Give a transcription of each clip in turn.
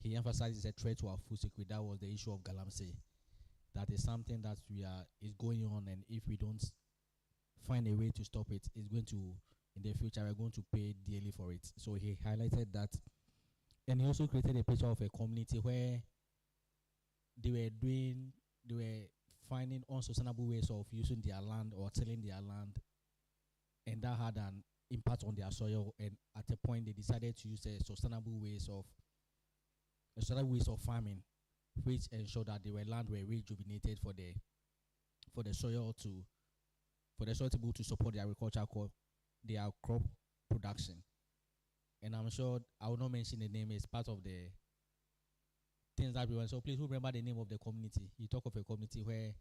he emphasized is a threat to our food security. That was the issue of galamsey. That is something that is going on, and if we don't find a way to stop it, it's going to, in the future, we're going to pay dearly for it. So he highlighted that, and he also created a picture of a community where they were finding unsustainable ways of using their land or tilling their land, and that had an impact on their soil. And at a point, they decided to use sustainable ways of farming, which ensured that their land were rejuvenated for the soil to be able to support their crop production. And I'm sure I will not mention the name. It's part of the things that we want. So please remember the name of the community. You talk of a community where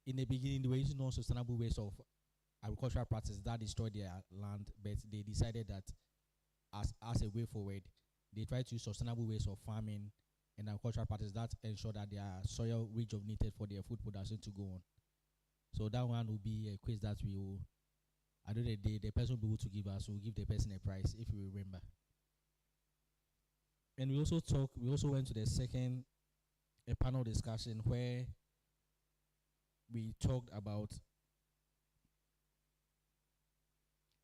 in the beginning they were using non-sustainable ways of agricultural practices that destroyed their land, but they decided that as a way forward, they tried to use sustainable ways of farming and agricultural practices that ensure that their soil rejuvenated for their food production to go on. So that one will be a quiz that we will, at the end of the day, the person will be able to give us, we'll give the person a prize if you remember. And we also went to the second panel discussion where we talked about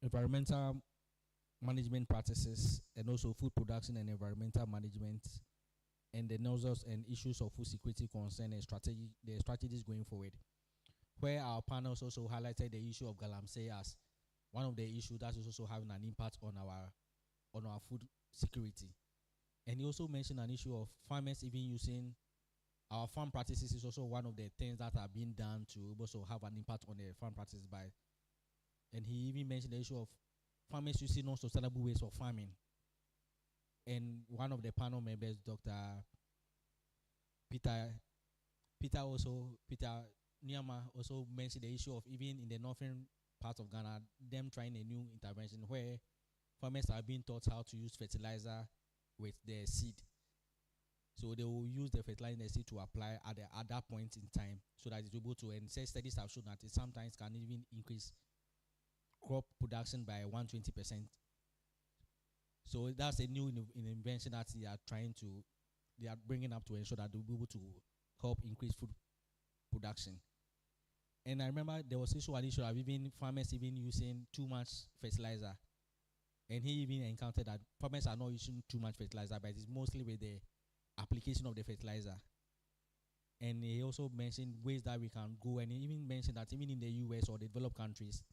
environmental management practices and also food production and environmental management, and the nozzles and issues of food security concern and the strategies going forward. Where our panels also highlighted the issue of galamsey as one of the issues that is also having an impact on our food security. And he also mentioned an issue of farmers even using our farm practices is also one of the things that are being done to also have an impact on the farm practices and he even mentioned the issue of farmers using non-sustainable ways of farming. And one of the panel members, Dr. Peter Nyama, also mentioned the issue of even in the northern part of Ghana, them trying a new intervention where farmers are being taught how to use fertilizer with their seed. So they will use the fertilizer in the seed to apply at that point in time so that it's able to, and studies have shown that it sometimes can even increase crop production by 120%. So that's a new invention that they are bringing up to ensure that they'll be able to help increase food production. And I remember there was an issue of even farmers even using too much fertilizer. And he even encountered that farmers are not using too much fertilizer, but it's mostly with the application of the fertilizer. And he also mentioned ways that we can go, and he even mentioned that even in the US or the developed countries,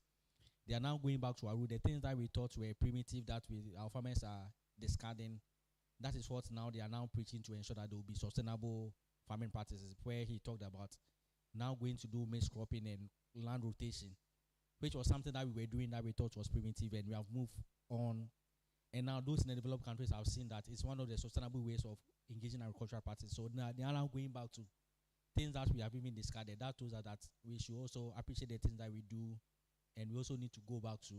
they are now going back to our root. The things that we thought were primitive that our farmers are discarding, that is what now they are now preaching to ensure that there will be sustainable farming practices, where he talked about now going to do maize cropping and land rotation, which was something that we were doing that we thought was primitive, and we have moved on. And now those in the developed countries have seen that it's one of the sustainable ways of engaging in agricultural practices. So now they are now going back to things that we have even discarded. That shows that we should also appreciate the things that we do, and we also need to go back to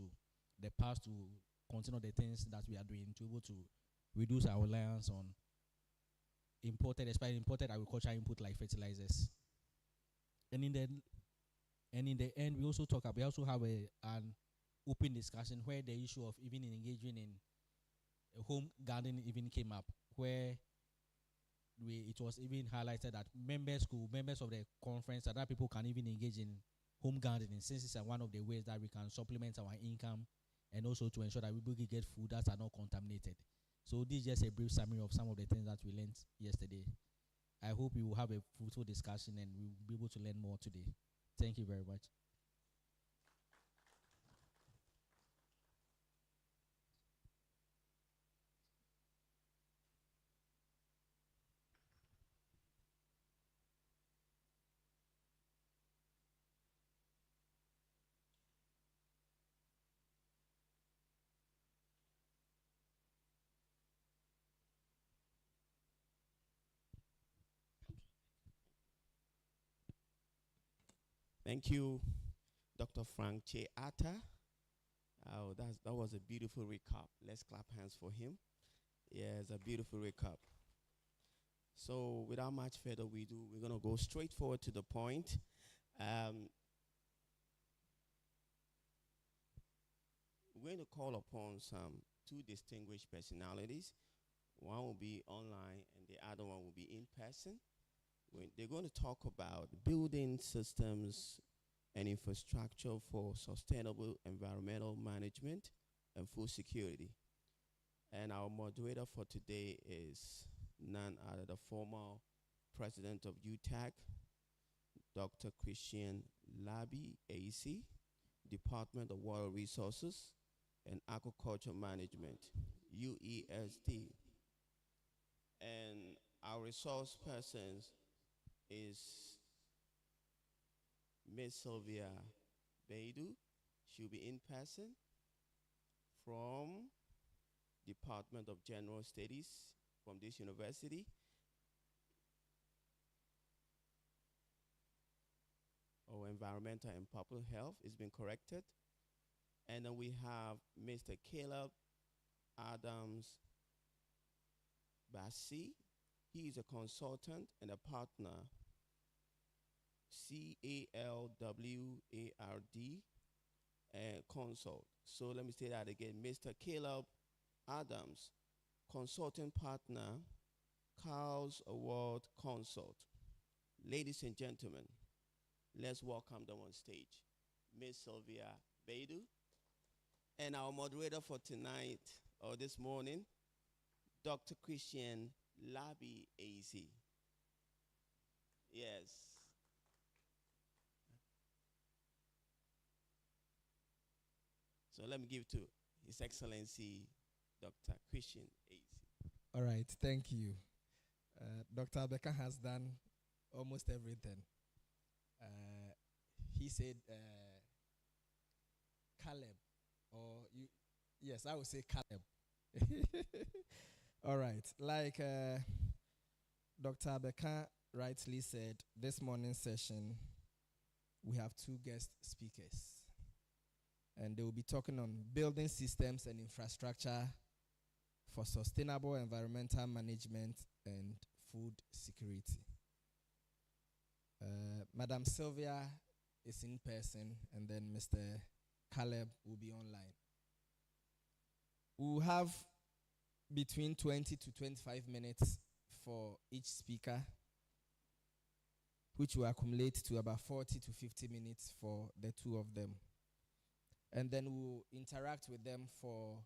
the past to continue the things that we are doing to be able to reduce our reliance on imported agricultural input like fertilizers. And in the end, we also have an open discussion where the issue of even engaging in home gardening even came up, where it was even highlighted that members of the conference, other people can even engage in home gardening, since it's one of the ways that we can supplement our income and also to ensure that we get food that are not contaminated. So this is just a brief summary of some of the things that we learned yesterday. I hope we will have a fruitful discussion and we will be able to learn more today. Thank you very much. Thank you, Dr. Frank Che Atta. Oh, that was a beautiful recap. Let's clap hands for him. Yeah, it's a beautiful recap. So without much further ado, we're going to go straight forward to the point. We're going to call upon two distinguished personalities. One will be online, and the other one will be in person. They're going to talk about building systems and infrastructure for sustainable environmental management and food security. And our moderator for today is none other the former president of UTAC, Dr. Christian Labi AC, Department of Water Resources and Aquaculture Management, UESD. And our resource persons is Ms. Sylvia Baidu. She'll be in person from Department of General Studies from this university. Or Environmental and Public Health is being corrected. And then we have Mr. Caleb Adams Bassi. He is a consultant and a partner, CALWARD, and consult. So let me say that again. Mr. Caleb Adams, consulting partner, Carl's Award Consult. Ladies and gentlemen, let's welcome them on stage. Ms. Sylvia Baidu, and our moderator for tonight or this morning, Dr. Christian Labi AZ. Yes. So let me give to His Excellency Dr. Christian AZ. All right, thank you. Dr. Abeka has done almost everything. He said Caleb, or you, yes, I would say Caleb. All right, like Dr. Abeka rightly said, this morning's session, we have two guest speakers. And they will be talking on building systems and infrastructure for sustainable environmental management and food security. Madam Sylvia is in person, and then Mr. Caleb will be online. We will have between 20 to 25 minutes for each speaker, which will accumulate to about 40 to 50 minutes for the two of them. And then we'll interact with them for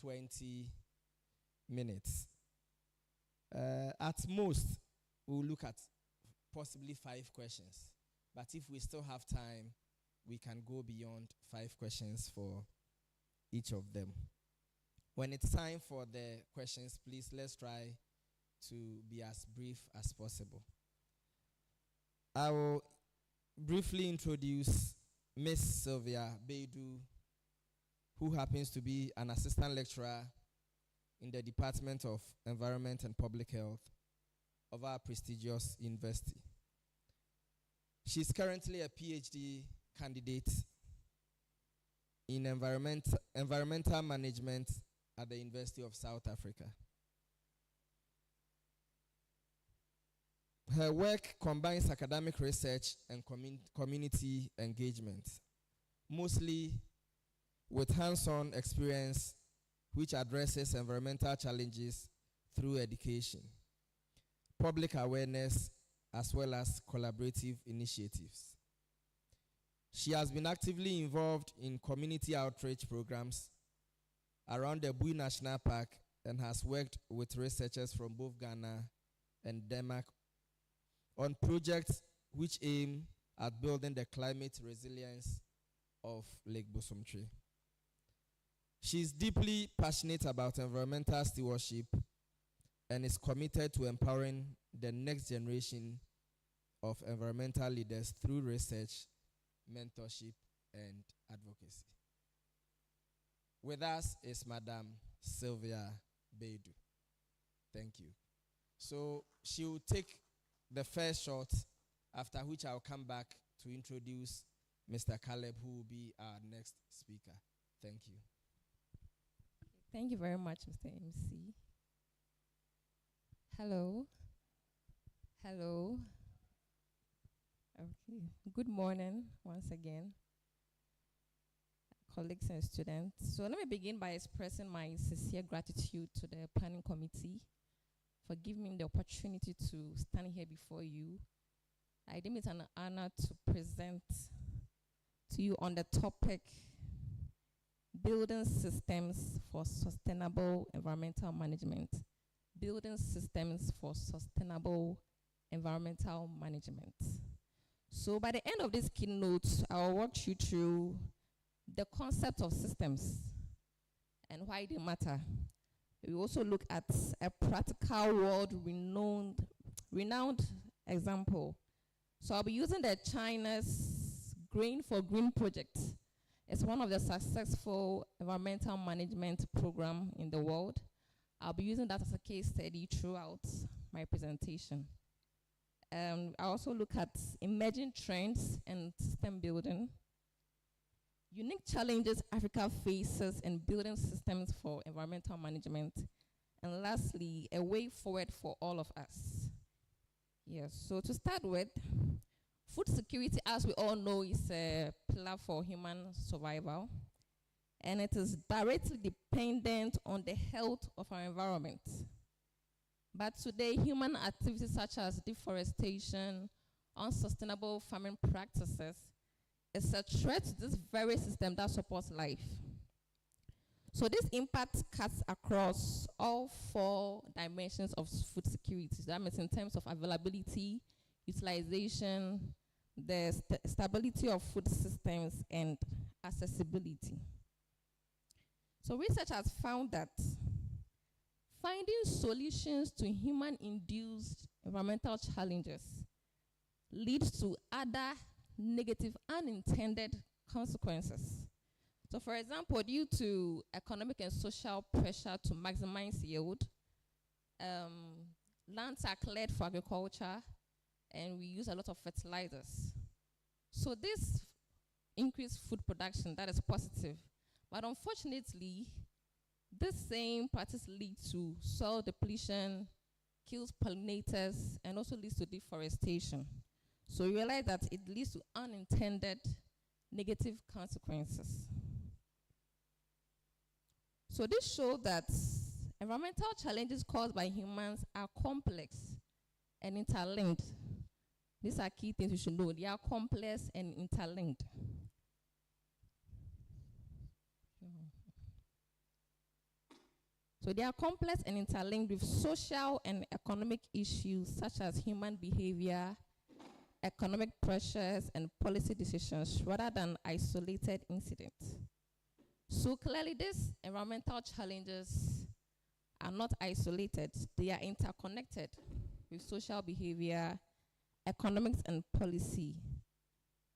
20 minutes. At most, we'll look at possibly 5 questions. But if we still have time, we can go beyond 5 questions for each of them. When it's time for the questions, please let's try to be as brief as possible. I will briefly introduce Ms. Sylvia Baidu, who happens to be an assistant lecturer in the Department of Environment and Public Health of our prestigious university. She's currently a PhD candidate in environmental management at the University of South Africa. Her work combines academic research and community engagement, mostly with hands-on experience which addresses environmental challenges through education, public awareness, as well as collaborative initiatives. She has been actively involved in community outreach programs around the Bui National Park and has worked with researchers from both Ghana and Denmark on projects which aim at building the climate resilience of Lake Bosomtwi. She is deeply passionate about environmental stewardship and is committed to empowering the next generation of environmental leaders through research, mentorship, and advocacy. With us is Madam Sylvia Baidu. Thank you. So she will take the first shot, after which I'll come back to introduce Mr. Caleb, who will be our next speaker. Thank you. Thank you very much, Mr. MC. Hello. Hello. Okay. Good morning once again. colleagues and students. So let me begin by expressing my sincere gratitude to the planning committee for giving me the opportunity to stand here before you. I deem it an honor to present to you on the topic Building Systems for Sustainable Environmental Management. Building Systems for Sustainable Environmental Management. So by the end of this keynote, I'll walk you through the concept of systems and why they matter. We also look at a practical renowned example. So I'll be using the China's Grain for Green project. It's one of the successful environmental management program in the world. I'll be using that as a case study throughout my presentation. I also look at emerging trends and system building, unique challenges Africa faces in building systems for environmental management, and lastly, a way forward for all of us. Yes, so to start with, food security, as we all know, is a pillar for human survival, and it is directly dependent on the health of our environment. But today, human activities such as deforestation, unsustainable farming practices, is a threat to this very system that supports life. So this impact cuts across all 4 dimensions of food security. That means in terms of availability, utilization, the stability of food systems, and accessibility. So research has found that finding solutions to human-induced environmental challenges leads to other negative unintended consequences. So for example, due to economic and social pressure to maximize yield, lands are cleared for agriculture, and we use a lot of fertilizers. So this increased food production, that is positive. But unfortunately, this same practice leads to soil depletion, kills pollinators, and also leads to deforestation. So you realize that it leads to unintended negative consequences. So this shows that environmental challenges caused by humans are complex and interlinked. These are key things you should know. They are complex and interlinked. So they are complex and interlinked with social and economic issues such as human behavior, economic pressures, and policy decisions rather than isolated incidents. So clearly these environmental challenges are not isolated. They are interconnected with social behavior, economics, and policy.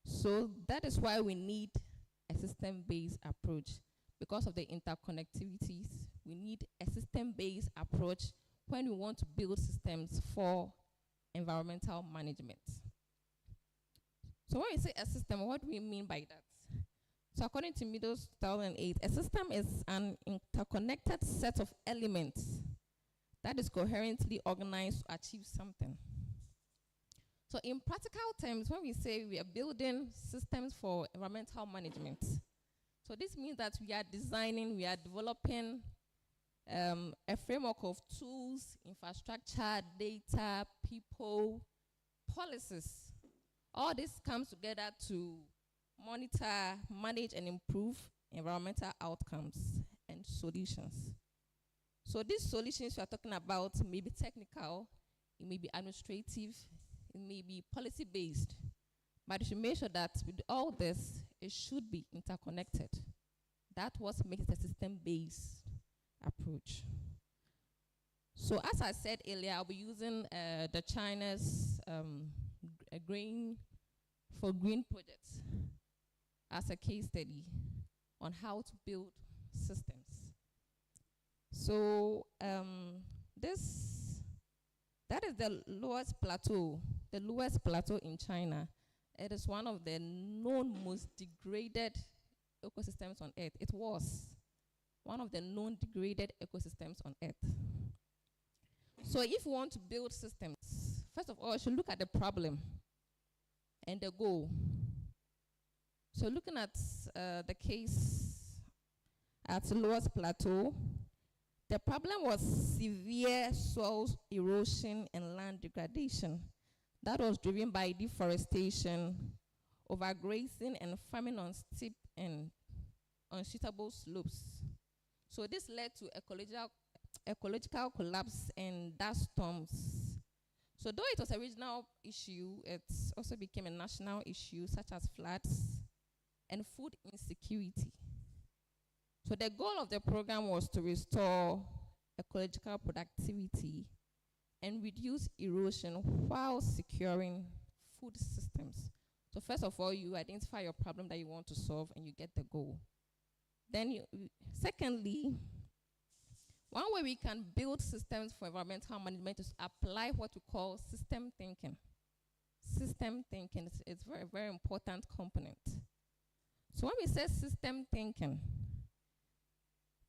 So that is why we need a system-based approach. Because of the interconnectivities, we need a system-based approach when we want to build systems for environmental management. So when we say a system, what do we mean by that? So according to Meadows 2008, a system is an interconnected set of elements that is coherently organized to achieve something. So in practical terms, when we say we are building systems for environmental management, so this means that we are designing, we are developing a framework of tools, infrastructure, data, people, policies. All this comes together to monitor, manage, and improve environmental outcomes and solutions. So these solutions we are talking about may be technical, it may be administrative, it may be policy-based, but you should make sure that with all this, it should be interconnected. That's what makes it a system-based approach. So as I said earlier, I'll be using the China's Grain for Green project as a case study on how to build systems. So that is the lowest plateau in China. It is one of the known most degraded ecosystems on Earth. It was one of the known degraded ecosystems on Earth. So if you want to build systems, first of all, you should look at the problem and the goal. So looking at the case at lowest plateau. The problem was severe soil erosion and land degradation that was driven by deforestation, overgrazing, and farming on steep and unsuitable slopes. So this led to ecological collapse and dust storms. So though it was a regional issue, it also became a national issue, such as floods and food insecurity. So the goal of the program was to restore ecological productivity and reduce erosion while securing food systems. So first of all, you identify your problem that you want to solve and you get the goal. Then secondly, one way we can build systems for environmental management is apply what we call system thinking. System thinking is a very, very important component. So when we say system thinking,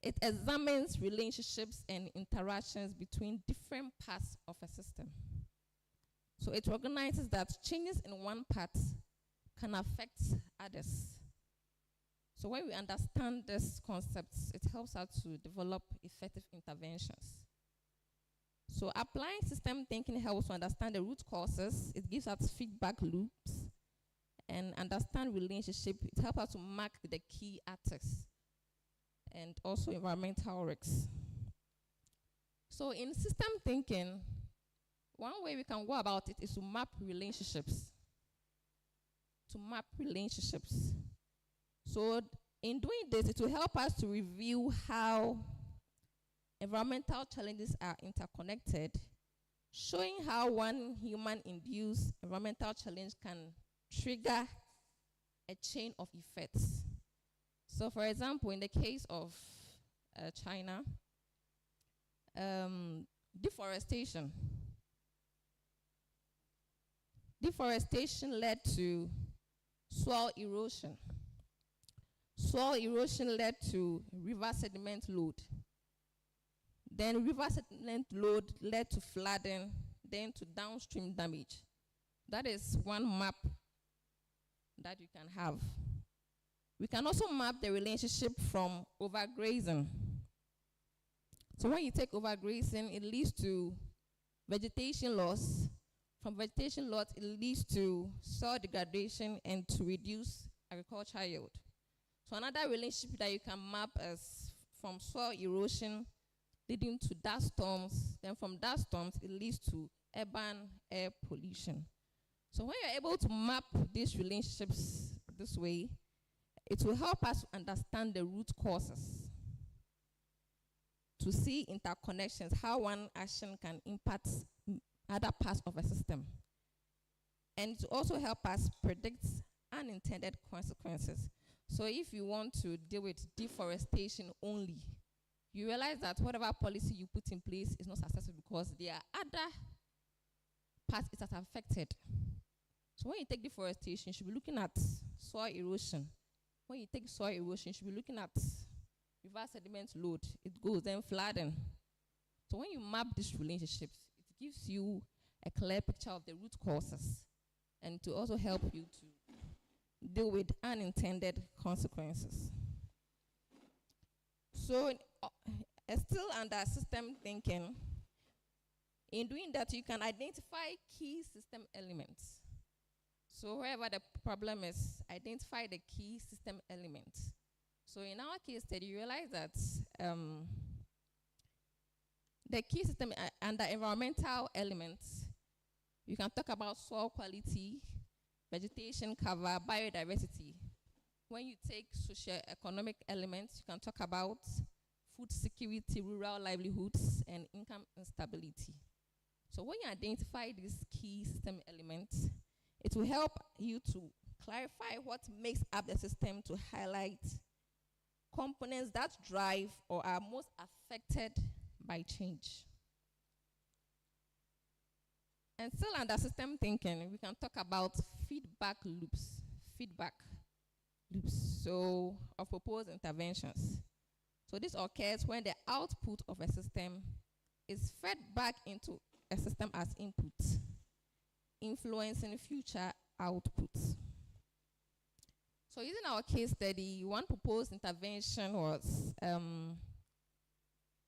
it examines relationships and interactions between different parts of a system. So it recognizes that changes in one part can affect others. So when we understand these concepts, it helps us to develop effective interventions. So applying system thinking helps to understand the root causes. It gives us feedback loops and understand relationship. It helps us to mark the key actors and also environmental risks. So in system thinking, one way we can go about it is to map relationships. To map relationships. So in doing this, it will help us to review how environmental challenges are interconnected, showing how one human-induced environmental challenge can trigger a chain of effects. So for example, in the case of China, deforestation. Deforestation led to soil erosion. Soil erosion led to river sediment load. Then river sediment load led to flooding, then to downstream damage. That is one map that you can have. We can also map the relationship from overgrazing. So when you take overgrazing, it leads to vegetation loss. From vegetation loss, it leads to soil degradation and to reduce agricultural yield. So another relationship that you can map is from soil erosion leading to dust storms. Then from dust storms, it leads to urban air pollution. So when you're able to map these relationships this way, it will help us understand the root causes, to see interconnections, how one action can impact other parts of a system. And to also help us predict unintended consequences. So if you want to deal with deforestation only, you realize that whatever policy you put in place is not successful because there are other parts it has affected. So when you take deforestation, you should be looking at soil erosion. When you take soil erosion, you should be looking at river sediment load. It goes, then flooding. So when you map these relationships, it gives you a clear picture of the root causes and to also help you to deal with unintended consequences. So still under system thinking, in doing that, you can identify key system elements. So wherever the problem is, identify the key system elements. So in our case study, you realize that the key system under environmental elements, you can talk about soil quality, vegetation cover, biodiversity. When you take socio-economic elements, you can talk about food security, rural livelihoods, and income instability. So when you identify these key system elements, it will help you to clarify what makes up the system, to highlight components that drive or are most affected by change. And still under system thinking, we can talk about feedback loops. Feedback loops, so of proposed interventions. So this occurs when the output of a system is fed back into a system as input, influencing future outputs. So using our case study, one proposed intervention was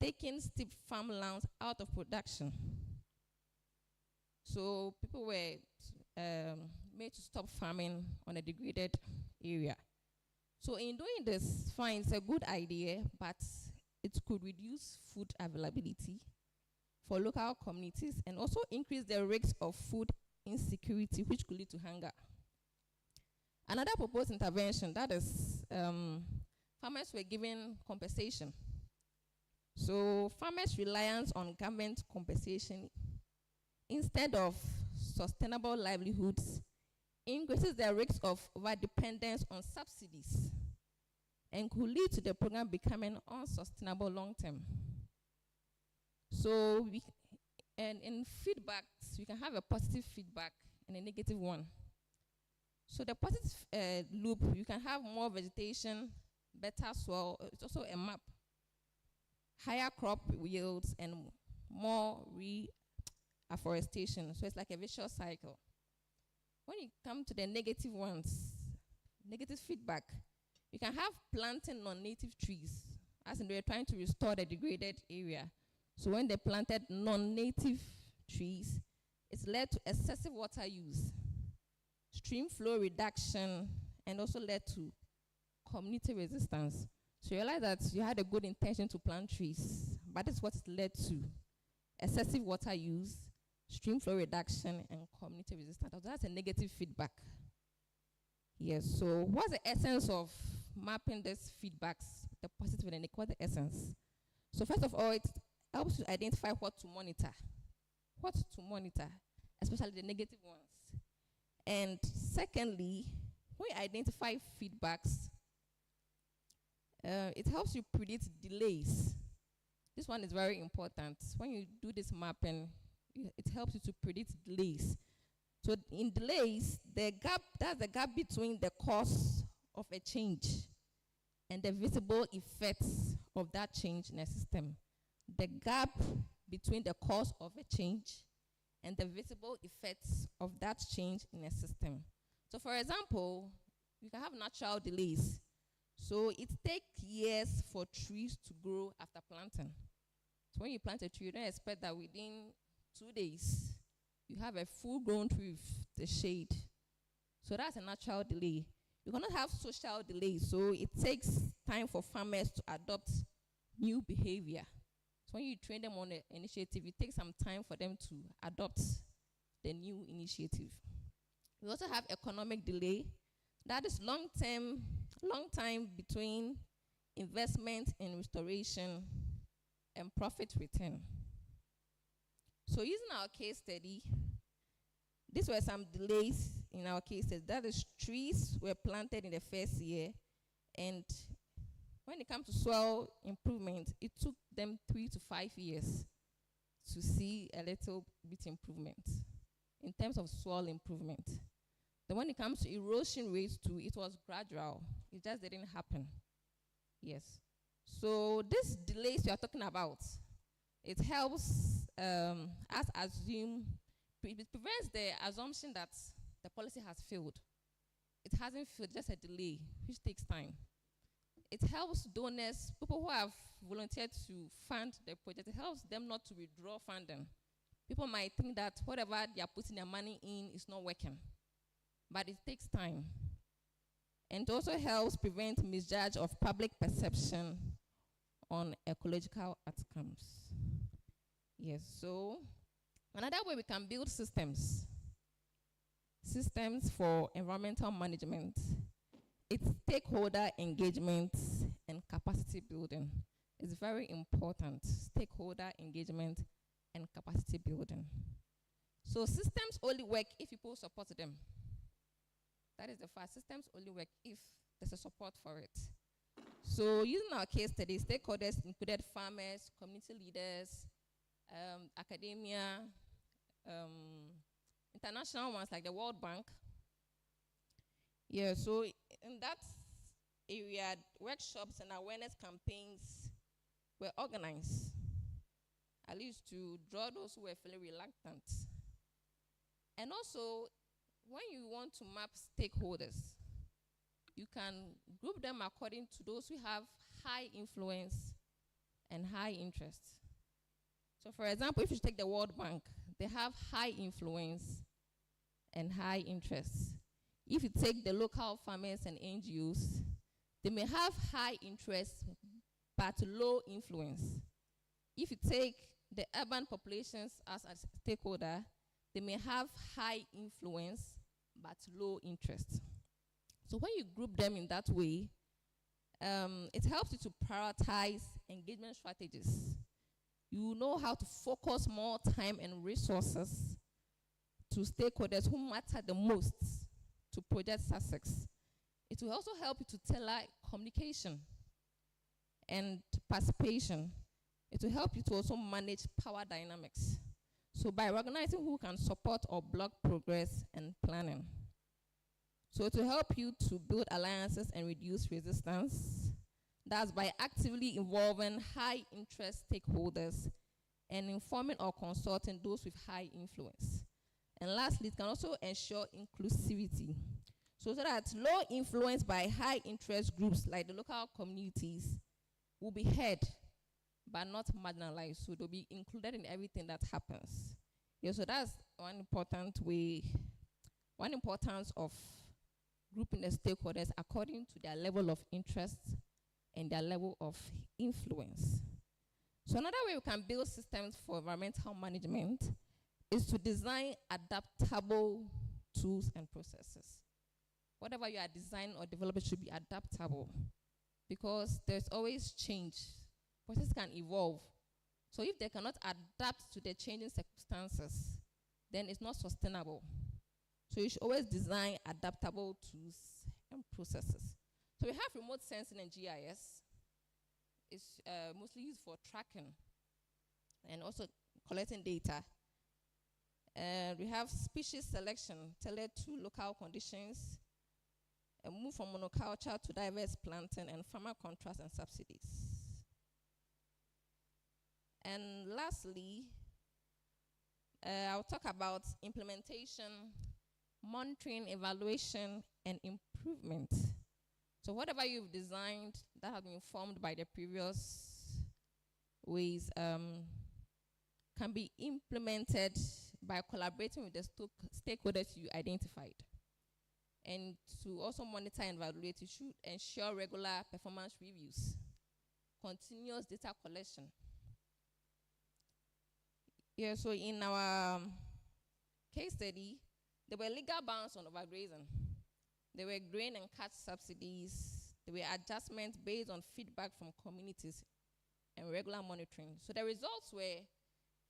taking steep farmlands out of production. So people were made to stop farming on a degraded area. So in doing this, fine, it's a good idea, but it could reduce food availability for local communities and also increase the risks of food insecurity, which could lead to hunger. Another proposed intervention, that is, farmers were given compensation. So farmers' reliance on government compensation instead of sustainable livelihoods increases the risk of overdependence on subsidies and could lead to the program becoming unsustainable long term. So in feedbacks, we can have a positive feedback and a negative one. So the positive loop, you can have more vegetation, better soil. It's also a map. Higher crop yields and more afforestation. So it's like a vicious cycle. When you come to the negative ones, negative feedback, you can have planting non-native trees, as in they're trying to restore the degraded area. So when they planted non-native trees, it's led to excessive water use, stream flow reduction, and also led to community resistance. So you realize that you had a good intention to plant trees, but that's what it led to: excessive water use, stream flow reduction, and community resistance. So that's a negative feedback. Yes, so what's the essence of mapping these feedbacks, the positive and the negative? What's the essence? So first of all, it helps you identify what to monitor. What to monitor, especially the negative ones. And secondly, when you identify feedbacks, it helps you predict delays. This one is very important. When you do this mapping, it helps you to predict delays. So in delays, that's the gap between the cause of a change and the visible effects of that change in a system. The gap between the cause of a change and the visible effects of that change in a system. So for example, you can have natural delays. So it takes years for trees to grow after planting. So when you plant a tree, you don't expect that within 2 days, you have a full-grown tree with the shade. So that's a natural delay. You cannot have social delay. So it takes time for farmers to adopt new behavior. So when you train them on an initiative, it takes some time for them to adopt the new initiative. We also have economic delay. That is long time between investment in restoration and profit return. So using our case study, these were some delays in our case study. That is, trees were planted in the first year, and when it comes to soil improvement, it took them 3 to 5 years to see a little bit improvement in terms of soil improvement. Then when it comes to erosion rates too, it was gradual. It just didn't happen. Yes. So these delays we are talking about, it helps us assume, it prevents the assumption that the policy has failed. It hasn't failed, just a delay, which takes time. It helps donors, people who have volunteered to fund the project, it helps them not to withdraw funding. People might think that whatever they are putting their money in is not working, but it takes time. And it also helps prevent misjudge of public perception on ecological outcomes. Yes, so another way we can build systems for environmental management, it's stakeholder engagement and capacity building. It's very important, stakeholder engagement and capacity building. So systems only work if people support them. That is the fact. Systems only work if there's a support for it. So using our case study, stakeholders included farmers, community leaders, academia, international ones like the World Bank. Yeah, so in that area, workshops and awareness campaigns were organized, at least to draw those who were feeling reluctant. And also, when you want to map stakeholders, you can group them according to those who have high influence and high interest. So for example, if you take the World Bank, they have high influence and high interest. If you take the local farmers and NGOs, they may have high interest but low influence. If you take the urban populations as a stakeholder, they may have high influence but low interest. So when you group them in that way, it helps you to prioritize engagement strategies. You know how to focus more time and resources to stakeholders who matter the most to project success. It will also help you to tailor communication and participation. It will help you to also manage power dynamics. So by recognizing who can support or block progress and planning. So to help you to build alliances and reduce resistance, that's by actively involving high interest stakeholders and informing or consulting those with high influence. And lastly, it can also ensure inclusivity. So that low influence by high interest groups like the local communities will be heard but not marginalized. So they'll be included in everything that happens. Yeah, so that's one important way, one importance of grouping the stakeholders according to their level of interest and their level of influence. So another way we can build systems for environmental management is to design adaptable tools and processes. Whatever you are designing or developing should be adaptable because there's always change. Processes can evolve. So if they cannot adapt to the changing circumstances, then it's not sustainable. So you should always design adaptable tools and processes. So we have remote sensing and GIS. It's mostly used for tracking and also collecting data. We have species selection tailored to local conditions, and move from monoculture to diverse planting and farmer contracts and subsidies. And lastly, I'll talk about implementation, monitoring, evaluation, and improvement. So whatever you've designed that has been informed by the previous ways can be implemented by collaborating with the stakeholders you identified. And to also monitor and evaluate, you should ensure regular performance reviews, continuous data collection. Yeah, so in our case study, there were legal bans on overgrazing. There were grain and catch subsidies. There were adjustments based on feedback from communities and regular monitoring. So the results were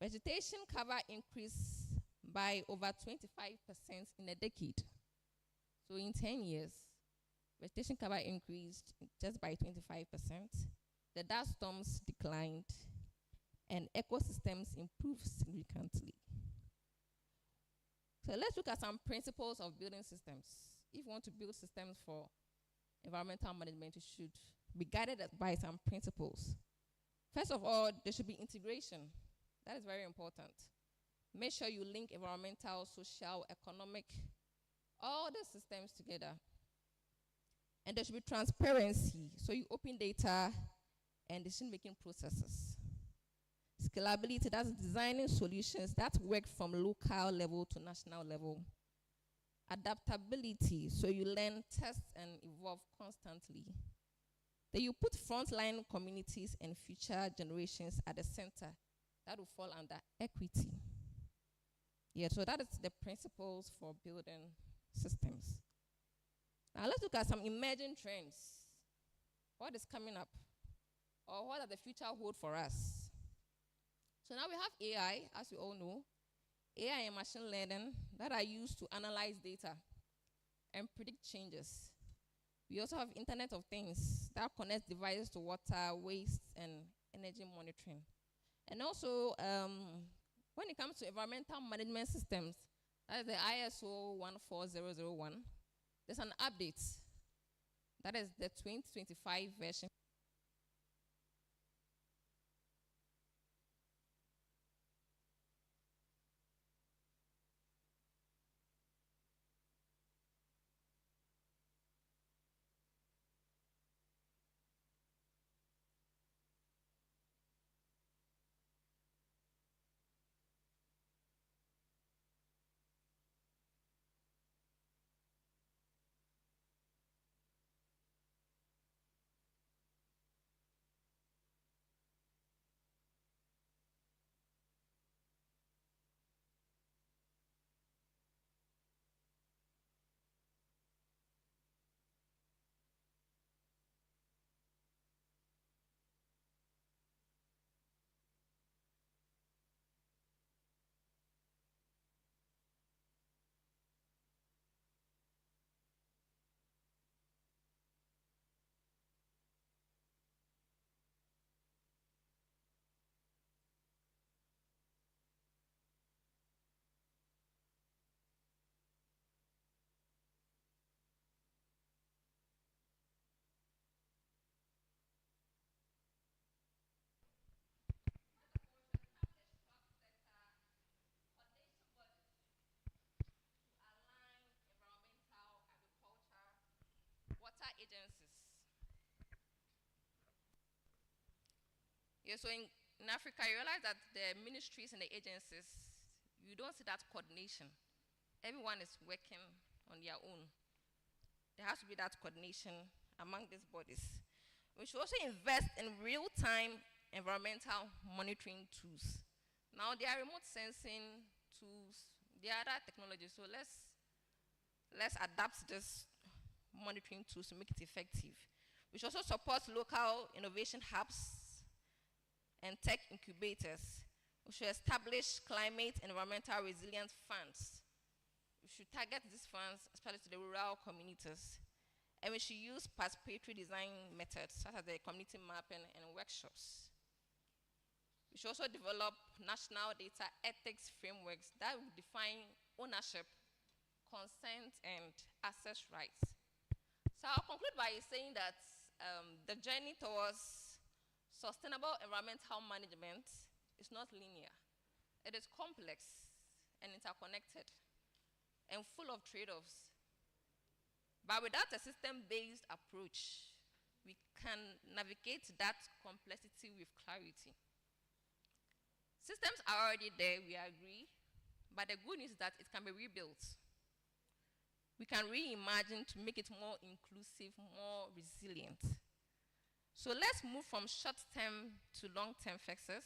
vegetation cover increased by over 25% in a decade. So in 10 years, vegetation cover increased just by 25%. The dust storms declined, and ecosystems improved significantly. So let's look at some principles of building systems. If you want to build systems for environmental management, you should be guided by some principles. First of all, there should be integration. That is very important. Make sure you link environmental, social, economic, all the systems together. And there should be transparency. So you open data and decision-making processes. Scalability, that's designing solutions that work from local level to national level. Adaptability, so you learn, test, and evolve constantly. Then you put frontline communities and future generations at the center. That will fall under equity. Yeah, so that is the principles for building systems. Now let's look at some emerging trends. What is coming up? Or what does the future hold for us? So now we have AI, as we all know. AI and machine learning that are used to analyze data and predict changes. We also have Internet of Things that connects devices to water, waste, and energy monitoring. And also, when it comes to environmental management systems, that is the ISO 14001, there's an update. That is the 2025 version. Yeah, so in Africa, you realize that the ministries and the agencies, you don't see that coordination. Everyone is working on their own. There has to be that coordination among these bodies. We should also invest in real-time environmental monitoring tools. Now, there are remote sensing tools, there are other technologies, so let's adapt this monitoring tools to make it effective. We should also support local innovation hubs and tech incubators. We should establish climate and environmental resilience funds. We should target these funds, especially to the rural communities. And we should use participatory design methods, such as the community mapping and workshops. We should also develop national data ethics frameworks that will define ownership, consent, and access rights. So I'll conclude by saying that the journey towards sustainable environmental management is not linear. It is complex and interconnected and full of trade-offs. But without a system-based approach, we can navigate that complexity with clarity. Systems are already there, we agree, but the good news is that it can be rebuilt. We can reimagine to make it more inclusive, more resilient. So let's move from short-term to long-term fixes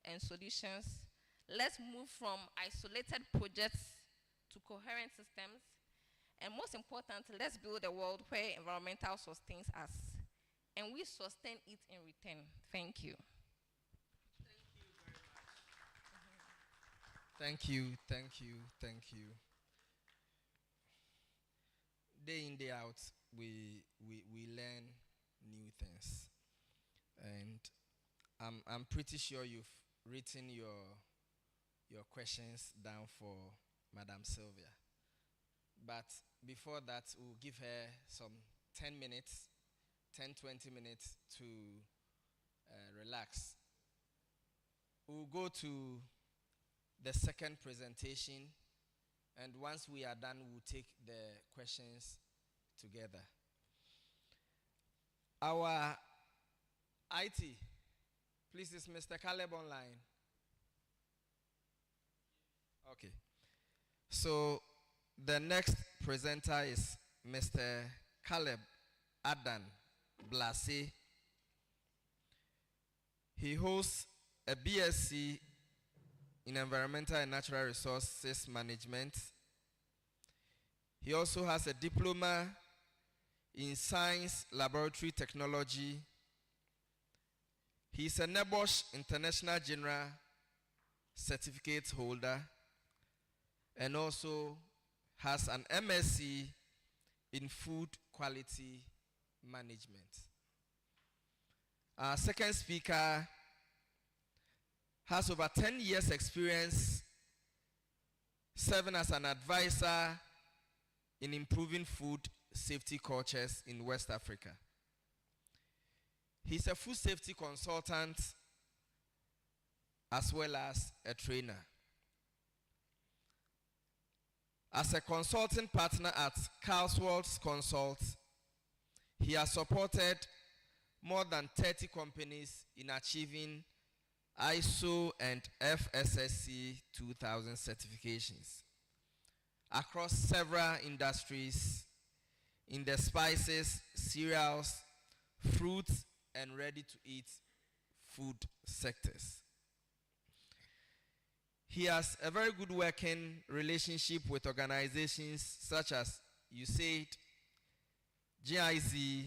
and solutions. Let's move from isolated projects to coherent systems. And most importantly, let's build a world where environmental sustains us and we sustain it in return. Thank you. Thank you, thank you, thank you. Day in, day out, we learn new things. And I'm pretty sure you've written your questions down for Madam Sylvia. But before that, we'll give her some 10 minutes, 20 minutes to relax. We'll go to the second presentation, and once we are done, we'll take the questions together. Our IT, please, is Mr. Caleb online? Okay. So the next presenter is Mr. Caleb Adan Blase. He holds a BSc in Environmental and Natural Resources Management. He also has a diploma in Science Laboratory Technology. He is a NEBOSH International General Certificate holder and also has an MSc in Food Quality Management. Our second speaker has over 10 years experience serving as an advisor in improving food safety cultures in West Africa. He's a food safety consultant as well as a trainer. As a consulting partner at Carlsworth Consult, he has supported more than 30 companies in achieving ISO and FSSC 2000 certifications across several industries in the spices, cereals, fruits, and ready-to-eat food sectors. He has a very good working relationship with organizations such as USAID, GIZ,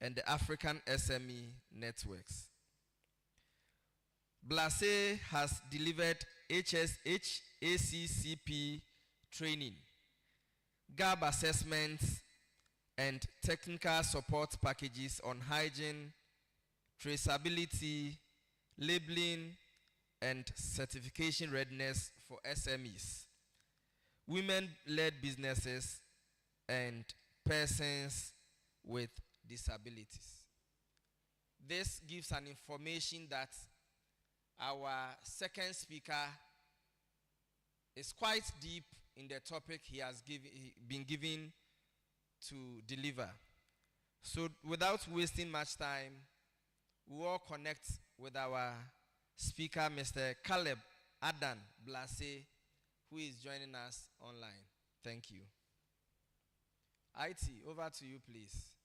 and the African SME networks. Blase has delivered HACCP training, GAP assessments, and technical support packages on hygiene, traceability, labeling, and certification readiness for SMEs, women-led businesses, and persons with disabilities. This gives an information that our second speaker is quite deep in the topic he has been given to deliver. So without wasting much time, we all connect with our speaker, Mr. Caleb Adan Blase, who is joining us online. Thank you. IT, over to you, please.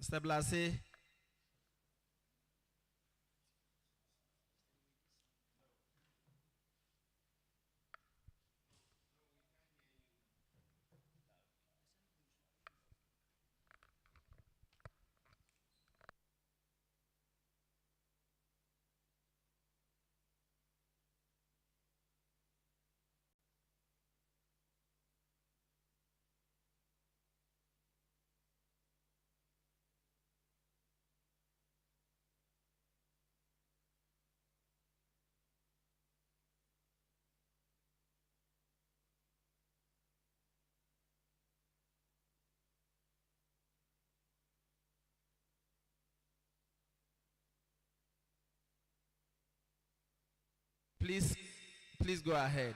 Mr. Blase. Please go ahead.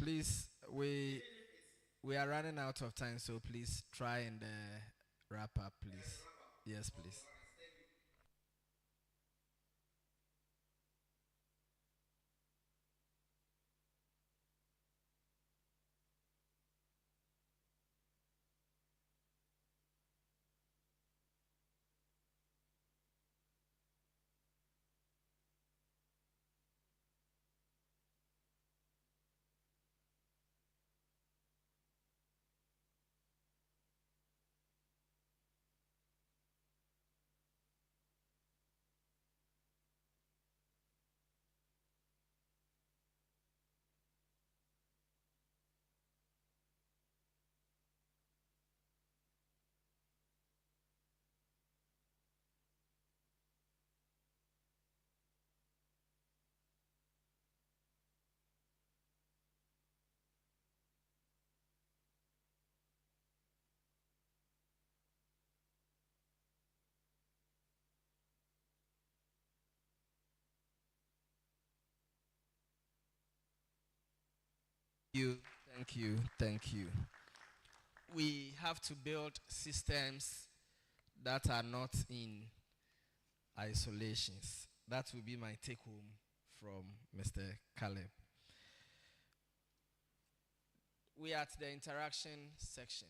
please, we are running out of time, so please try and wrap up, please. Yes, please. Thank you, thank you. We have to build systems that are not in isolations. That will be my take home from Mr. Caleb. We are at the interaction section.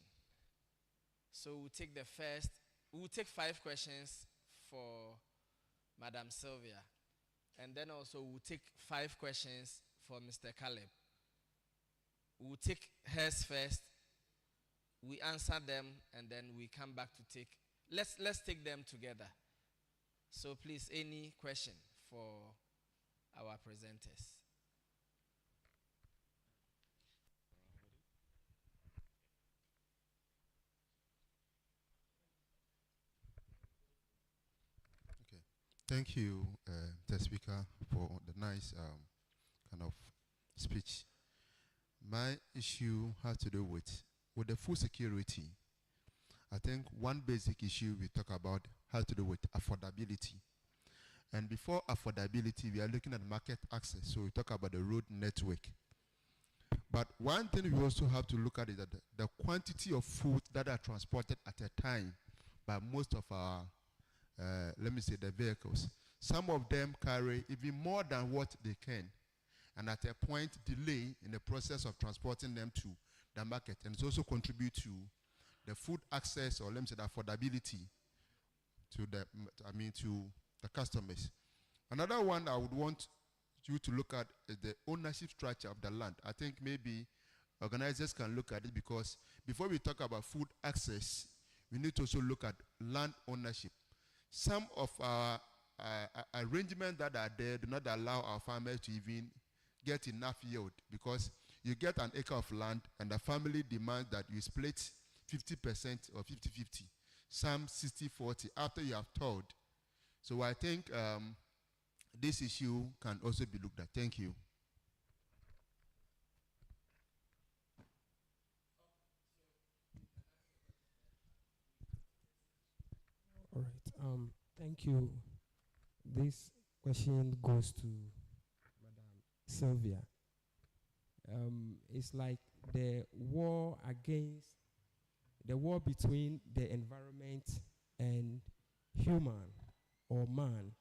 So we'll take 5 questions for Madam Sylvia. And then also we'll take 5 questions for Mr. Caleb. We'll take hers first. We answer them and then we come back to take. Let's take them together. So please, any question for our presenters? Okay. Thank you, the speaker, for the nice kind of speech. My issue has to do with the food security. I think one basic issue we talk about has to do with affordability. And before affordability, we are looking at market access. So we talk about the road network. But one thing we also have to look at is that the quantity of food that are transported at a time by most of our, let me say, the vehicles. Some of them carry even more than what they can. And at a point, delay in the process of transporting them to the market. And it also contribute to the food access, or let me say the affordability to the customers. Another one I would want you to look at is the ownership structure of the land. I think maybe organizers can look at it, because before we talk about food access, we need to also look at land ownership. Some of our arrangements that are there do not allow our farmers to even get enough yield, because you get an acre of land and the family demands that you split 50% or 50-50, some 60-40 after you have told. So I think this issue can also be looked at. Thank you. All right. Thank you. This question goes to Madam Sylvia. It's like the war between the environment and human or man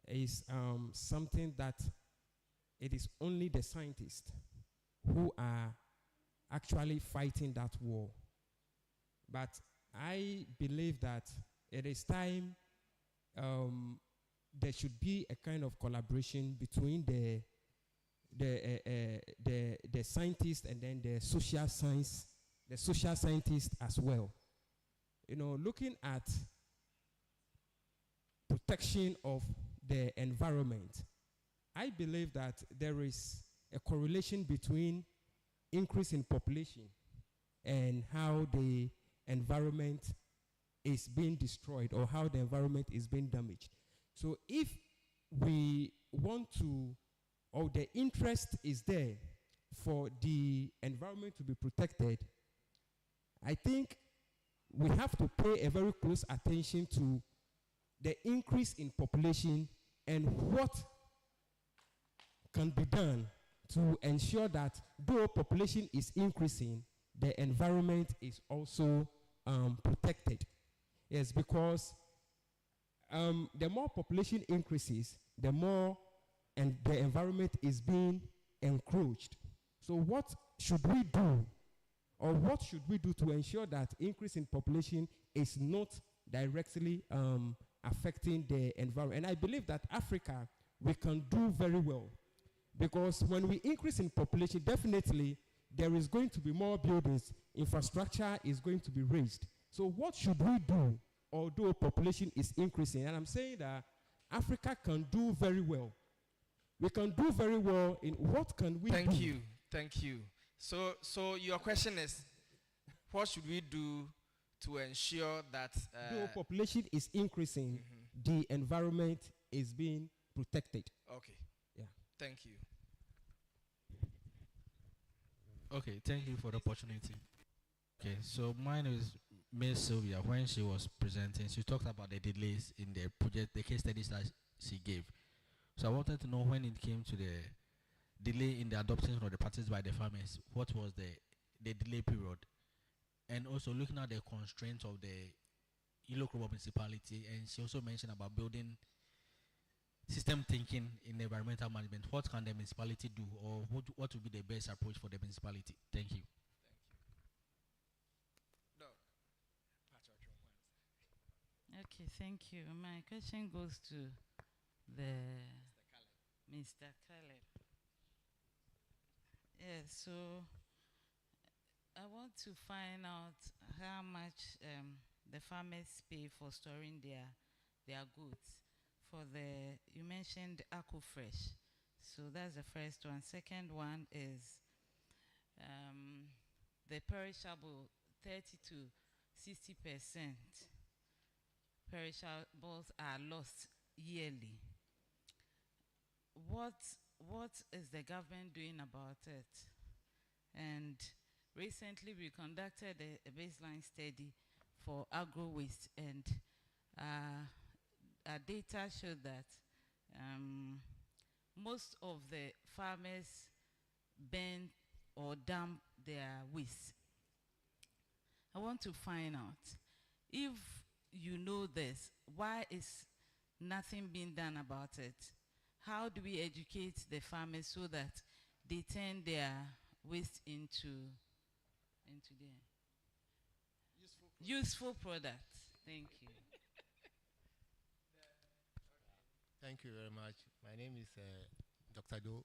is something that it is only the scientists who are actually fighting that war. But I believe that it is time there should be a kind of collaboration between the scientists and then the social scientists as well. You know, looking at protection of the environment, I believe that there is a correlation between increase in population and how the environment is being destroyed, or how the environment is being damaged. So if we want to, or the interest is there for the environment to be protected, I think we have to pay a very close attention to the increase in population and what can be done to ensure that though population is increasing, the environment is also protected. Yes, because the more population increases, the more and the environment is being encroached. So what should we do, or what should we do to ensure that increase in population is not directly affecting the environment? And I believe that Africa, we can do very well, because when we increase in population, definitely there is going to be more buildings, infrastructure is going to be raised. So what should we do, although population is increasing? And I'm saying that Africa can do very well. We can do very well in what can we do? Thank you. So your question is, what should we do to ensure that though population is increasing, the environment is being protected? Okay. Yeah. Thank you. Okay, thank you for the opportunity. Okay, so mine is Miss Sylvia. When she was presenting, she talked about the delays in the project, the case studies that she gave. So I wanted to know, when it came to the delay in the adoption of the practice by the farmers, what was the delay period? And also looking at the constraints of the Ilokrobo municipality, and she also mentioned about building system thinking in environmental management. What can the municipality do, or what would be the best approach for the municipality? Thank you. Okay, thank you. My question goes to the Mr. Caleb. Yeah, so I want to find out how much the farmers pay for storing their goods. For you mentioned AcoFresh, so that's the first one. Second one is the perishable, 30 to 60% perishables are lost yearly. What is the government doing about it? And recently we conducted a baseline study for agro waste, and our data showed that most of the farmers burn or dump their waste. I want to find out, if you know this, why is nothing being done about it? How do we educate the farmers so that they turn their waste into their useful products? Thank you. Thank you very much. My name is Dr. Do.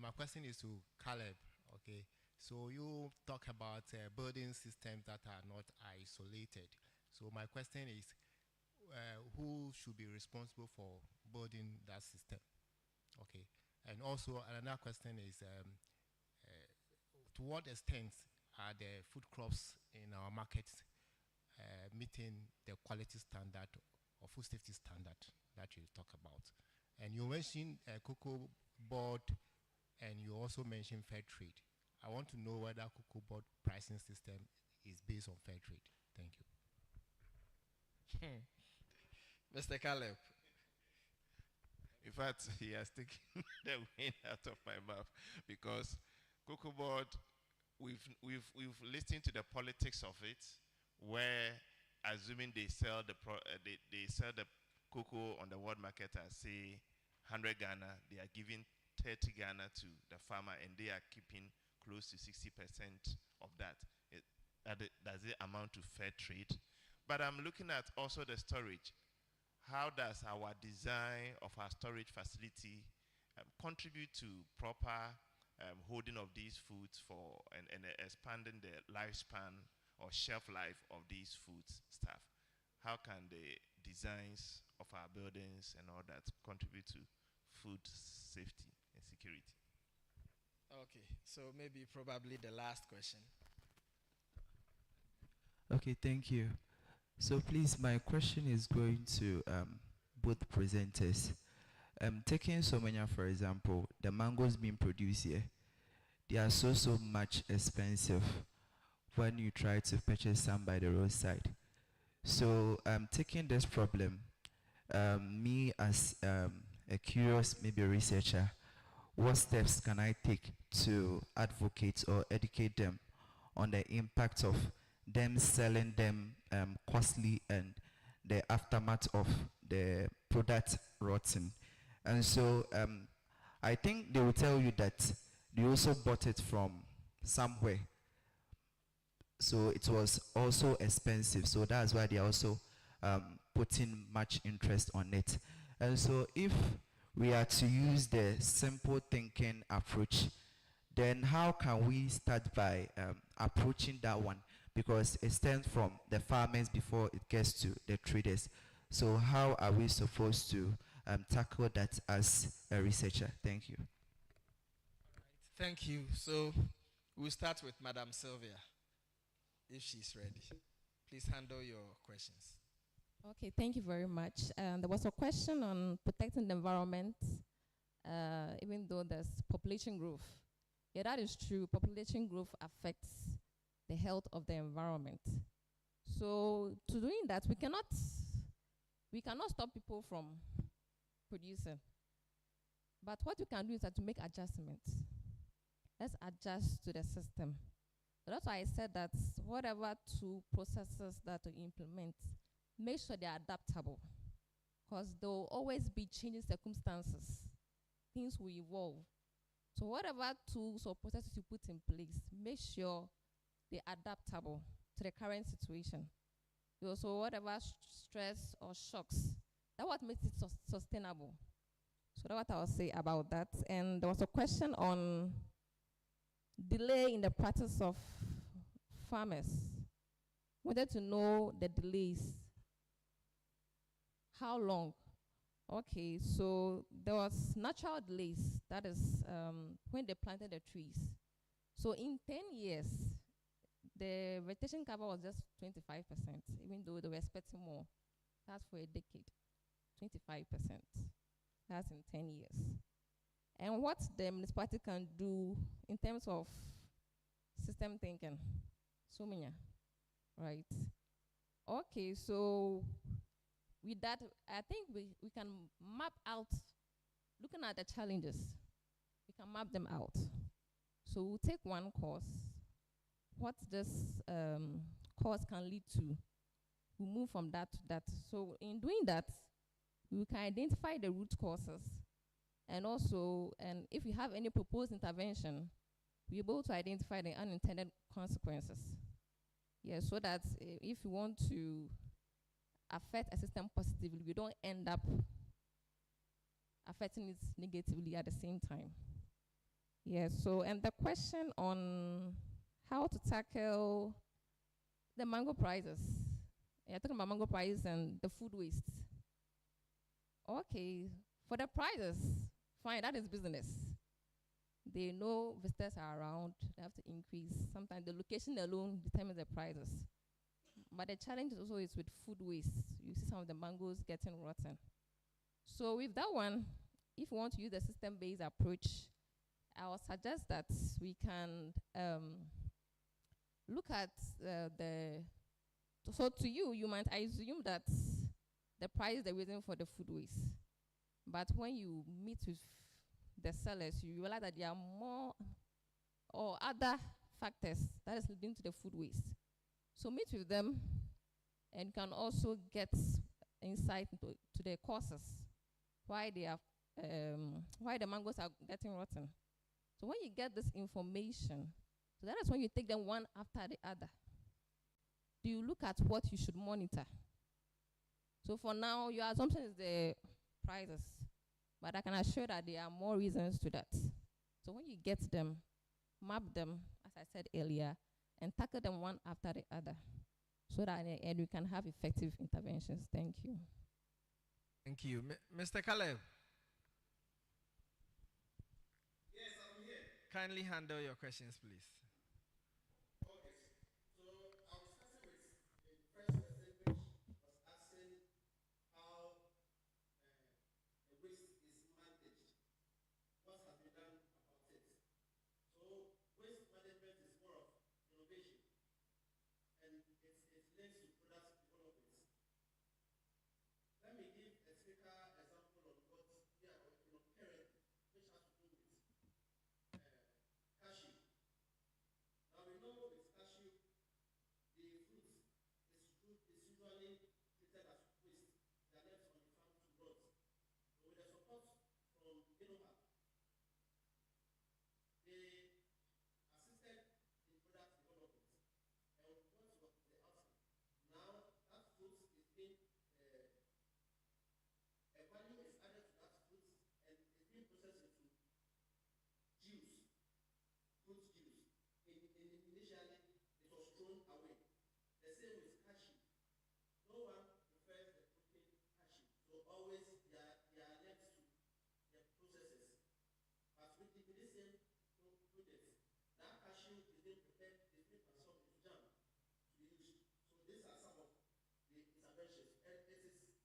My question is to Caleb. Okay, so you talk about building systems that are not isolated. So my question is, who should be responsible for building that system? Okay, and also another question is, to what extent are the food crops in our markets meeting the quality standard or food safety standard that you talk about? And you mentioned cocoa board, and you also mentioned fair trade. I want to know whether cocoa board pricing system is based on fair trade. Thank you. Mr. Caleb. In fact, he has taken the wind out of my mouth, because cocoa board, we've listened to the politics of it, where assuming they sell they sell the cocoa on the world market at, say, 100 Ghana, they are giving 30 Ghana to the farmer, and they are keeping close to 60% of that. Does it amount to fair trade? But I'm looking at also the storage. How does our design of our storage facility contribute to proper holding of these foods and expanding the lifespan or shelf life of these foods stuff? How can the designs of our buildings and all that contribute to food safety and security? Okay, so maybe probably the last question. Okay, thank you. So please, my question is going to both presenters. Taking Somanya, for example, the mangoes being produced here, they are so much expensive when you try to purchase some by the roadside. So taking this problem, me as a curious maybe researcher what steps can I take to advocate or educate them on the impact of them selling them costly and the aftermath of the product rotting? And so I think they will tell you that they also bought it from somewhere, so it was also expensive, so that's why they are also putting much interest on it. And so if we are to use the simple thinking approach, then how can we start by approaching that one? Because it stems from the farmers before it gets to the traders. So how are we supposed to tackle that as a researcher? Thank you. Thank you. So we'll start with Madam Sylvia, if she's ready. Please handle your questions. Okay, thank you very much. There was a question on protecting the environment, even though there's population growth. Yeah, that is true. Population growth affects the health of the environment. So to doing that, we cannot stop people from producing. But what we can do is to make adjustments. Let's adjust to the system. So that's why I said that whatever two processes that we implement, make sure they're adaptable, because there will always be changing circumstances. Things will evolve. So whatever tools or processes you put in place, make sure they're adaptable to the current situation. So whatever stress or shocks, that's what makes it sustainable. So that's what I'll say about that. And there was a question on delay in the practice of farmers. Wanted to know the delays. How long? Okay, so there was natural delays. That is when they planted the trees. So in 10 years, the vegetation cover was just 25%, even though they were expecting more. That's for a decade, 25%. That's in 10 years. And what the municipality can do in terms of system thinking, Sumia, right? Okay, so with that, I think we can map out, looking at the challenges, we can map them out. So we'll take one course, what this course can lead to. We'll move from that to that. So in doing that, we can identify the root causes, and also, and if we have any proposed intervention, we're able to identify the unintended consequences. Yeah, so that if we want to affect a system positively, we don't end up affecting it negatively at the same time. Yeah, so, and the question on how to tackle the mango prices. Yeah, talking about mango prices and the food waste. Okay, for the prices, fine, that is business. They know visitors are around, they have to increase. Sometimes the location alone determines the prices. But the challenge also is with food waste. You see some of the mangoes getting rotten. So with that one, if you want to use a system-based approach, I would suggest that we can look at so to you, you might assume that the price is the reason for the food waste. But when you meet with the sellers, you realize that there are more or other factors that is leading to the food waste. So meet with them, and can also get insight into the causes, why they are, why the mangoes are getting rotten. So when you get this information, so that is when you take them one after the other. Do you look at what you should monitor? So for now, your assumption is the prices, but I can assure that there are more reasons to that. So when you get them, map them, as I said earlier, and tackle them one after the other, so that in the end we can have effective interventions. Thank you. Thank you. Mr. Caleb. Yes, I'm here. Kindly handle your questions, please. Let me give a typical example of what we are working on currently, which has to do with this same project, that cashew is being prepared, is being transformed into jam to be used. So these are some of the interventions,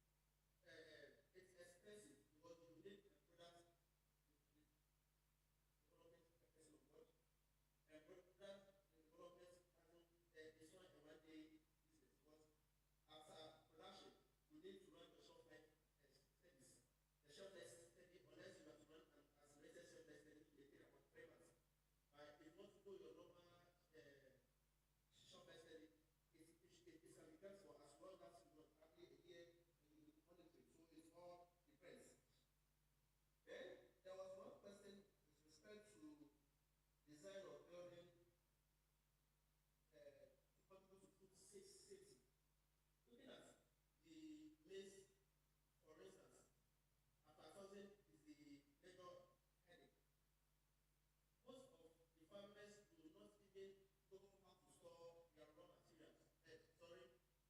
and it is it's expensive because you need a product development person on board, and product development is not a one-day business because after production you need to run the shelf life studies. The shelf life study, unless you have to run an accelerated shelf life study, they take about 3 months. If you want to do your normal shelf life study, it can be done for as long as you want, probably a year, and you monitor it. So it all depends. Then there was one question with respect to design of building to contribute to food safety. Looking at the maize, for instance, aflatoxin is the major headache. Most of the farmers do not even know how to store their raw materials.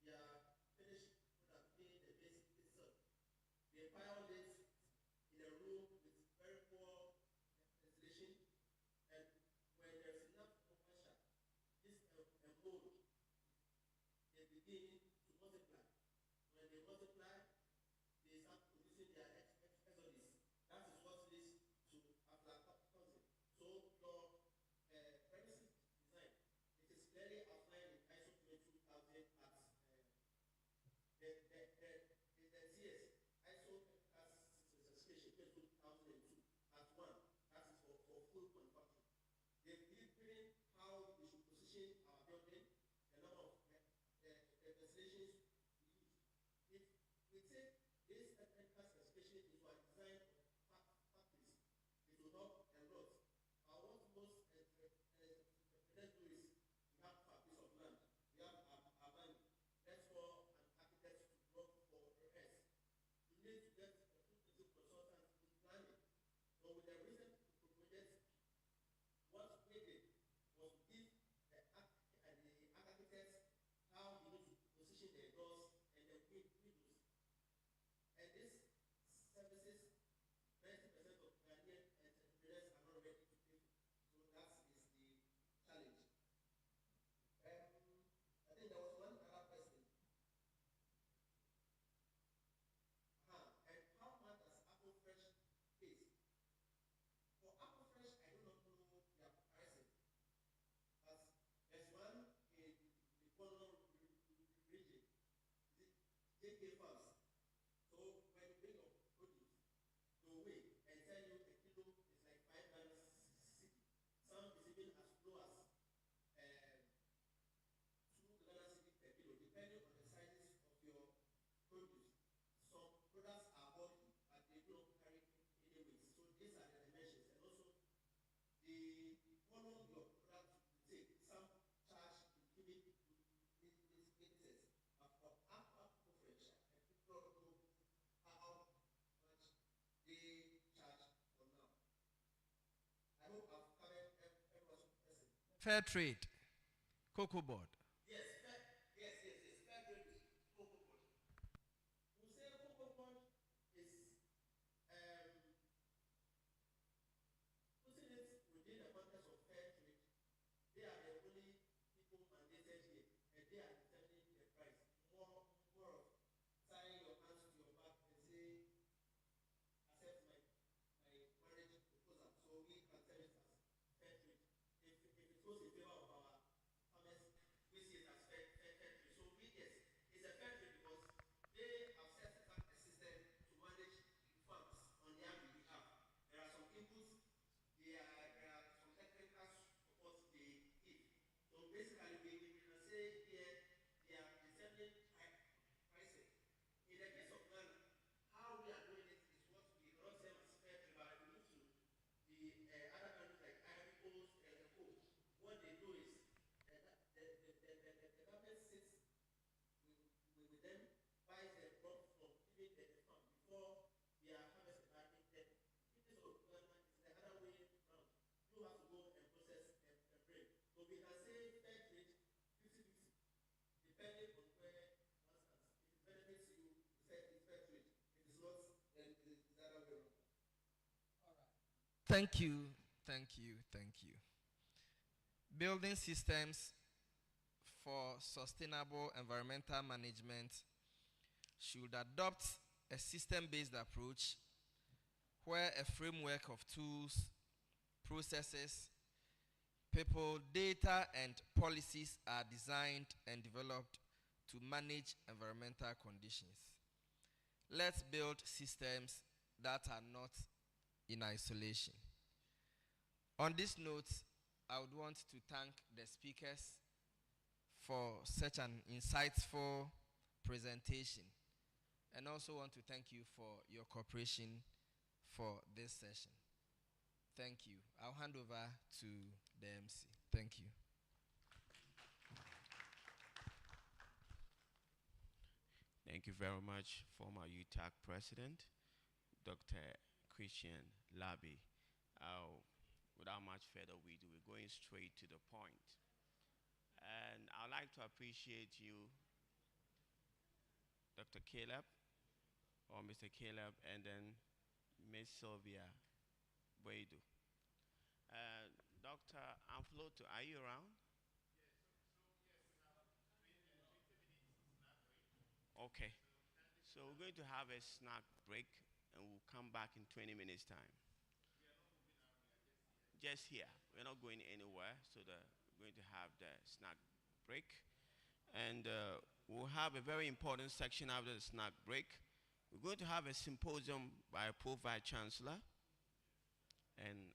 Their finished product being the base itself. They pile it in a room with very poor ventilation, and when there's enough moisture, this mold, they begin to multiply. When they multiply, they start producing their exodus. That is what leads to aflatoxin. So your premises design, it is clearly outlined in ISO 22000 at the TS, ISO specification 2002 at 1. That is for food manufacturing. They've given how we should position our building, the number of ventilations we use. If we take this technical specification into our design of factories, it will help a lot. But what most entrepreneurs do is we have a piece of land, we have a bank, let's call an architect to work for repairs. You need to get a full consultant in planning. So with the recent project, what we did was to give the architects how you need to position the doors and the windows. And these services, 90% of Ghanaian entrepreneurs are not ready to pay for. So that is the challenge. I think there was one other person. And how much does Apple Fresh pay? For Apple Fresh, I do not know their pricing. But there's one in the Bono region. Is it JK Farms? So when you bring your produce, they'll weigh and tell you a kilo is like 5 Ghana cedi. Some is even as low as 2 Ghana cedi per kilo, depending on the sizes of your produce. Some products are bulky, but they do not carry any weight. So these are the dimensions. And also, the volume your product will take, some charge in cubic meters. But for Apple Fresh, and people don't know how much they charge for now. I hope I've covered everyone's question. Fair trade, cocoa board. Yes, fair trade is cocoa board. We say cocoa board is putting it within the context of fair trade. They are the only people mandated here, and they are determining the price. More of tying your hands to your back and say, accept my marriage proposal. So we can tell it as fair trade. If it goes in favor of our farmers, we see it as fair trade. So yes, it's a fair trade because they have set up a system to manage farms on their behalf. There are some inputs, there are some technical support they give. So basically, we can say here they are determining pricing. In the case of Ghana, how we are doing it is what we cannot say as fair trade, but we look to the other countries like Ivory Coast and Co. What they do is the government sits with them, buys the crop from even the farm before they are harvested. But in the case of Ghana, it's the other way around. You have to go and process the grain. So we can say fair trade 50-50, depending on where one stands. If it benefits you, it's fair trade. If it's not, then it's the other way around. Thank you, Thank you, thank you. Building systems for sustainable environmental management should adopt a system-based approach where a framework of tools, processes, people, data, and policies are designed and developed to manage environmental conditions. Let's build systems that are not in isolation. On this note, I would want to thank the speakers for such an insightful presentation, and also want to thank you for your cooperation for this session. Thank you. I'll hand over to the MC. Thank you. Thank you very much, former UTAC President, Dr. Christian Labi. Without much further ado, we're going straight to the point. And I'd like to appreciate you, Dr. Caleb, or Mr. Caleb, and then Miss Sylvia Boidu. Dr. Amfloto, are you around? Okay. So we're going to have a snack break, and we'll come back in 20 minutes' time. Just here. We're not going anywhere, so we're going to have the snack break. And we'll have a very important section after the snack break. We're going to have a symposium by a Pro-Vice Chancellor, and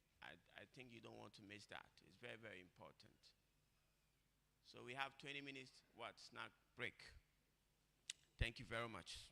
I think you don't want to miss that. It's very, very important. So we have 20 minutes, snack break. Thank you very much.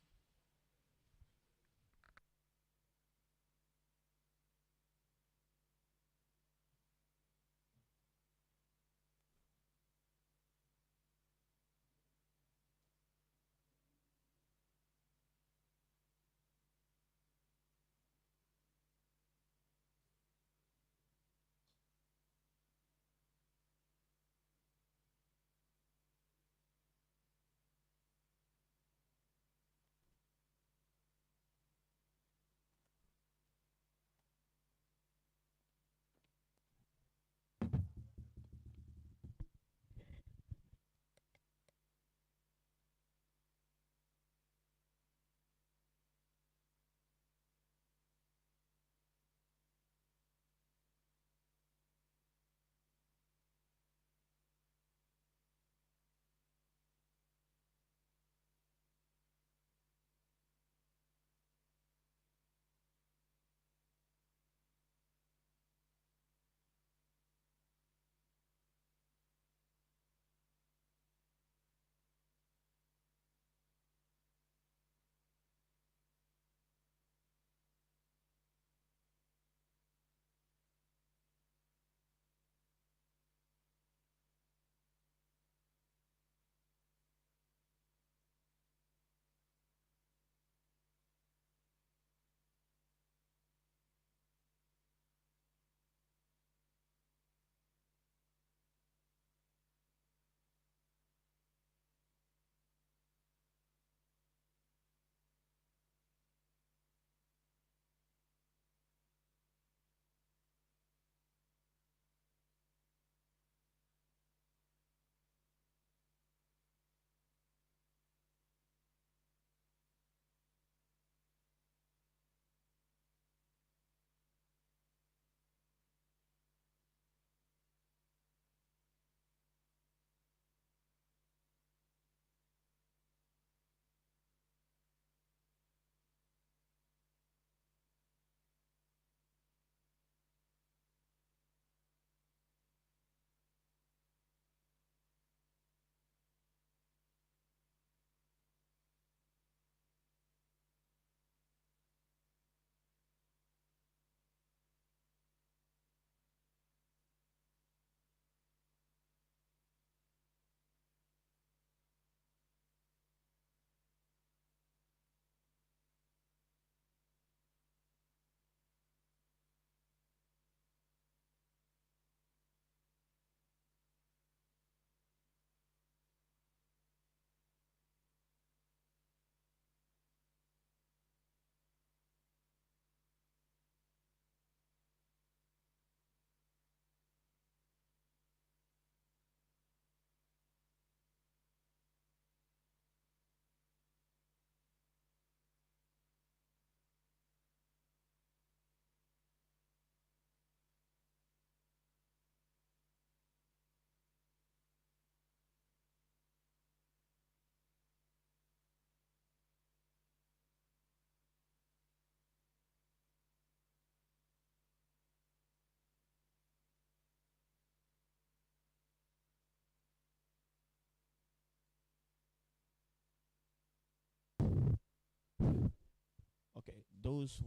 those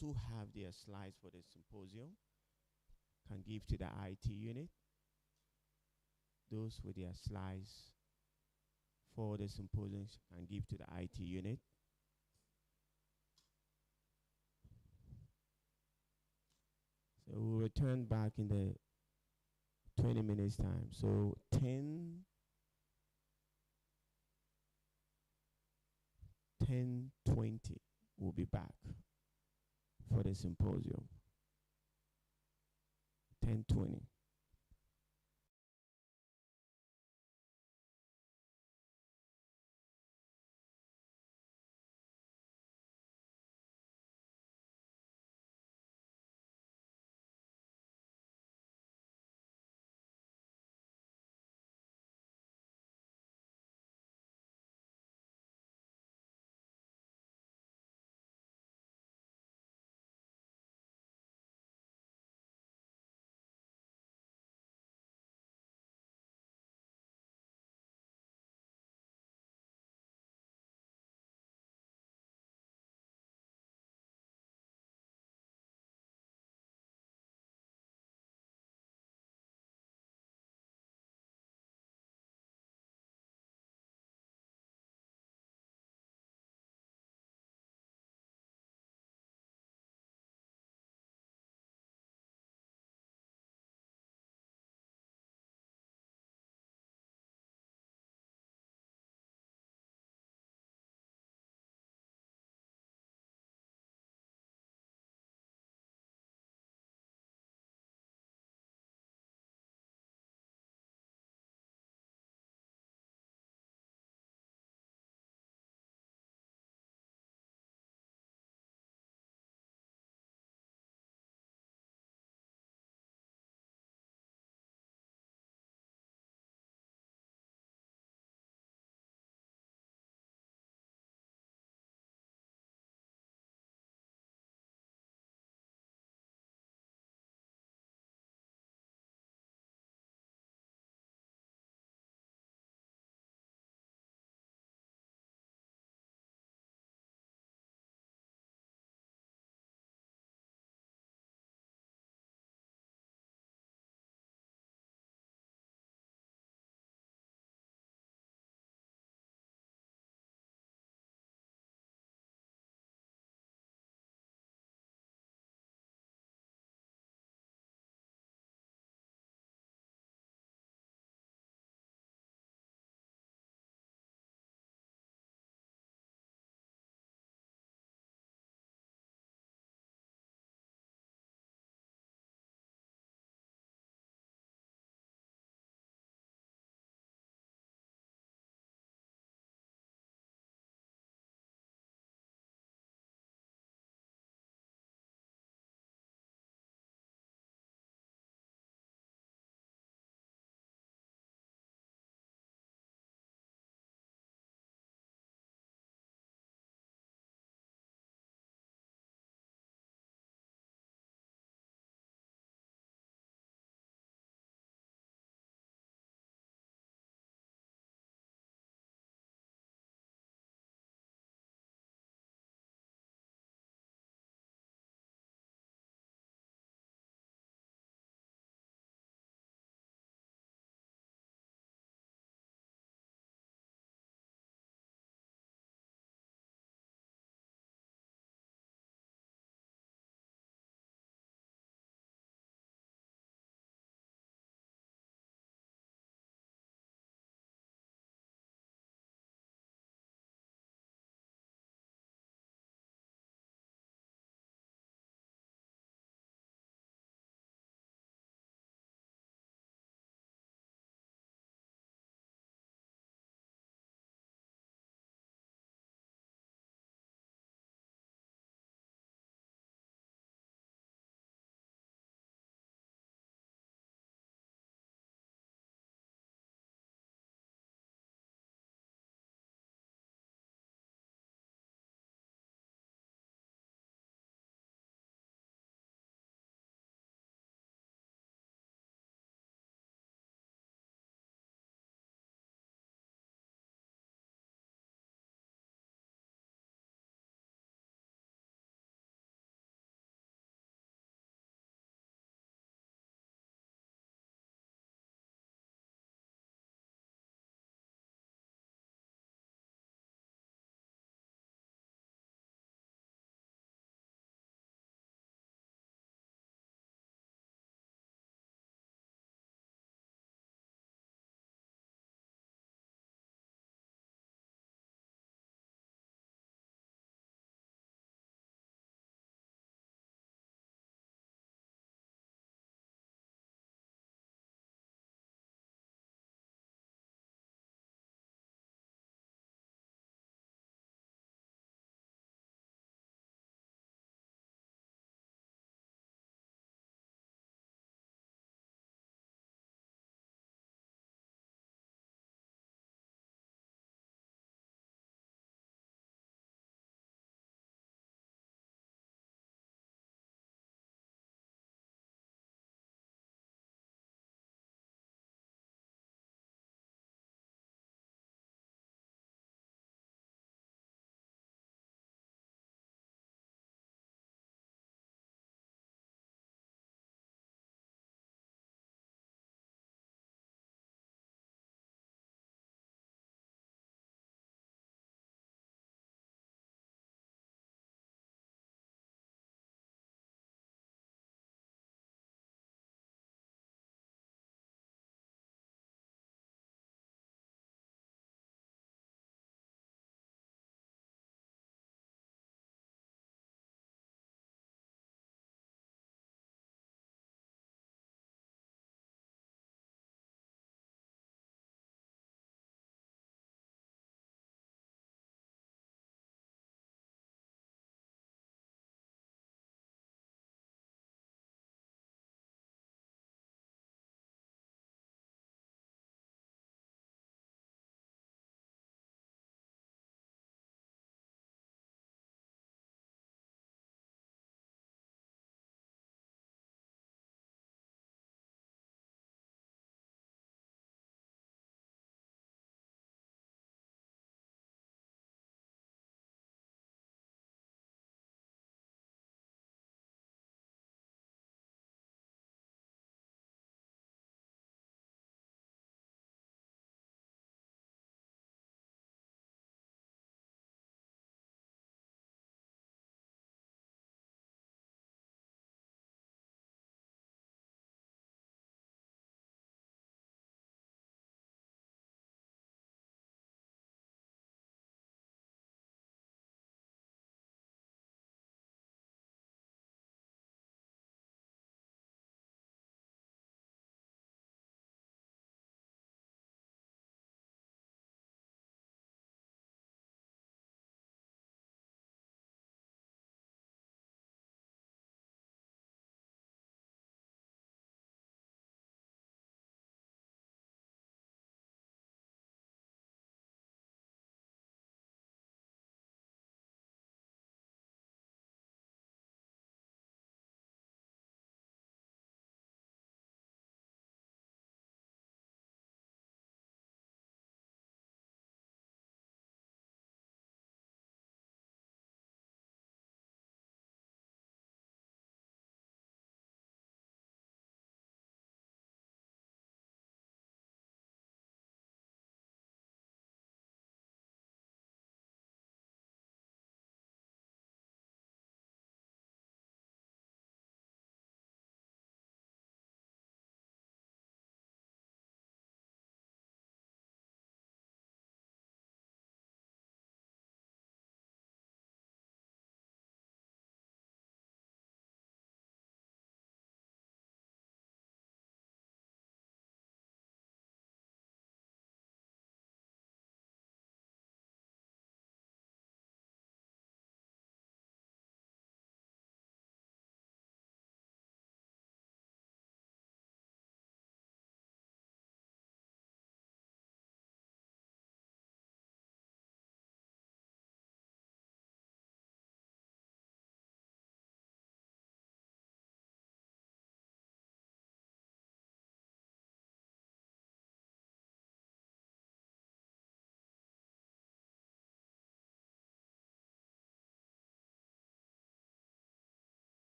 who have their slides for the symposium can give to the IT unit. Those with their slides for the symposium can give to the IT unit. So we'll return back in the 20 minutes time. So 10:20 we'll be back for the symposium. 10:20.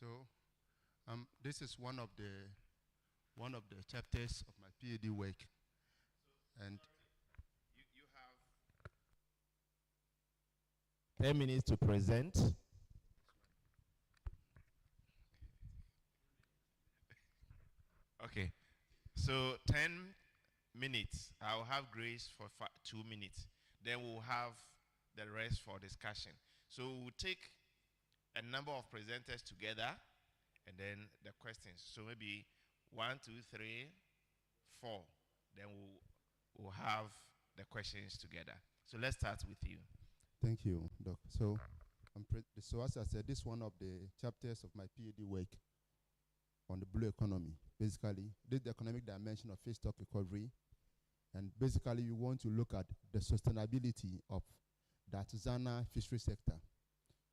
So, this is one of the chapters of my PhD work, and You have 10 minutes to present. Okay. So 10 minutes. I'll have Grace for 2 minutes. Then we'll have the rest for discussion. So we'll take a number of presenters together and then the questions. So maybe 1, 2, 3, 4. Then we'll have the questions together. So let's start with you. thank you, Doc. So, so as I said, this is one of the chapters of my PhD work on the blue economy. Basically, this is the economic dimension of feedstock recovery. And basically, you want to look at the sustainability of the artisanal fishery sector.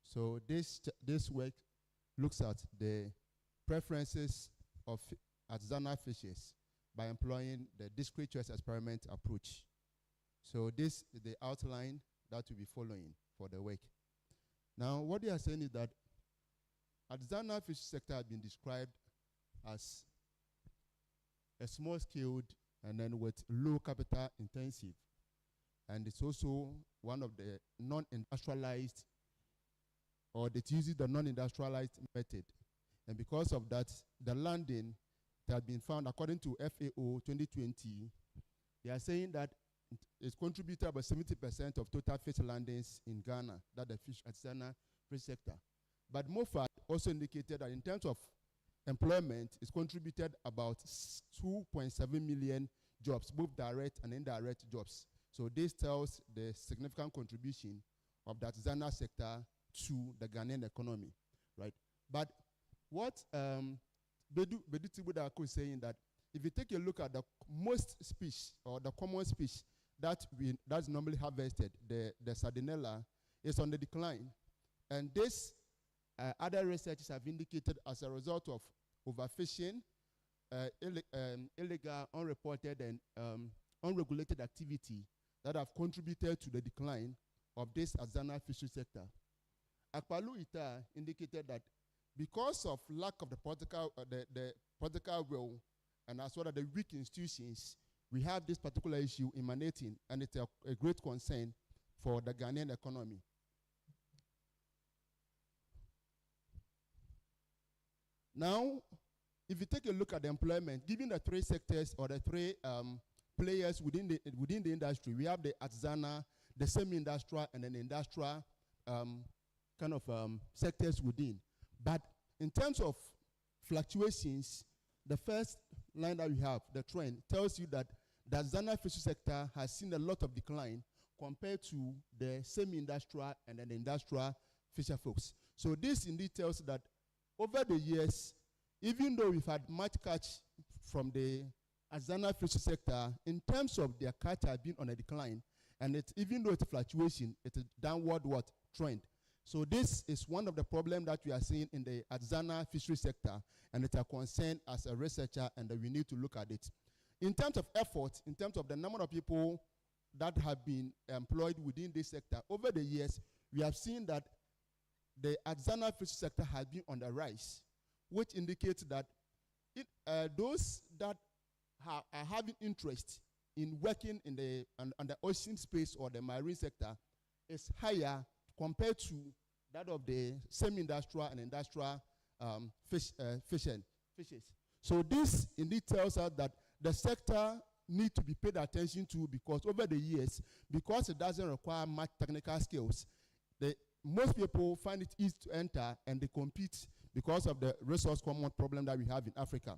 So this work looks at the preferences of artisanal fishers by employing the discrete choice experiment approach. So this is the outline that we'll be following for the work. Now, what they are saying is that artisanal fishery sector has been described as a small-scaled and then with low capital intensive. And it's also one of the non-industrialized, or that uses the non-industrialized method. And because of that, the landing that has been found, according to FAO 2020, they are saying that it's contributed about 70% of total fish landings in Ghana, that the fish artisanal fish sector. But MOFAD also indicated that in terms of employment, it's contributed about 2.7 million jobs, both direct and indirect jobs. So this tells the significant contribution of the artisanal sector to the Ghanaian economy, right? But what Bedu Tibudako is saying that if you take a look at the most species or the common species that's normally harvested, the Sardinella, is on the decline. And this other researchers have indicated as a result of overfishing, illegal, unreported, and unregulated activity that have contributed to the decline of this artisanal fishery sector. Akpalu Ita indicated that because of lack of the political will and as well as the weak institutions, we have this particular issue emanating, and it's a great concern for the Ghanaian economy. Now, if you take a look at the employment, given the three sectors or the three players within the industry, we have the artisanal, the semi-industrial, and then industrial sectors within. But in terms of fluctuations, the first line that we have, the trend, tells you that the artisanal fishery sector has seen a lot of decline compared to the semi-industrial and then the industrial fisher folks. So this indeed tells that over the years, even though we've had much catch from the artisanal fishery sector, in terms of their catch has been on a decline, and even though it's a fluctuation, it's a downward trend. So this is one of the problems that we are seeing in the artisanal fishery sector, and it's a concern as a researcher, and we need to look at it. In terms of effort, in terms of the number of people that have been employed within this sector, over the years, we have seen that the artisanal fishery sector has been on the rise, which indicates that those that are having interest in working in the ocean space or the marine sector is higher compared to that of the semi-industrial and industrial fishes. So this indeed tells us that the sector needs to be paid attention to, because over the years, because it doesn't require much technical skills, most people find it easy to enter, and they compete because of the resource common problem that we have in Africa.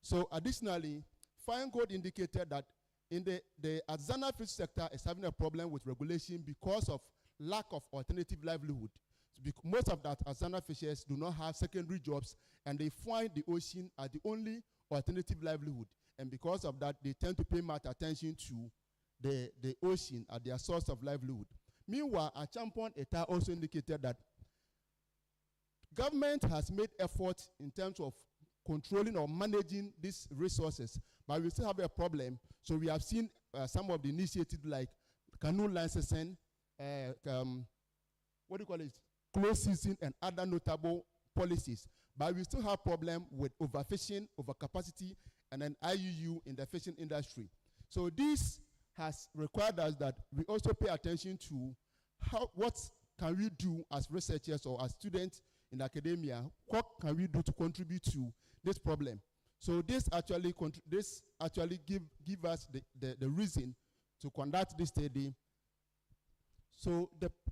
So additionally, Feingold indicated that in the artisanal fish sector is having a problem with regulation because of lack of alternative livelihood. Most of the artisanal fishers do not have secondary jobs, and they find the ocean as the only alternative livelihood. And because of that, they tend to pay much attention to the ocean as their source of livelihood. Meanwhile, Achampong Eta also indicated that government has made efforts in terms of controlling or managing these resources, but we still have a problem. So we have seen some of the initiatives like canoe licensing, closed season, and other notable policies, but we still have problem with overfishing, overcapacity, and then IUU in the fishing industry. So this has required us that we also pay attention to what can we do as researchers or as students in academia, what can we do to contribute to this problem. So this actually give us the reason to conduct this study. So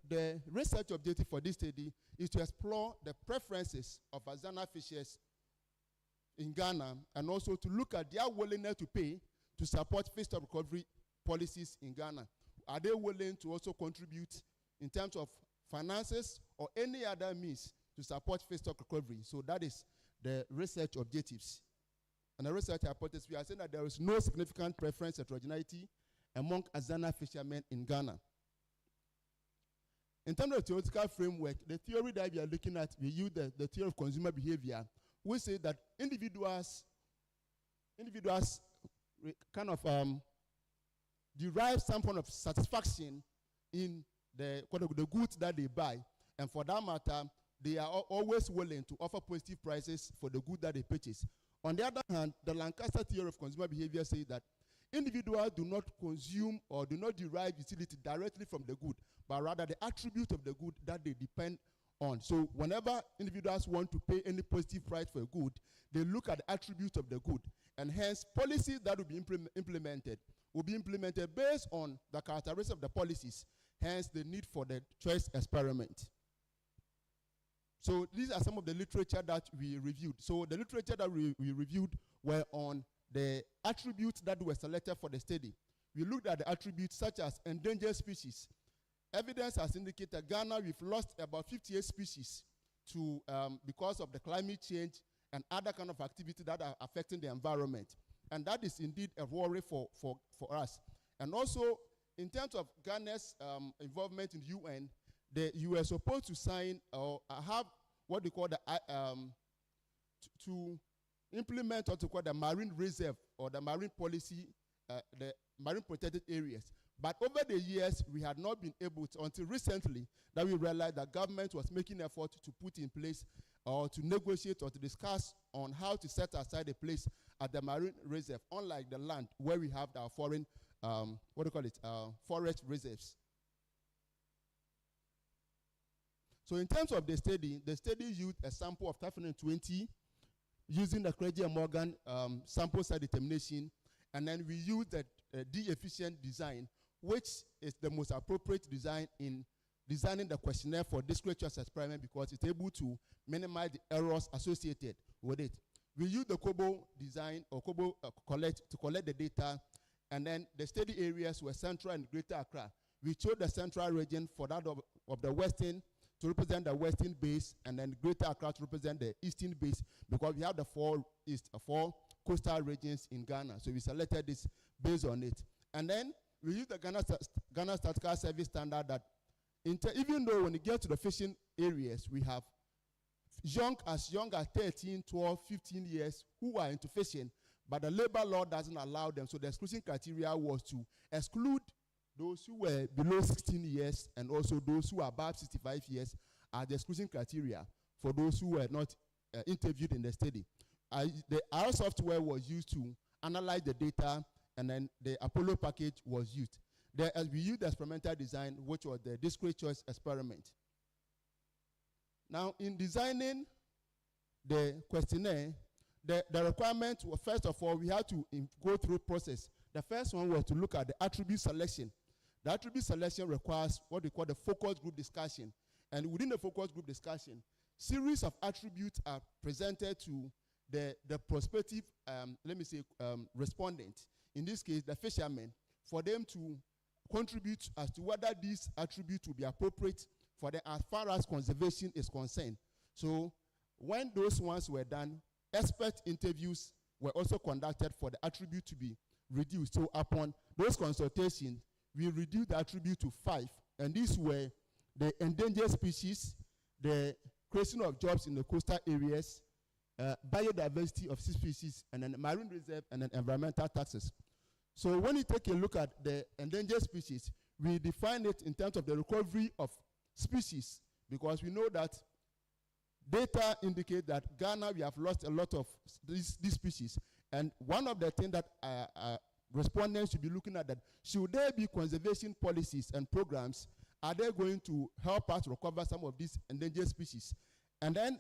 the research objective for this study is to explore the preferences of Azana fishers in Ghana, and also to look at their willingness to pay to support fish stock recovery policies in Ghana. Are they willing to also contribute in terms of finances or any other means to support fish stock recovery? So that is the research objectives. And the research hypothesis, we are saying that there is no significant preference heterogeneity among Azana fishermen in Ghana. In terms of theoretical framework, the theory that we are looking at, we use the theory of consumer behavior. We say that individuals kind of derive some kind of satisfaction in the goods that they buy, and for that matter, they are always willing to offer positive prices for the good that they purchase. On the other hand, the Lancaster theory of consumer behavior says that individuals do not consume or do not derive utility directly from the good, but rather the attribute of the good that they depend on. So whenever individuals want to pay any positive price for a good, they look at the attribute of the good, and hence policies that will be implemented based on the characteristics of the policies, hence the need for the choice experiment. So these are some of the literature that we reviewed. So the literature that we reviewed were on the attributes that were selected for the study. We looked at the attributes such as endangered species. Evidence has indicated Ghana, we've lost about 58 species to because of the climate change and other kind of activity that are affecting the environment. And that is indeed a worry for us. And also, in terms of Ghana's involvement in the UN, you were supposed to sign or have what they call to implement what they call the marine reserve or the marine policy, the marine protected areas. But over the years, we had not been able to, until recently, that we realized that government was making effort to put in place or to negotiate or to discuss on how to set aside a place at the marine reserve, unlike the land where we have our foreign, forest reserves. So in terms of the study used a sample of 520 using the Craigie and Morgan sample size determination, and then we used the D-efficient design, which is the most appropriate design in designing the questionnaire for discrete choice experiment because it's able to minimize the errors associated with it. We use the COBO design or COBO to collect the data, and then the study areas were Central and Greater Accra. We chose the Central region for that of the Western to represent the Western base, and then Greater Accra to represent the Eastern base, because we have the four coastal regions in Ghana. So we selected this based on it. And then we use the Ghana Statistical Service standard that even though when you get to the fishing areas, we have young as 13, 12, 15 years who are into fishing, but the labor law doesn't allow them. So the exclusion criteria was to exclude those who were below 16 years and also those who are above 65 years are the exclusion criteria for those who were not interviewed in the study. Our software was used to analyze the data, and then the Apollo package was used. We used the experimental design, which was the discrete choice experiment. Now, in designing the questionnaire, the requirement was, first of all, we had to go through process. The first one was to look at the attribute selection. The attribute selection requires what we call the focus group discussion. And within the focus group discussion, series of attributes are presented to the prospective, respondent. In this case, the fishermen, for them to contribute as to whether these attributes will be appropriate for them as far as conservation is concerned. So when those ones were done, expert interviews were also conducted for the attribute to be reduced. So upon those consultations, we reduced the attribute to 5, and these were the endangered species, the creation of jobs in the coastal areas, biodiversity of species, and then marine reserve, and then environmental taxes. So when you take a look at the endangered species, we define it in terms of the recovery of species, because we know that data indicate that Ghana, we have lost a lot of these species. And one of the things that respondents should be looking at, that should there be conservation policies and programs, are they going to help us recover some of these endangered species? And then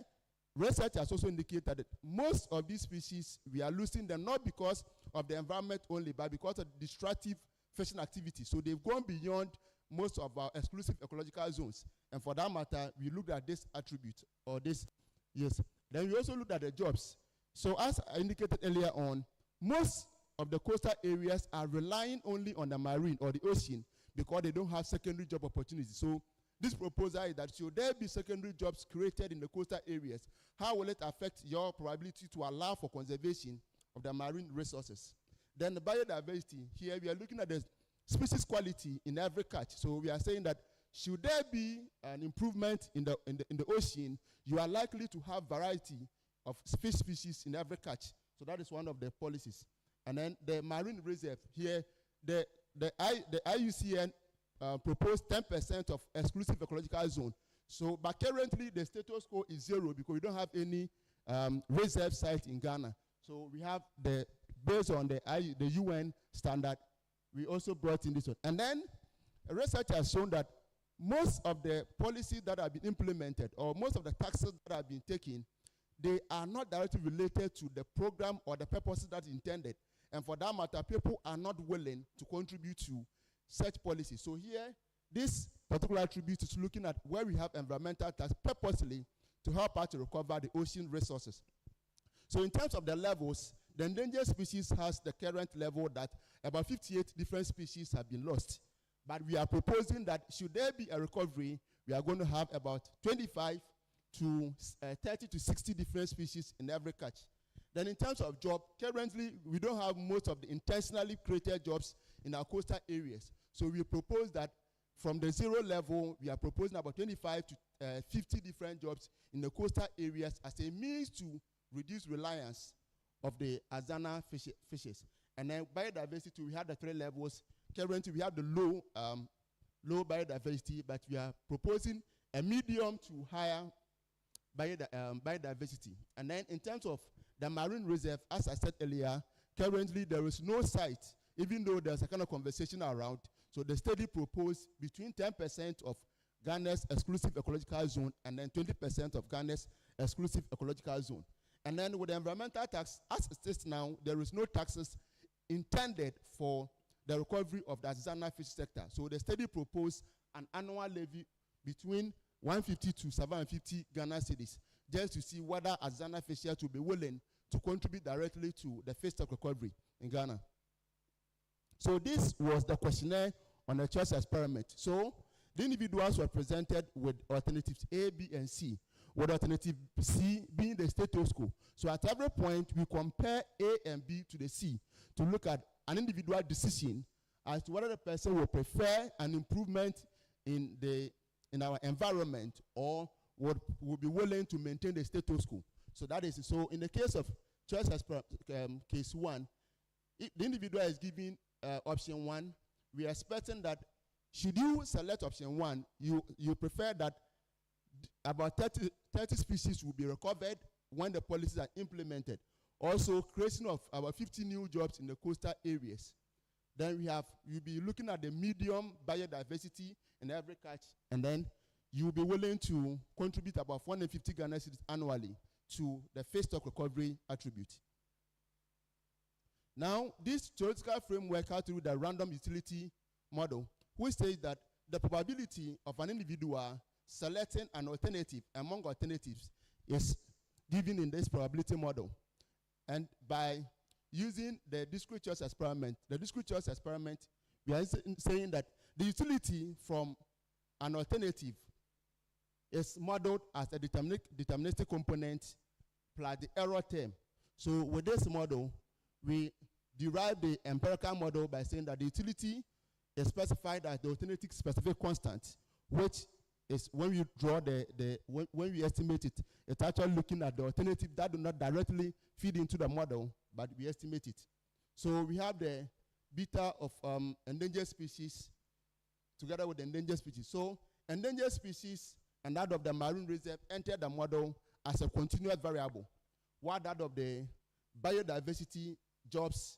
research has also indicated that most of these species, we are losing them not because of the environment only, but because of destructive fishing activity. So they've gone beyond most of our exclusive ecological zones. And for that matter, we looked at this attribute, or this, yes. Then we also looked at the jobs. So as I indicated earlier on, most of the coastal areas are relying only on the marine or the ocean because they don't have secondary job opportunities. So this proposal is that should there be secondary jobs created in the coastal areas, how will it affect your probability to allow for conservation of the marine resources? Then the biodiversity, here we are looking at the species quality in every catch. So we are saying that should there be an improvement in the ocean, you are likely to have variety of fish species in every catch. So that is one of the policies. And then the marine reserve, here the IUCN proposed 10% of exclusive ecological zone. So, but currently the status quo is 0 because we don't have any reserve site in Ghana. So we have based on the UN standard, we also brought in this one. And then research has shown that most of the policies that have been implemented, or most of the taxes that have been taken, they are not directly related to the program or the purposes that intended. And for that matter, people are not willing to contribute to such policies. So here, this particular attribute is looking at where we have environmental tax purposely to help us to recover the ocean resources. So in terms of the levels, the endangered species has the current level that about 58 different species have been lost. But we are proposing that should there be a recovery, we are going to have about 25 to 30 to 60 different species in every catch. Then in terms of job, currently we don't have most of the intentionally created jobs in our coastal areas. So we propose that from the 0 level, we are proposing about 25 to 50 different jobs in the coastal areas as a means to reduce reliance of the Azana fishes. And then biodiversity, we have the 3 levels. Currently, we have the low biodiversity, but we are proposing a medium to higher biodiversity. And then in terms of the marine reserve, as I said earlier, currently there is no site, even though there's a kind of conversation around. So the study proposed between 10% of Ghana's exclusive ecological zone and then 20% of Ghana's exclusive ecological zone. And then with the environmental tax, as it is now, there is no taxes intended for the recovery of the Azana fish sector. So the study proposed an annual levy between 150 to 750 Ghana cedis, just to see whether Azana fishers will be willing to contribute directly to the fish stock recovery in Ghana. So this was the questionnaire on the choice experiment. So the individuals were presented with alternatives A, B, and C, with alternative C being the status quo. So at every point, we compare A and B to the C to look at an individual decision as to whether the person will prefer an improvement in our environment or would be willing to maintain the status quo. So that is, so in the case of choice case 1, the individual is given option 1. We are expecting that should you select option 1, you prefer that about 30 species will be recovered when the policies are implemented. Also, creation of about 50 new jobs in the coastal areas. Then you'll be looking at the medium biodiversity in every catch, and then you'll be willing to contribute about 450 Ghana cedis annually to the fish stock recovery attribute. Now, this theoretical framework has to do the random utility model, which says that the probability of an individual selecting an alternative among alternatives is given in this probability model. And by using the discrete choice experiment, we are saying that the utility from an alternative is modeled as a deterministic component plus the error term. So with this model, we derive the empirical model by saying that the utility is specified as the alternative specific constant, which is when we draw when we estimate it, it's actually looking at the alternative that do not directly feed into the model, but we estimate it. So we have the beta of endangered species together with the endangered species. So endangered species and that of the marine reserve enter the model as a continuous variable, while that of the biodiversity jobs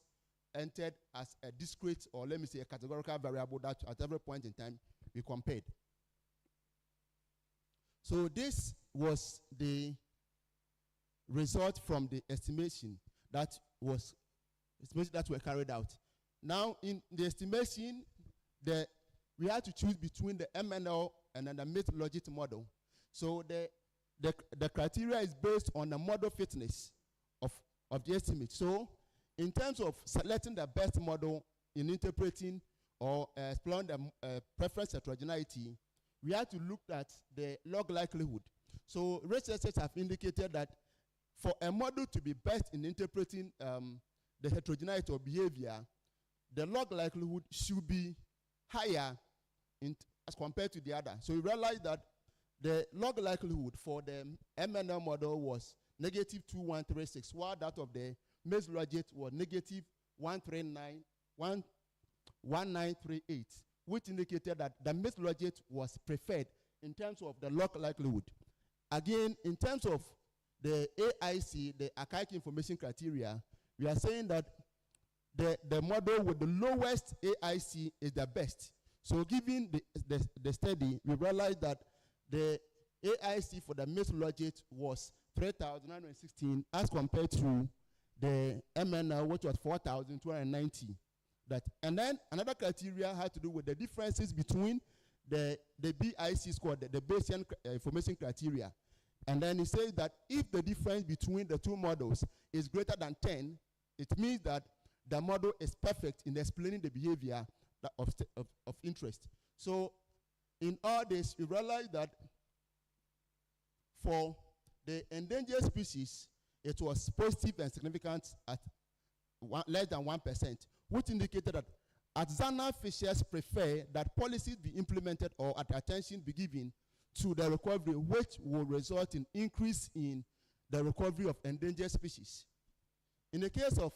entered as a discrete, or let me say a categorical variable that at every point in time we compared. So this was the result from the estimation that were carried out. Now, in the estimation, we had to choose between the MNL and then the myth-logit model. So the criteria is based on the model fitness of the estimate. So in terms of selecting the best model in interpreting or exploring the preference heterogeneity, we had to look at the log likelihood. So researchers have indicated that for a model to be best in interpreting the heterogeneity of behavior, the log likelihood should be higher as compared to the other. So we realized that the log likelihood for the MNL model was negative 2136, while that of the myth-logit was negative 1938, which indicated that the myth-logit was preferred in terms of the log likelihood. Again, in terms of the AIC, the archaic information criteria, we are saying that the model with the lowest AIC is the best. So given the study, we realized that the AIC for the myth-logit was 3,916 as compared to the MNL, which was 4,290. And then another criteria had to do with the differences between the BIC score, the Bayesian information criteria. And then it says that if the difference between the two models is greater than 10, it means that the model is perfect in explaining the behavior of interest. So in all this, we realized that for the endangered species, it was positive and significant at less than 1%, which indicated that artisanal fishers prefer that policies be implemented or attention be given to the recovery, which will result in increase in the recovery of endangered species. In the case of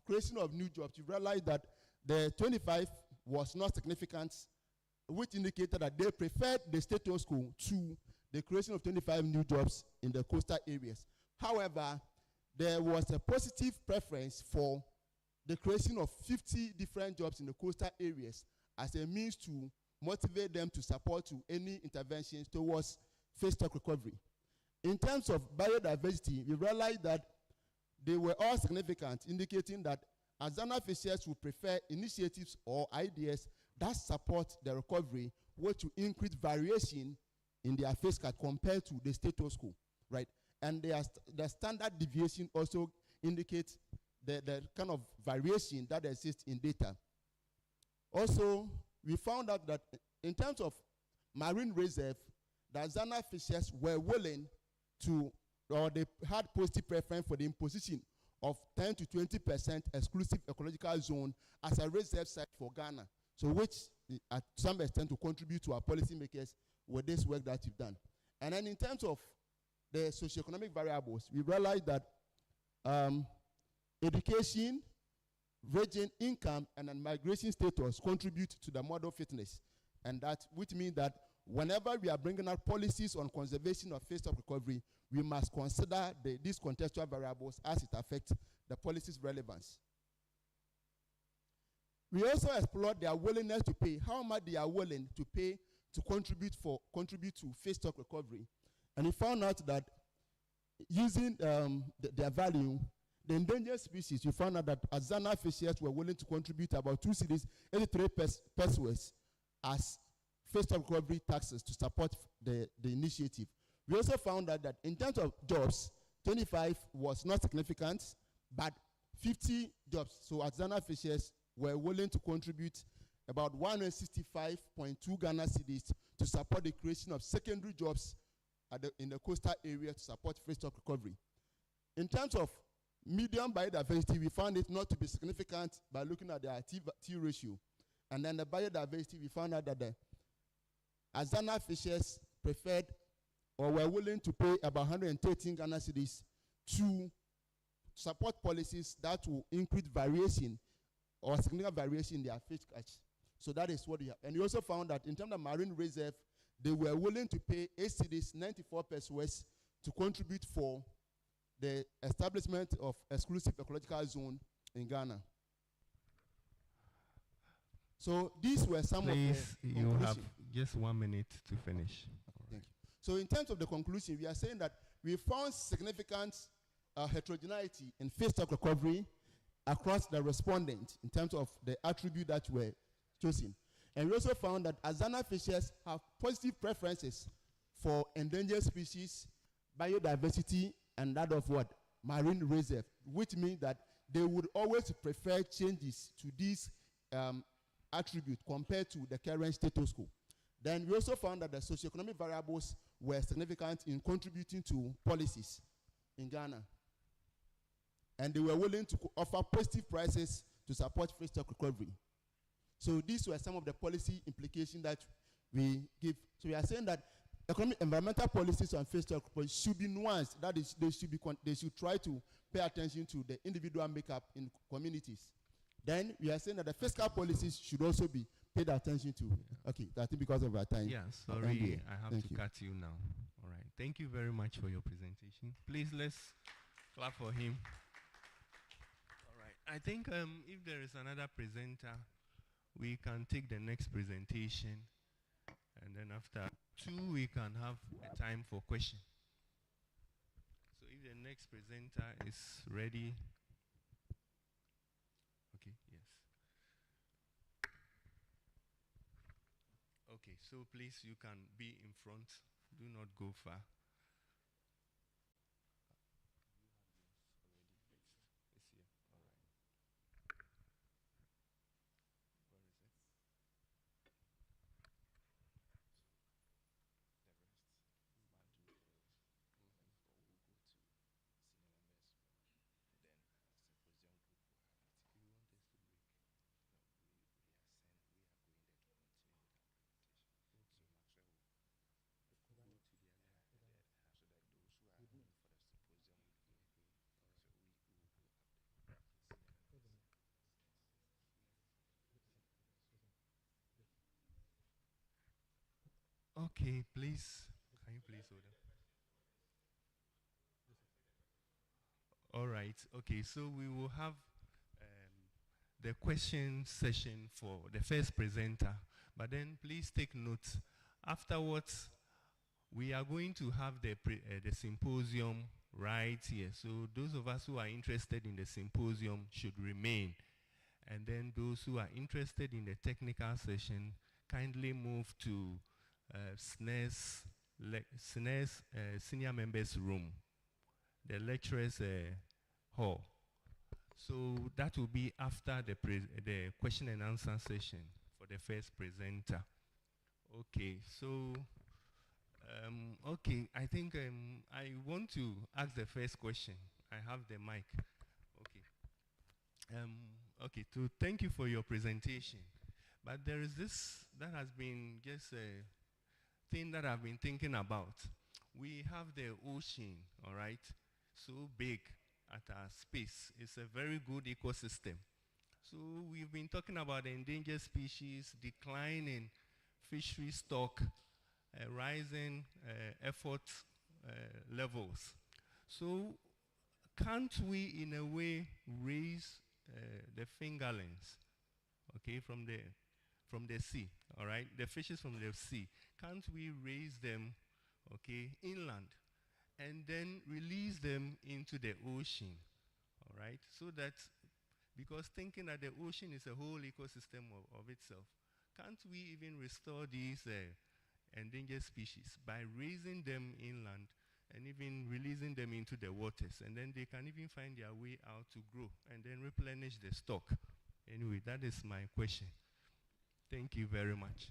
creation of new jobs, you realize that the 25 was not significant, which indicated that they preferred the status quo to the creation of 25 new jobs in the coastal areas. However, there was a positive preference for the creation of 50 different jobs in the coastal areas as a means to motivate them to support to any interventions towards fish stock recovery. In terms of biodiversity, we realized that they were all significant, indicating that artisanal fishers would prefer initiatives or ideas that support the recovery, which will increase variation in their fish catch compared to the status quo, right? And the standard deviation also indicates the kind of variation that exists in data. Also, we found out that in terms of marine reserve, the artisanal fishers were willing to, or they had positive preference for the imposition of 10 to 20% exclusive ecological zone as a reserve site for Ghana. So which, at some extent, to contribute to our policymakers with this work that you've done. And then in terms of the socioeconomic variables, we realized that education, region, income, and then migration status contribute to the model fitness. And that, which means that whenever we are bringing out policies on conservation of fish stock recovery, we must consider these contextual variables as it affects the policy's relevance. We also explored their willingness to pay, how much they are willing to pay to contribute to fish stock recovery. And we found out that using their value, the endangered species, we found out that artisanal fishers were willing to contribute about 2 cedis, 83 pesos as fish stock recovery taxes to support the initiative. We also found out that in terms of jobs, 25 was not significant, but 50 jobs, so artisanal fishers were willing to contribute about 165.2 Ghana cedis to support the creation of secondary jobs in the coastal area to support fish stock recovery. In terms of medium biodiversity, we found it not to be significant by looking at the T ratio. And then the biodiversity, we found out that the artisanal fishers preferred or were willing to pay about 113 Ghana cedis to support policies that will increase variation or significant variation in their fish catch. So that is what we have. And we also found that in terms of marine reserve, they were willing to pay 8 cedis, 94 pesos to contribute for the establishment of exclusive ecological zone in Ghana. So these were some Please, of the you have conclusion. just 1 minute to finish. Thank you. So in terms of the conclusion, we are saying that we found significant heterogeneity in face stock recovery across the respondents in terms of the attribute that were chosen. And we also found that Azana fishes have positive preferences for endangered species, biodiversity, and that of what? Marine reserve, which means that they would always prefer changes to these attributes compared to the current status quo. Then we also found that the socioeconomic variables were significant in contributing to policies in Ghana. And they were willing to offer positive prices to support face stock recovery. So these were some of the policy implications that we give. So we are saying that environmental policies on face stock recovery should be nuanced. That is, they should try to pay attention to the individual makeup in communities. Then we are saying that the fiscal policies should also be paid attention to. Okay, I think because of our time. Yeah, sorry, I have to cut you now. All right. Thank you very much for your presentation. Please, let's clap for him. All right. I think if there is another presenter, we can take the next presentation. And then after 2, we can have a time for questions. So if the next presenter is ready. Okay, yes. Okay, so please, you can be in front. Do not go far. It's here. All right. Where is it? Okay, please. Can you please hold on? All right. Okay, so we will have the question session for the first presenter. But then please take note. Afterwards, we are going to have the symposium right here. So those of us who are interested in the symposium should remain. And then those who are interested in the technical session, kindly move to SNES senior members room, the lecturers hall. So that will be after the question and answer session for the first presenter. Okay, so okay, I think I want to ask the first question. I have the mic. Okay. Okay, so thank you for your presentation. But there is this that has been just a thing that I've been thinking about. We have the ocean, all right, so big at our space. It's a very good ecosystem. So we've been talking about endangered species, decline in fishery stock, rising effort levels. So can't we, in a way, raise the fingerlings, okay, from the sea, all right, the fishes from the sea? Can't we raise them, okay, inland, and then release them into the ocean, all right? So that, because thinking that the ocean is a whole ecosystem of itself, can't we even restore these endangered species by raising them inland and even releasing them into the waters, and then they can even find their way out to grow and then replenish the stock? Anyway, that is my question. Thank you very much.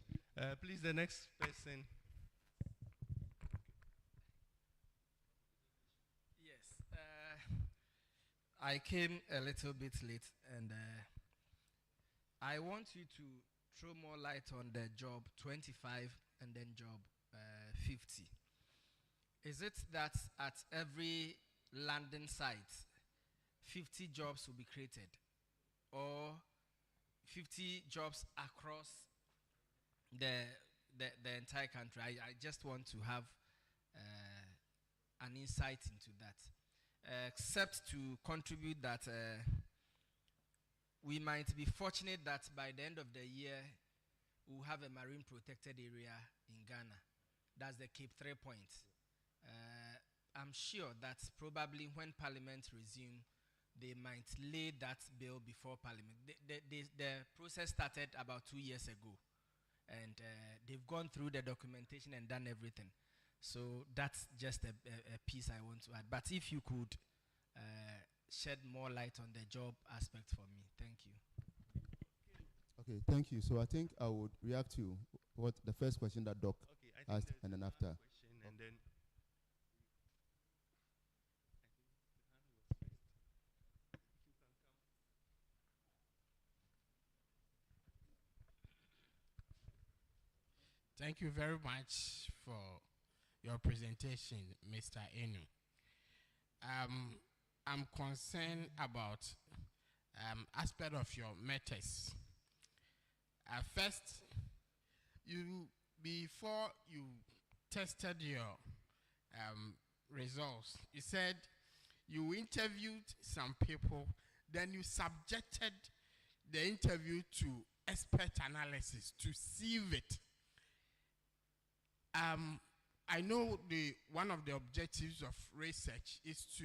Please, the next person. Yes. I came a little bit late, and I want you to throw more light on the job 25 and then job 50. Is it that at every landing site, 50 jobs will be created, or 50 jobs across the entire country? I just want to have an insight into that, except to contribute that we might be fortunate that by the end of the year, we'll have a marine protected area in Ghana. That's the Cape 3 Point. I'm sure that probably when Parliament resume, they might lay that bill before Parliament. The process started about 2 years ago, and they've gone through the documentation and done everything. So that's just a piece I want to add. But if you could shed more light on the job aspect for me, thank you. Okay, thank you. So I think I would react to what the first question that Doc asked, and then after. And then thank you very much for your presentation, Mr. Enu. I'm concerned about aspect of your methods. First, before you tested your results, you said you interviewed some people, then you subjected the interview to expert analysis to sieve it. I know one of the objectives of research is to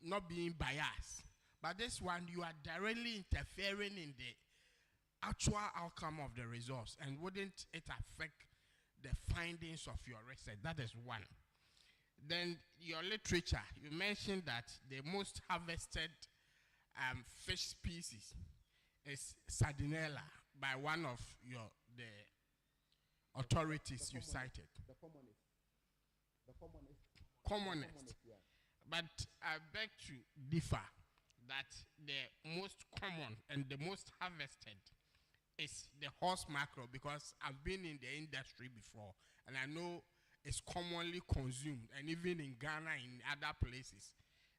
not being biased, but this one you are directly interfering in the actual outcome of the results, and wouldn't it affect the findings of your research? That is one. Then your literature, you mentioned that the most harvested fish species is Sardinella by one of the authorities you cited. The commonest. Yeah. But I beg to differ that the most common and the most harvested is the horse mackerel, because I've been in the industry before and I know it's commonly consumed, and even in Ghana, in other places,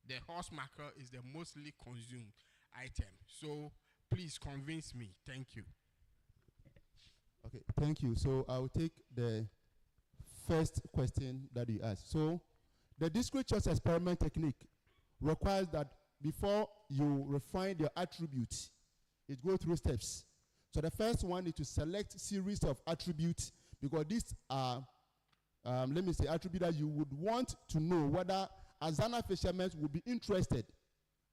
the horse mackerel is the mostly consumed item. So please convince me. Thank you. Okay, thank you. So I'll take the first question that you asked. So the discrete choice experiment technique requires that before you refine your attributes, it goes through steps. So the first one is to select series of attributes, because these are, let me say, attributes that you would want to know whether Azana fishermen will be interested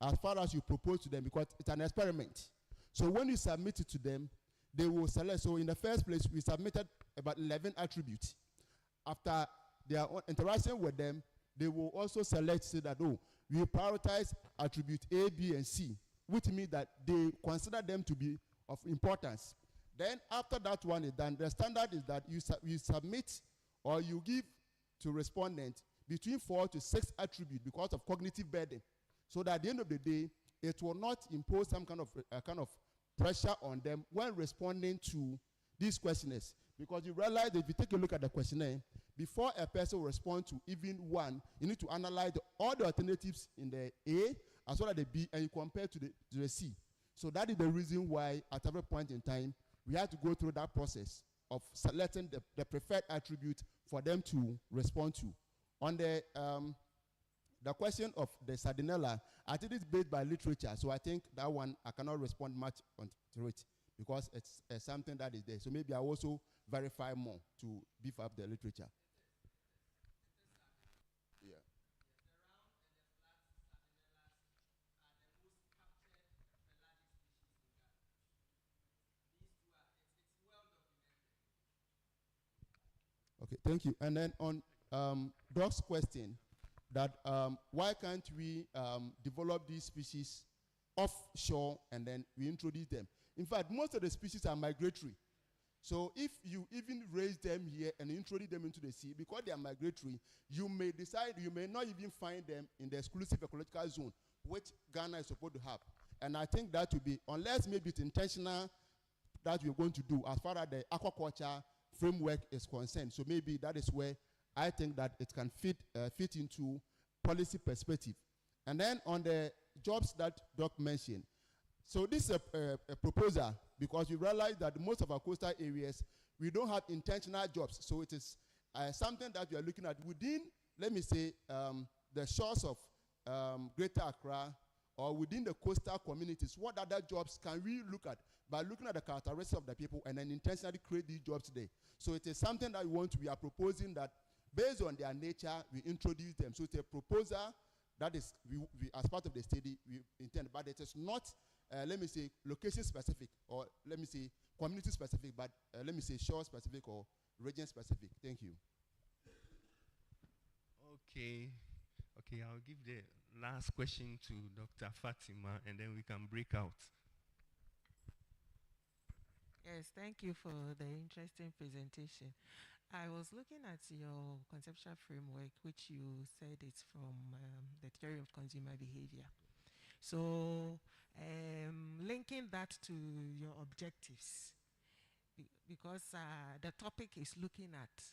as far as you propose to them, because it's an experiment. So when you submit it to them, they will select. So in the first place, we submitted about 11 attributes. After their interaction with them, they will also select, say that, oh, we prioritize attribute A, B, and C, which means that they consider them to be of importance. Then after that one is done, the standard is that you submit or you give to respondent between 4 to 6 attributes because of cognitive burden, so that at the end of the day, it will not impose some kind of pressure on them when responding to these questionnaires. Because you realize that if you take a look at the questionnaire, before a person will respond to even one, you need to analyze all the alternatives in the A as well as the B, and you compare to the C. So that is the reason why at every point in time, we have to go through that process of selecting the preferred attribute for them to respond to. On the question of the Sardinella, I think it's based by literature, so I think that one I cannot respond much to it because it's something that is there. So maybe I also verify more to beef up the literature. Yeah. Okay, thank you. And then on Doc's question, that why can't we develop these species offshore and then we introduce them? In fact, most of the species are migratory. So if you even raise them here and introduce them into the sea, because they are migratory, you may decide, you may not even find them in the exclusive ecological zone, which Ghana is supposed to have. And I think that will be, unless maybe it's intentional that we're going to do as far as the aquaculture framework is concerned. So maybe that is where I think that it can fit into policy perspective. And then on the jobs that Doc mentioned, so this is a proposal because we realize that most of our coastal areas, we don't have intentional jobs. So it is something that we are looking at within let me say, the shores of Greater Accra or within the coastal communities, what other jobs can we look at by looking at the characteristics of the people and then intentionally create these jobs today? So it is something that we are proposing that based on their nature, we introduce them. So it's a proposal that is, we as part of the study, we intend, but it is not, let me say, location specific, or let me say, community specific, but let me say, shore specific or region specific. Thank you. Okay. Okay, I'll give the last question to Dr. Fatima, and then we can break out. Yes, thank you for the interesting presentation. I was looking at your conceptual framework, which you said it's from the theory of consumer behavior. So, linking that to your objectives, because the topic is looking at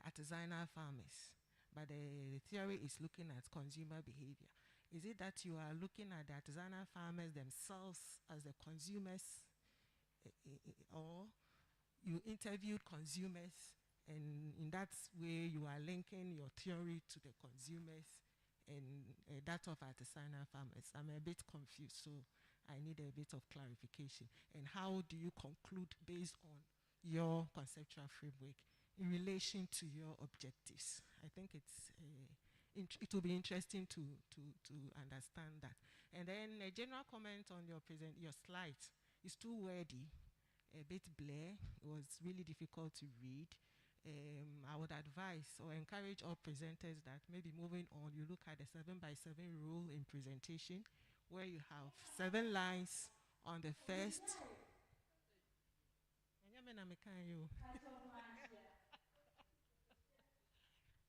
artisanal farmers, but the theory is looking at consumer behavior. Is it that you are looking at the artisanal farmers themselves as the consumers, or you interviewed consumers, and in that way you are linking your theory to the consumers and that of artisanal farmers? I'm a bit confused, so I need a bit of clarification. And how do you conclude based on your conceptual framework in relation to your objectives? I think it will be interesting to understand that. And then a general comment on your slides. It's too wordy, a bit blur. It was really difficult to read. I would advise or encourage all presenters that maybe moving on, you look at the 7x7 rule in presentation, where you have 7 lines on the first.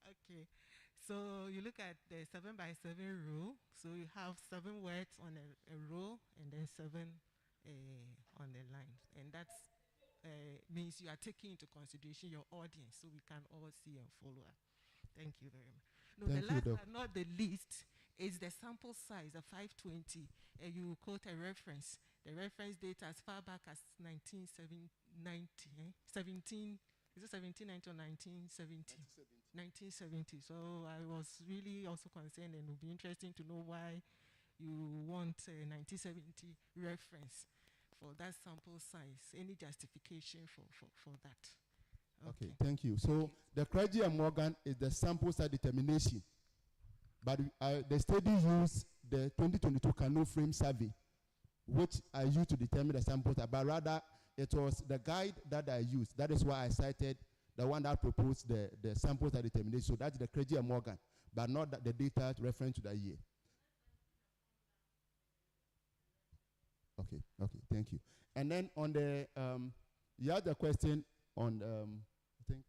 Okay, so you look at the 7x7 rule. So you have 7 words on a row and then 7 on the line, and that means you are taking into consideration your audience, so we can all see and follow up. Thank you very much. No, the last but not the least is the sample size of 520. You quote a reference. The reference data as far back as 1790, is it 1790 or 1970? 1970. So I was really also concerned, and it would be interesting to know why you want a 1970 reference for that sample size. Any justification for that? Okay, thank you. So the Craigie and Morgan is the sample size determination, but the study used the 2022 Canoe Frame Survey, which I used to determine the sample size, but rather it was the guide that I used. That is why I cited the one that proposed the sample size determination. So that's the Craigie and Morgan, but not the data referring to the year. Okay, thank you. And then on the, you had the question on, I think,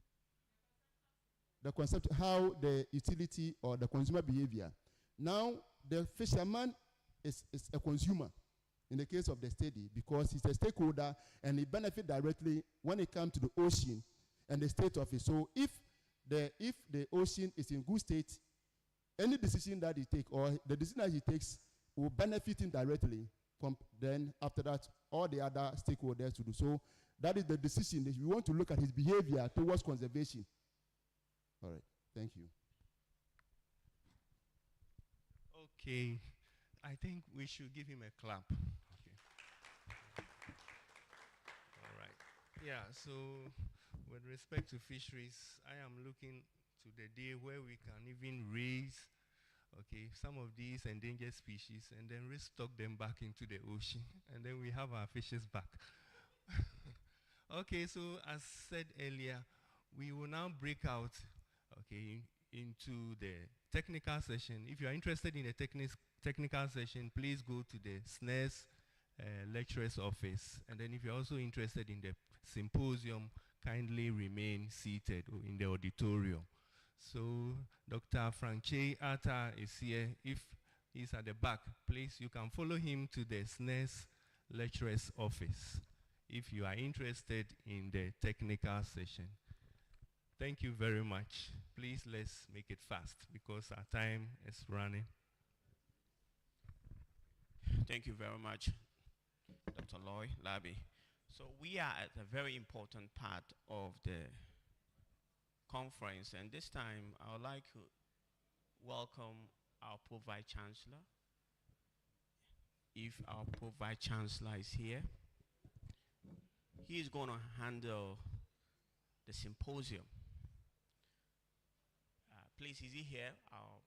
the concept, how the utility or the consumer behavior. Now, the fisherman is a consumer in the case of the study, because he's a stakeholder and he benefits directly when it comes to the ocean and the state of it. So if the ocean is in good state, any decision that he takes or the decision that he takes will benefit him directly. Then after that, all the other stakeholders to do. So that is the decision that we want to look at his behavior towards conservation. All right, thank you. Okay, I think we should give him a clap. Okay. All right. Yeah, so with respect to fisheries, I am looking to the day where we can even raise some of these endangered species and then restock them back into the ocean, and then we have our fishes back. Okay, so as said earlier, we will now break out into the technical session. If you are interested in the technical session, please go to the SNES lecturer's office, and then if you're also interested in the symposium, kindly remain seated in the auditorium. So Dr. Frank Che Atta is here. If he's at the back, please, you can follow him to the SNES lecturer's office if you are interested in the technical session. Thank you very much. Please, let's make it fast because our time is running. Thank you very much, Dr. Loy Labi. So we are at a very important part of the conference, and this time I would like welcome our Pro Vice Chancellor. If our Pro Vice Chancellor is here, he is going to handle the symposium. Please, is he here, our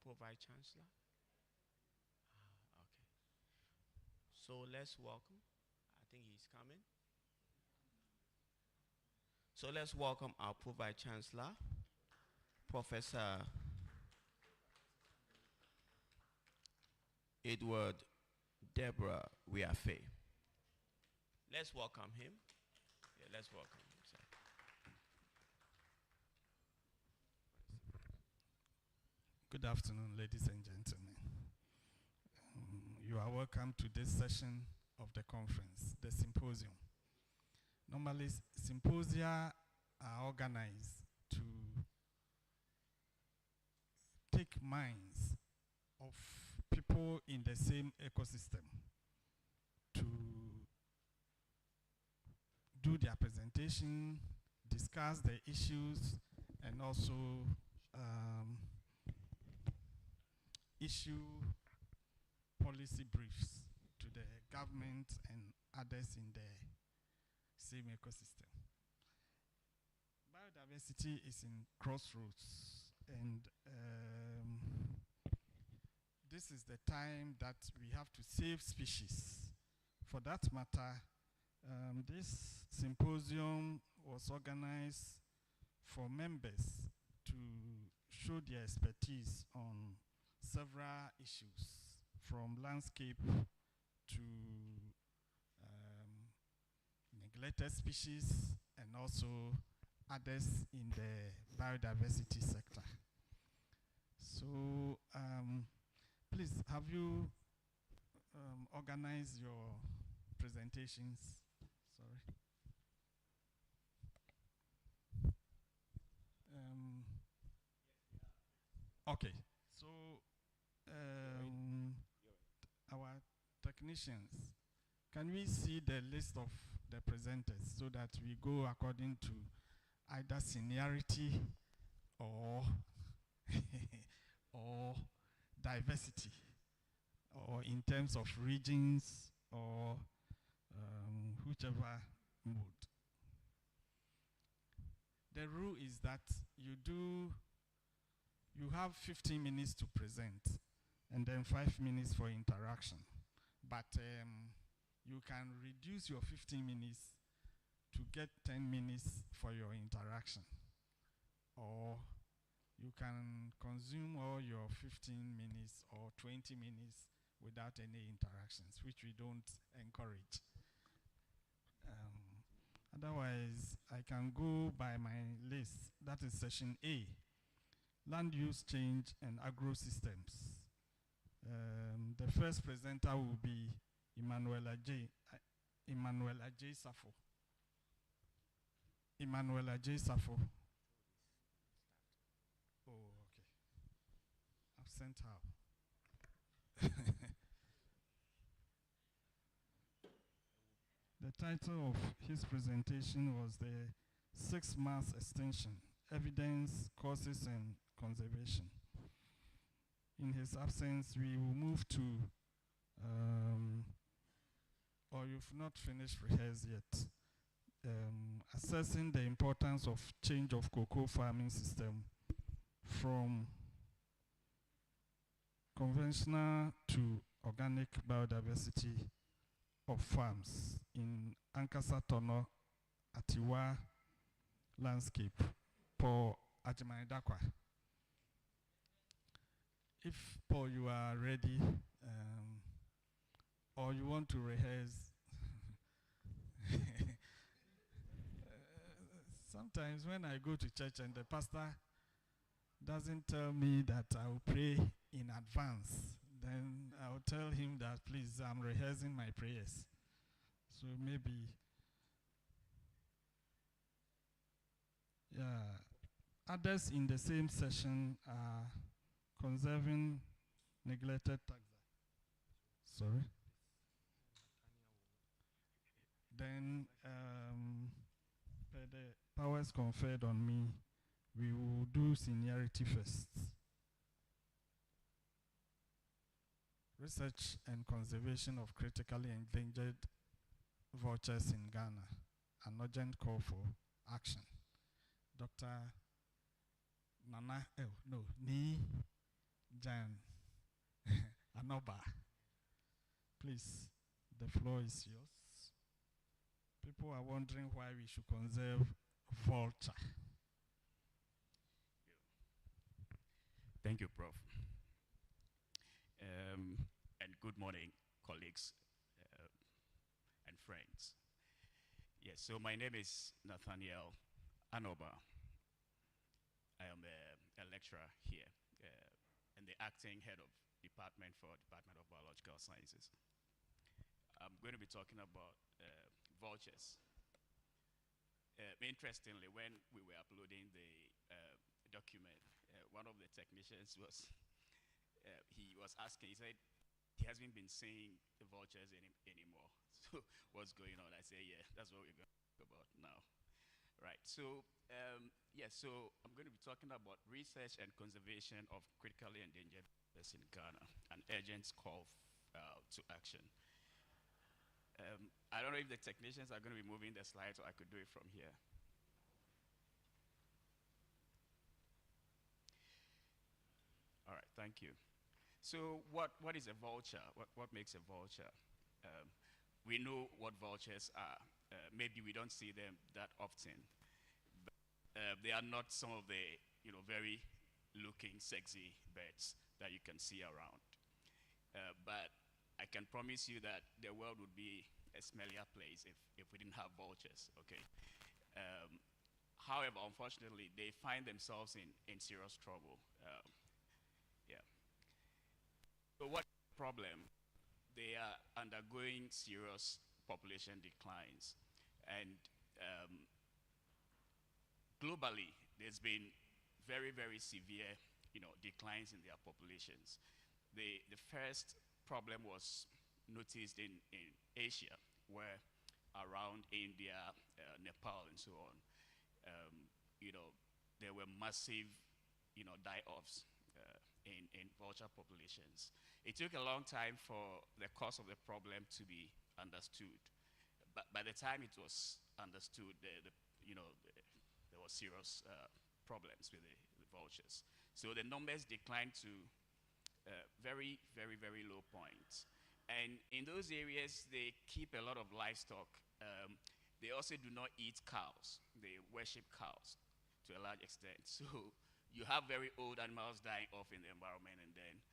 Pro Vice Chancellor? Okay. So let's welcome. I think he's coming. So let's welcome our Pro Vice Chancellor, Professor Edward Deborah Wiafe. Let's welcome him. Yeah, let's welcome him, sir. Good afternoon, ladies and gentlemen. You are welcome to this session of the conference, the symposium. Normally, symposia are organized to take minds of people in the same ecosystem to do their presentation, discuss the issues, and also issue policy briefs to the government and others in the same ecosystem. Biodiversity is in crossroads, and this is the time that we have to save species. For that matter, this symposium was organized for members to show their expertise on several issues, from landscape to neglected species, and also others in the biodiversity sector. So please, have you organized your presentations? Sorry. Okay, so our technicians, can we see the list of the presenters so that we go according to either seniority or or diversity, or in terms of regions, or whichever mode? The rule is that you have 15 minutes to present, and then 5 minutes for interaction. But you can reduce your 15 minutes to get 10 minutes for your interaction. Or you can consume all your 15 minutes or 20 minutes without any interactions, which we don't encourage. Otherwise, I can go by my list. That is session A, land use change and agro systems. The first presenter will be Emanuela J. Safo. Emanuela J. Safo. Oh, okay. I've sent her. The title of his presentation was the 6 Months Extension, Evidence, Causes, and Conservation. In his absence, we will move to, or you've not finished rehearsed yet, assessing the importance of change of cocoa farming system from conventional to organic biodiversity of farms in Ankasa Tono Atiwa landscape for Ajimaidakwa. If Paul, you are ready, or you want to rehearse, sometimes when I go to church and the pastor doesn't tell me that I'll pray in advance, then I'll tell him that, please, I'm rehearsing my prayers. So maybe, yeah. Others in the same session are conserving neglected taxa. Sorry. Then, per the powers conferred on me, we will do seniority first. research and conservation of critically endangered vultures in Ghana, an urgent call for action. Dr. Nana, Ni Jan Anoba. Please, the floor is yours. People are wondering why we should conserve vulture. Thank you, Prof. And good morning, colleagues and friends. Yes, so my name is Nathaniel Anoba. I am a lecturer here and the acting head of Department of Biological Sciences. I'm going to be talking about vultures. Interestingly, when we were uploading the document, one of the technicians was, he was asking, he said, he hasn't been seeing the vultures anymore. So what's going on? I say, yeah, that's what we're going to talk about now. Right, so, so I'm going to be talking about research and conservation of critically endangered species in Ghana, an urgent call to action. I don't know if the technicians are going to be moving the slides or I could do it from here. All right, thank you. So what is a vulture? What makes a vulture? We know what vultures are. Maybe we don't see them that often. But, they are not some of the very looking sexy birds that you can see around. But I can promise you that the world would be a smellier place if we didn't have vultures, okay? However, unfortunately, they find themselves in serious trouble. So what's the problem? They are undergoing serious population declines. And globally, there's been very, very severe declines in their populations. The first problem was noticed in Asia, where around India, Nepal, and so on, there were massive die-offs in vulture populations. It took a long time for the cause of the problem to be understood. But by the time it was understood, there were serious problems with the vultures. So the numbers declined to very, very, very low points. And in those areas, they keep a lot of livestock. They also do not eat cows. They worship cows to a large extent. So you have very old animals dying off in the environment, and then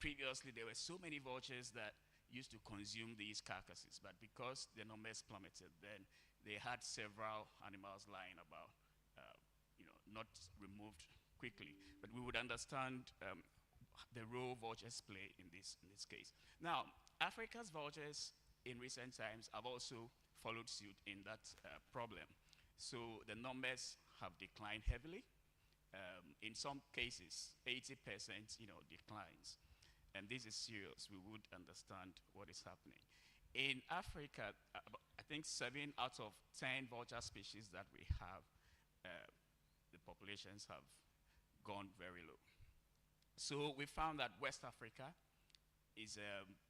previously there were so many vultures that used to consume these carcasses, but because the numbers plummeted, then they had several animals lying about, not removed quickly. But we would understand the role vultures play in this case. Now, Africa's vultures in recent times have also followed suit in that problem. So the numbers have declined heavily. In some cases, 80% declines. And this is serious. We would understand what is happening. In Africa, I think 7 out of 10 vulture species that we have, the populations have gone very low. So we found that West Africa is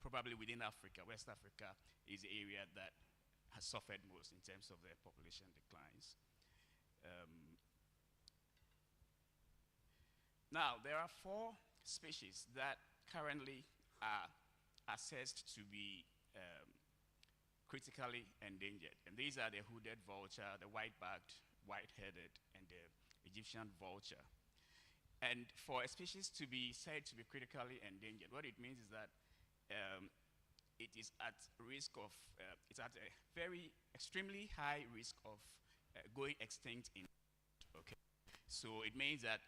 probably within Africa. West Africa is the area that has suffered most in terms of their population declines. Now, there are 4 species that currently are assessed to be critically endangered. And these are the hooded vulture, the white-backed, white-headed, and the Egyptian vulture. And for a species to be said to be critically endangered, what it means is that it is at risk of, it's at a very extremely high risk of going extinct in, okay? So it means that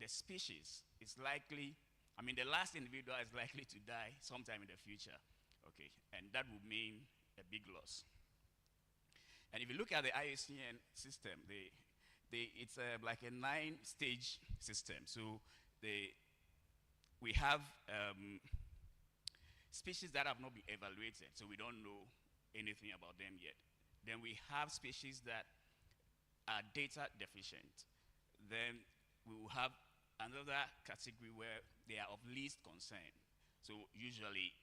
the species is likely, the last individual is likely to die sometime in the future, okay? And that would mean a big loss. And if you look at the IUCN system, it's like a 9-stage system. So we have species that have not been evaluated, so we don't know anything about them yet. Then we have species that are data deficient. Then we will have another category where they are of least concern. So usually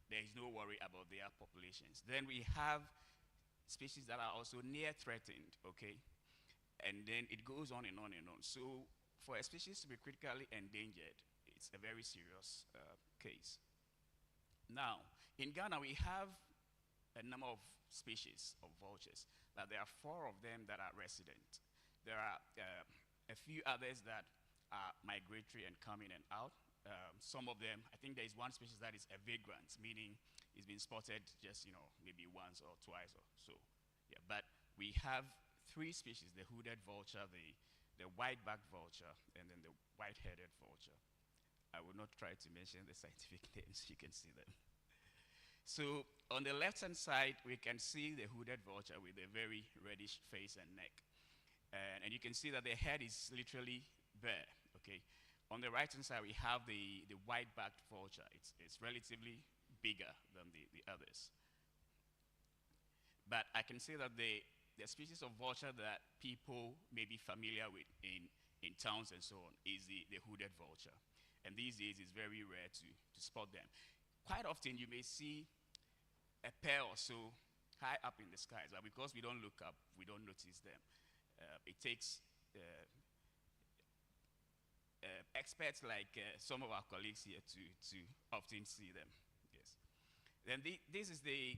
there is no worry about their populations. Then we have species that are also near threatened, okay? And then it goes on and on and on. So for a species to be critically endangered, it's a very serious case. Now, in Ghana, we have a number of species of vultures. Now, there are 4 of them that are resident. There are a few others that are migratory and come in and out. Some of them, I think there is one species that is a vagrant, meaning it's been spotted just, maybe once or twice or so. Yeah, but we have 3 species, the hooded vulture, the white-backed vulture, and then the white-headed vulture. I will not try to mention the scientific names, you can see them. So on the left-hand side, we can see the hooded vulture with a very reddish face and neck. And you can see that the head is literally bare, okay? On the right-hand side, we have the white-backed vulture. It's relatively bigger than the others. But I can say that the species of vulture that people may be familiar with in towns and so on is the hooded vulture. And these days, it's very rare to spot them. Quite often, you may see a pair or so high up in the skies, but because we don't look up, we don't notice them. It takes experts like some of our colleagues here to often see them. Yes. Then this is the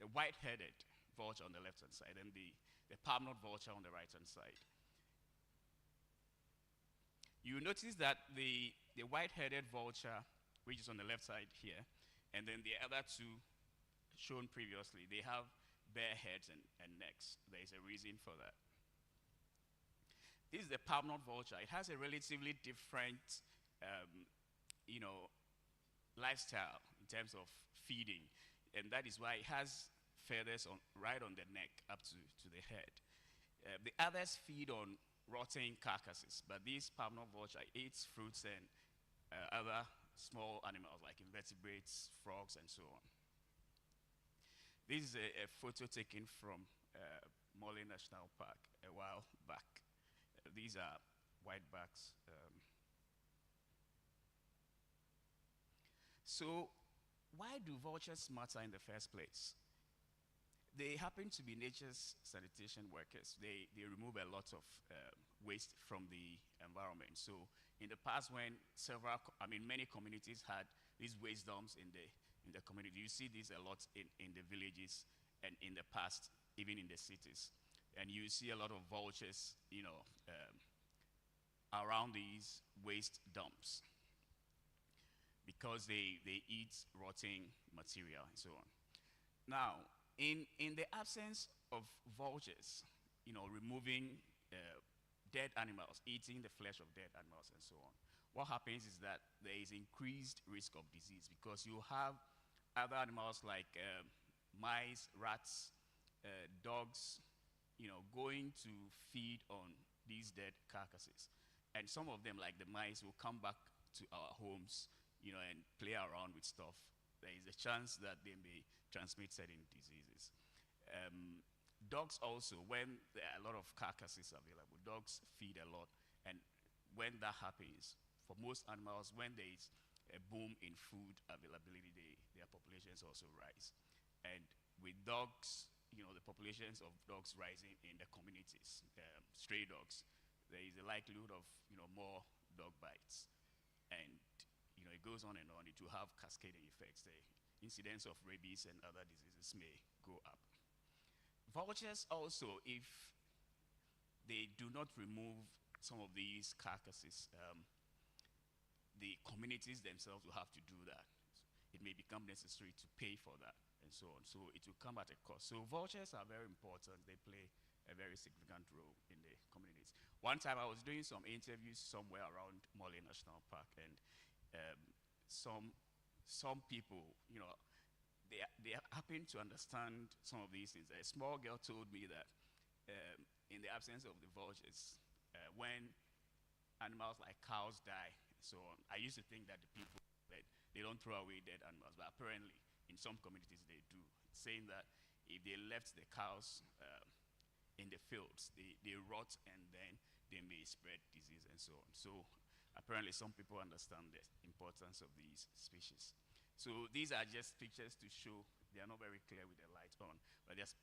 white-headed vulture on the left-hand side, and the palm-knot vulture on the right-hand side. You notice that the white-headed vulture, which is on the left side here, and then the other 2 shown previously, they have bare heads and necks. There is a reason for that. This is the palm-knot vulture. It has a relatively different, lifestyle in terms of feeding, and that is why it has feathers right on the neck up to the head. The others feed on rotting carcasses, but this palm-knot vulture eats fruits and other small animals like invertebrates, frogs, and so on. This is a photo taken from Morley National Park a while back. These are whitebacks. So why do vultures matter in the first place? They happen to be nature's sanitation workers. They remove a lot of waste from the environment. So in the past, when many communities had these waste dumps in the community, you see this a lot in the villages and in the past, even in the cities. And you see a lot of vultures, around these waste dumps because they eat rotting material and so on. Now, in the absence of vultures, removing dead animals, eating the flesh of dead animals and so on, what happens is that there is increased risk of disease because you have other animals like mice, rats, dogs, going to feed on these dead carcasses. And some of them, like the mice, will come back to our homes, and play around with stuff. There is a chance that they may transmit certain diseases. Dogs also, when there are a lot of carcasses available, dogs feed a lot. And when that happens, for most animals, when there is a boom in food availability, their populations also rise. And with dogs, the populations of dogs rising in the communities, stray dogs, there is a likelihood of more dog bites. And it goes on and on. It will have cascading effects. The incidence of rabies and other diseases may go up. Vultures also, if they do not remove some of these carcasses, the communities themselves will have to do that. It may become necessary to pay for that and so on. So it will come at a cost. So vultures are very important. They play a very significant role in the communities. One time I was doing some interviews somewhere around Morley National Park, and some people, they happen to understand some of these things. A small girl told me that in the absence of the vultures, when animals like cows die and so on, I used to think that the people, that they don't throw away dead animals, but apparently in some communities they do, saying that if they left the cows in the fields, they rot and then they may spread disease and so on. So apparently some people understand the importance of these species. So these are just pictures to show, they are not very clear with the light on, but just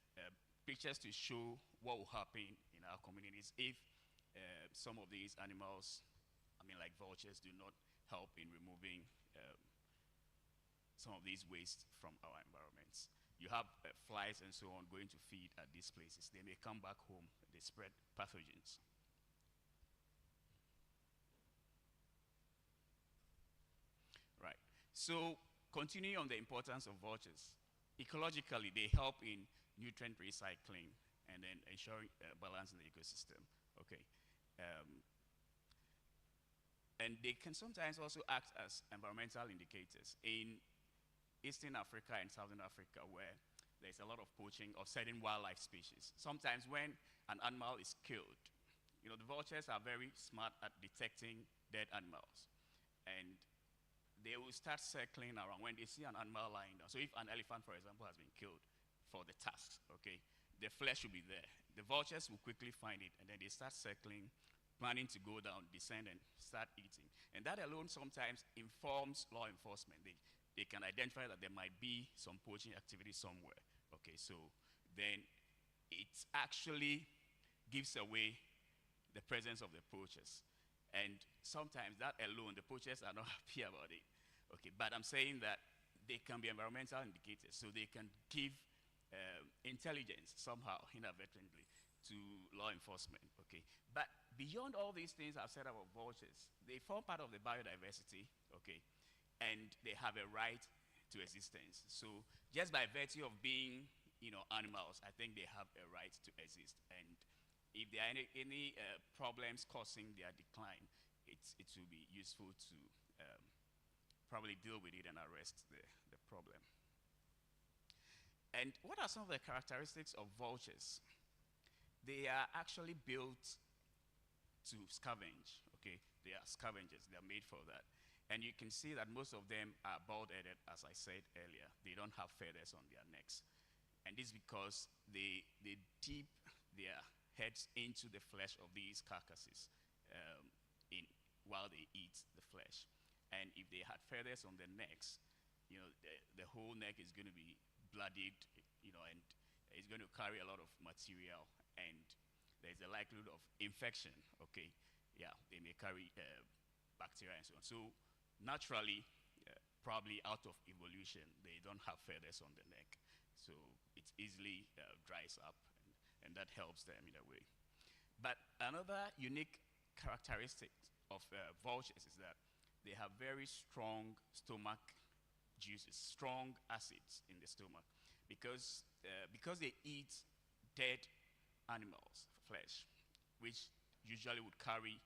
pictures to show what will happen in our communities if some of these animals, I mean like vultures, do not help in removing some of these waste from our environments. You have flies and so on going to feed at these places. They may come back home, they spread pathogens. Right. So continuing on the importance of vultures, ecologically they help in nutrient recycling and then ensuring balance in the ecosystem. Okay. And they can sometimes also act as environmental indicators. In Eastern Africa and Southern Africa, where there's a lot of poaching of certain wildlife species, sometimes when an animal is killed, you know, the vultures are very smart at detecting dead animals. And they will start circling around when they see an animal lying down. So if an elephant, for example, has been killed for the tusk, okay, the flesh will be there. The vultures will quickly find it, and then they start circling, planning to go down, descend, and start eating. And that alone sometimes informs law enforcement. They can identify that there might be some poaching activity somewhere. Okay, so then it actually gives away the presence of the poachers. And sometimes that alone, the poachers are not happy about it. Okay, but I'm saying that they can be environmental indicators, so they can give intelligence somehow, inadvertently, to law enforcement. Okay, but beyond all these things I've said about vultures, they form part of the biodiversity. Okay, and they have a right to existence. So just by virtue of being, you know, animals, I think they have a right to exist. And if there are any problems causing their decline, it will be useful to probably deal with it and arrest the problem. And what are some of the characteristics of vultures? They are actually built to scavenge, okay? They are scavengers, they are made for that. And you can see that most of them are bald-headed, as I said earlier. They don't have feathers on their necks. And this is because they dip their heads into the flesh of these carcasses while they eat the flesh. And if they had feathers on their necks, you know, the whole neck is going to be bloodied, you know, and it's going to carry a lot of material, and there's a likelihood of infection, okay? Yeah, they may carry bacteria and so on. So naturally, probably out of evolution, they don't have feathers on the neck. So it easily dries up, and that helps them in a way. But another unique characteristic of vultures is that they have very strong stomach juices, strong acids in the stomach, because they eat dead animals' flesh, which usually would carry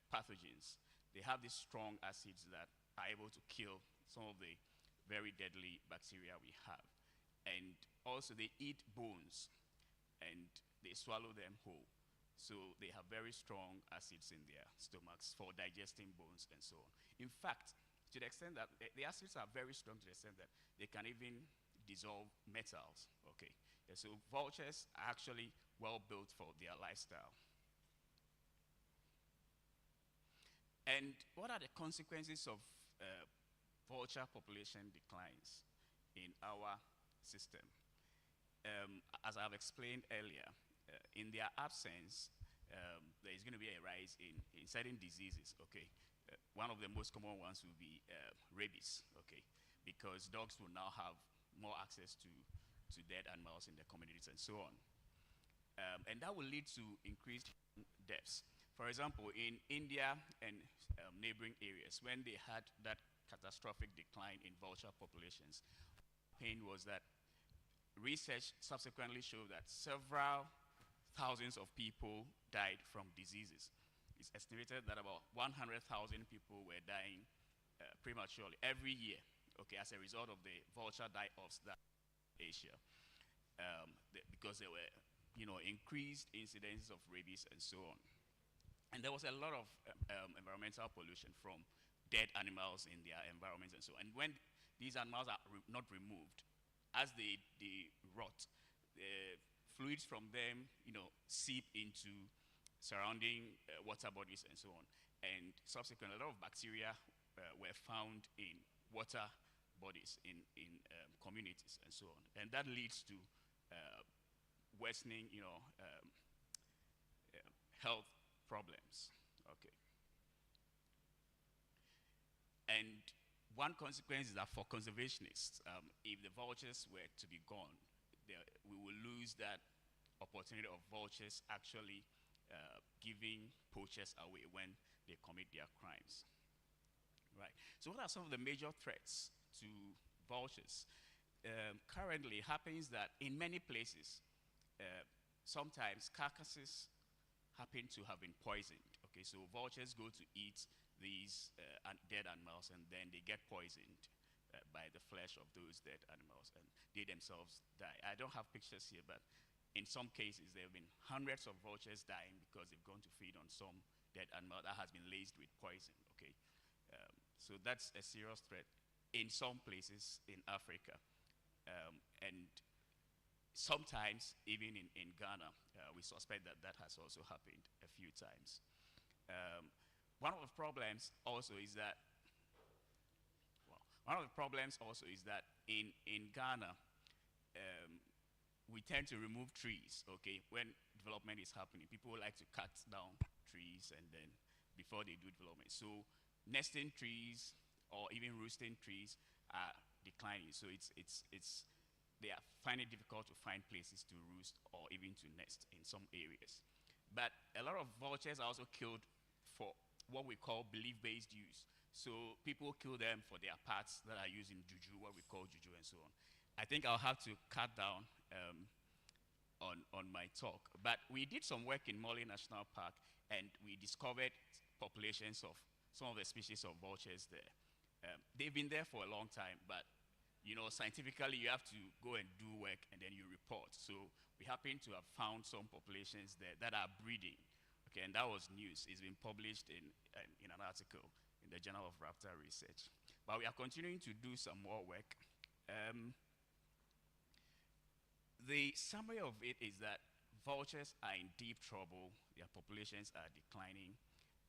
pathogens. They have these strong acids that are able to kill some of the very deadly bacteria we have. And also they eat bones, and they swallow them whole. So they have very strong acids in their stomachs for digesting bones and so on. In fact, to the extent that the acids are very strong, to the extent that they can even dissolve metals. Okay, yeah, so vultures are actually well built for their lifestyle. And what are the consequences of vulture population declines in our system? As I've explained earlier, in their absence, there is going to be a rise in certain diseases, okay? One of the most common ones will be rabies, okay? Because dogs will now have more access to dead animals in the communities and so on. And that will lead to increased deaths. For example, in India and neighboring areas, when they had that catastrophic decline in vulture populations, pain was that research subsequently showed that several thousands of people died from diseases. It's estimated that about 100,000 people were dying prematurely every year, okay, as a result of the vulture die-offs that in Asia, because there were, you know, increased incidences of rabies and so on. And there was a lot of environmental pollution from dead animals in their environments and so on. And when these animals are not removed, as they rot, the fluids from them, you know, seep into surrounding water bodies and so on. And subsequently, a lot of bacteria were found in water bodies in communities and so on. And that leads to worsening, health problems. Okay. And one consequence is that for conservationists, if the vultures were to be gone, we will lose that opportunity of vultures actually giving poachers away when they commit their crimes. Right. So what are some of the major threats to vultures? Currently, it happens that in many places, sometimes carcasses happen to have been poisoned. Okay, so vultures go to eat these dead animals, and then they get poisoned by the flesh of those dead animals, and they themselves die. I don't have pictures here, but in some cases, there have been hundreds of vultures dying because they've gone to feed on some dead animal that has been laced with poison. Okay, so that's a serious threat in some places in Africa, and sometimes even in Ghana, we suspect that that has also happened a few times. One of the problems also is that, in Ghana, we tend to remove trees, okay, when development is happening. People like to cut down trees and then before they do development. So nesting trees or even roosting trees are declining. So they are finding it difficult to find places to roost or even to nest in some areas. But a lot of vultures are also killed for what we call belief-based use. So people kill them for their parts that are used in juju, what we call juju and so on. I think I'll have to cut down on my talk. But we did some work in Morley National Park, and we discovered populations of some of the species of vultures there. They've been there for a long time, but scientifically, you have to go and do work and then you report. So we happen to have found some populations there that are breeding. Okay, and that was news. It's been published in an article in the Journal of Raptor Research. But we are continuing to do some more work. The summary of it is that vultures are in deep trouble. Their populations are declining,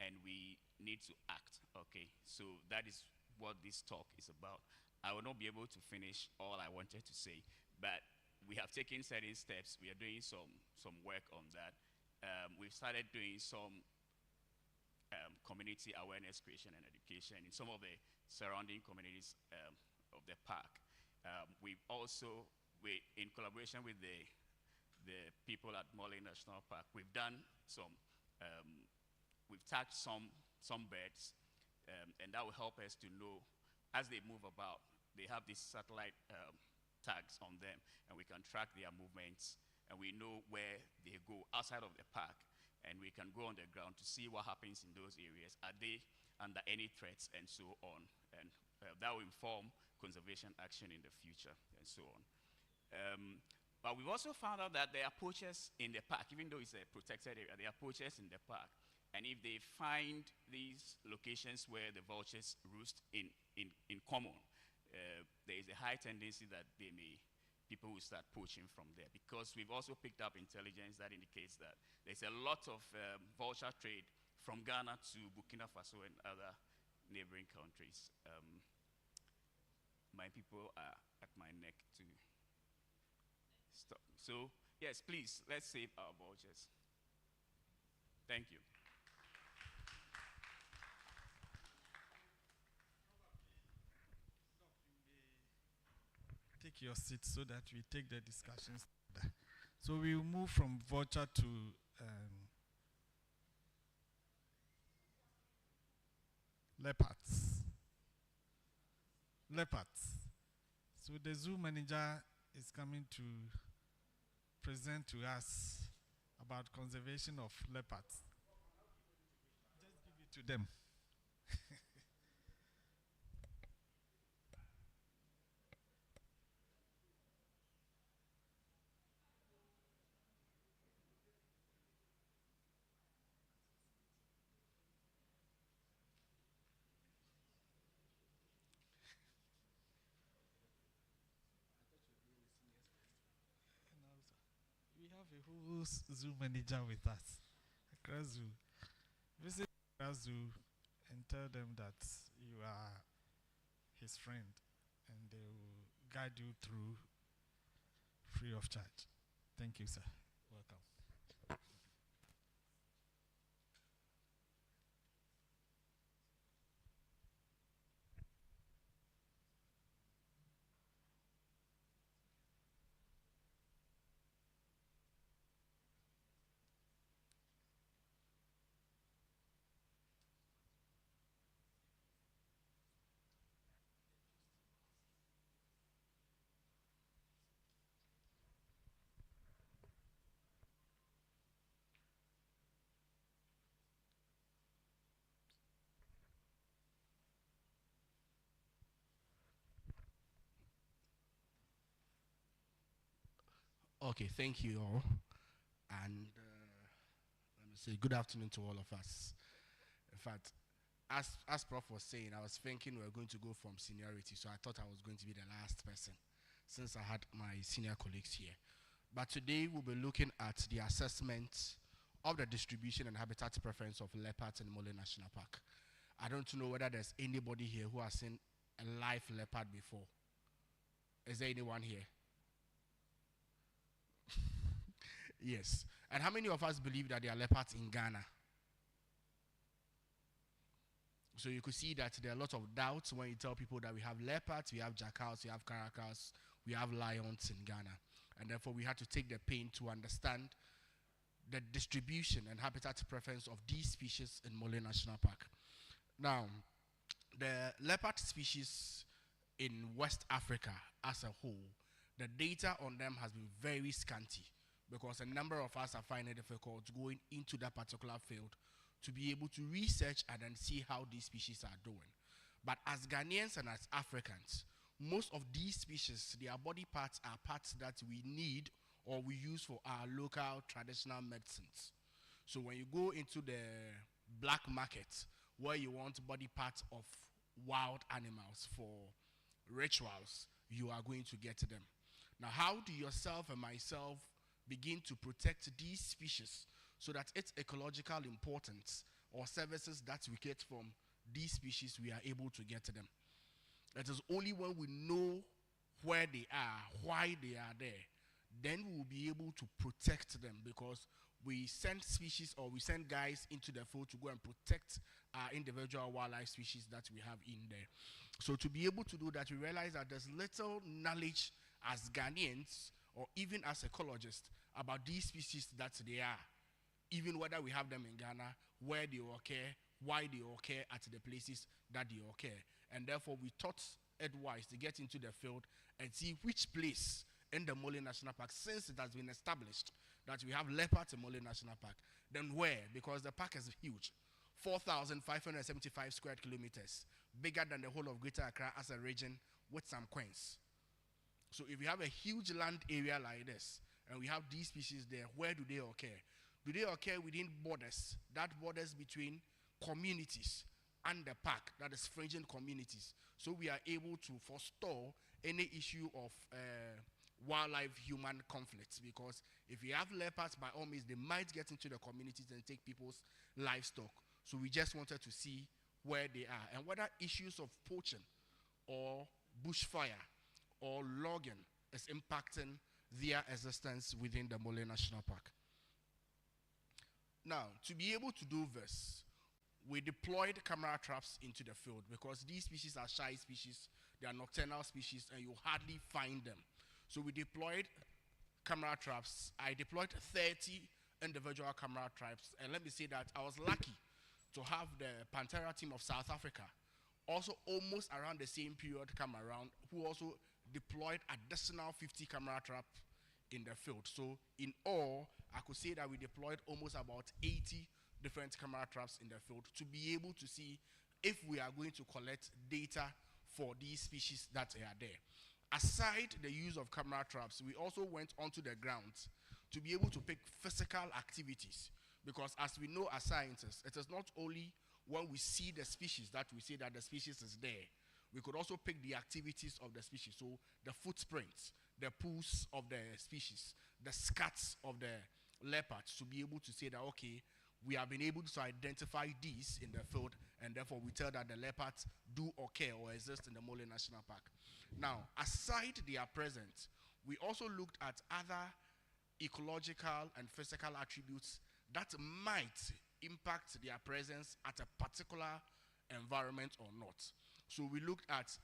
and we need to act. Okay, so that is what this talk is about. I will not be able to finish all I wanted to say, but we have taken certain steps. We are doing some work on that. We've started doing some community awareness creation and education in some of the surrounding communities of the park. We've also, in collaboration with the people at Morley National Park, we've done we've tagged some birds, and that will help us to know as they move about. They have these satellite tags on them, and we can track their movements, and we know where they go outside of the park, and we can go on the ground to see what happens in those areas. Are they under any threats, and so on, and that will inform conservation action in the future, and so on. But we've also found out that there are poachers in the park, even though it's a protected area. There are poachers in the park, and if they find these locations where the vultures roost in common, there is a high tendency that people will start poaching from there, because we've also picked up intelligence that indicates that there's a lot of vulture trade from Ghana to Burkina Faso and other neighboring countries. My people are at my neck to stop. So yes, please, let's save our vultures. Thank you. Take your seat so that we take the discussions. So we will move from vulture to leopards. Leopards. So the zoo manager is coming to present to us about conservation of leopards. Just give it to them. We have a whole zoo manager with us. Accra Zoo. Visit Accra Zoo and tell them that you are his friend, and they will guide you through free of charge. Thank you, sir. Welcome. Okay, thank you all. And let me say good afternoon to all of us. In fact, as Prof was saying, I was thinking we were going to go from seniority, so I thought I was going to be the last person since I had my senior colleagues here. But today we'll be looking at the assessment of the distribution and habitat preference of leopards in Mole National Park. I don't know whether there's anybody here who has seen a live leopard before. Is there anyone here? Yes. And how many of us believe that there are leopards in Ghana? So you could see that there are a lot of doubts when you tell people that we have leopards, we have jackals, we have caracals, we have lions in Ghana. And therefore we had to take the pain to understand the distribution and habitat preference of these species in Mole National Park. Now, the leopard species in West Africa as a whole, the data on them has been very scanty, because a number of us are finding it difficult going into that particular field to be able to research and then see how these species are doing. But as Ghanaians and as Africans, most of these species, their body parts are parts that we need or we use for our local traditional medicines. So when you go into the black market where you want body parts of wild animals for rituals, you are going to get them. Now, how do yourself and myself begin to protect these species so that its ecological importance or services that we get from these species, we are able to get to them? It is only when we know where they are, why they are there, then we will be able to protect them, because we send species or we send guys into the field to go and protect our individual wildlife species that we have in there. So to be able to do that, we realize that there's little knowledge as Ghanaians or even as ecologists about these species that they are, even whether we have them in Ghana, where they occur, why they occur at the places that they occur. And therefore we thought it wise to get into the field and see which place in the Mole National Park, since it has been established that we have leopards in Mole National Park, then where? Because the park is huge, 4,575 square kilometers, bigger than the whole of Greater Accra as a region with some coins. So if we have a huge land area like this, and we have these species there, where do they occur? Do they occur within borders, that borders between communities and the park, that is fringing communities? So we are able to forestall any issue of wildlife-human conflicts, because if we have leopards, by all means, they might get into the communities and take people's livestock. So we just wanted to see where they are, and whether issues of poaching or bushfire or logging is impacting their existence within the Mole National Park. Now, to be able to do this, we deployed camera traps into the field, because these species are shy species, they are nocturnal species, and you hardly find them. So we deployed camera traps. I deployed 30 individual camera traps, and let me say that I was lucky to have the Pantera team of South Africa also almost around the same period come around, who also deployed additional 50 camera traps in the field. So in all, I could say that we deployed almost about 80 different camera traps in the field to be able to see if we are going to collect data for these species that are there. Aside the use of camera traps, we also went onto the ground to be able to pick physical activities, because as we know as scientists, it is not only when we see the species that we say that the species is there. We could also pick the activities of the species, so the footprints, the poos of the species, the scats of the leopards, to be able to say that, okay, we have been able to identify these in the field, and therefore we tell that the leopards do occur or exist in the Mole National Park. Now, aside their presence, we also looked at other ecological and physical attributes that might impact their presence at a particular environment or not. So we looked at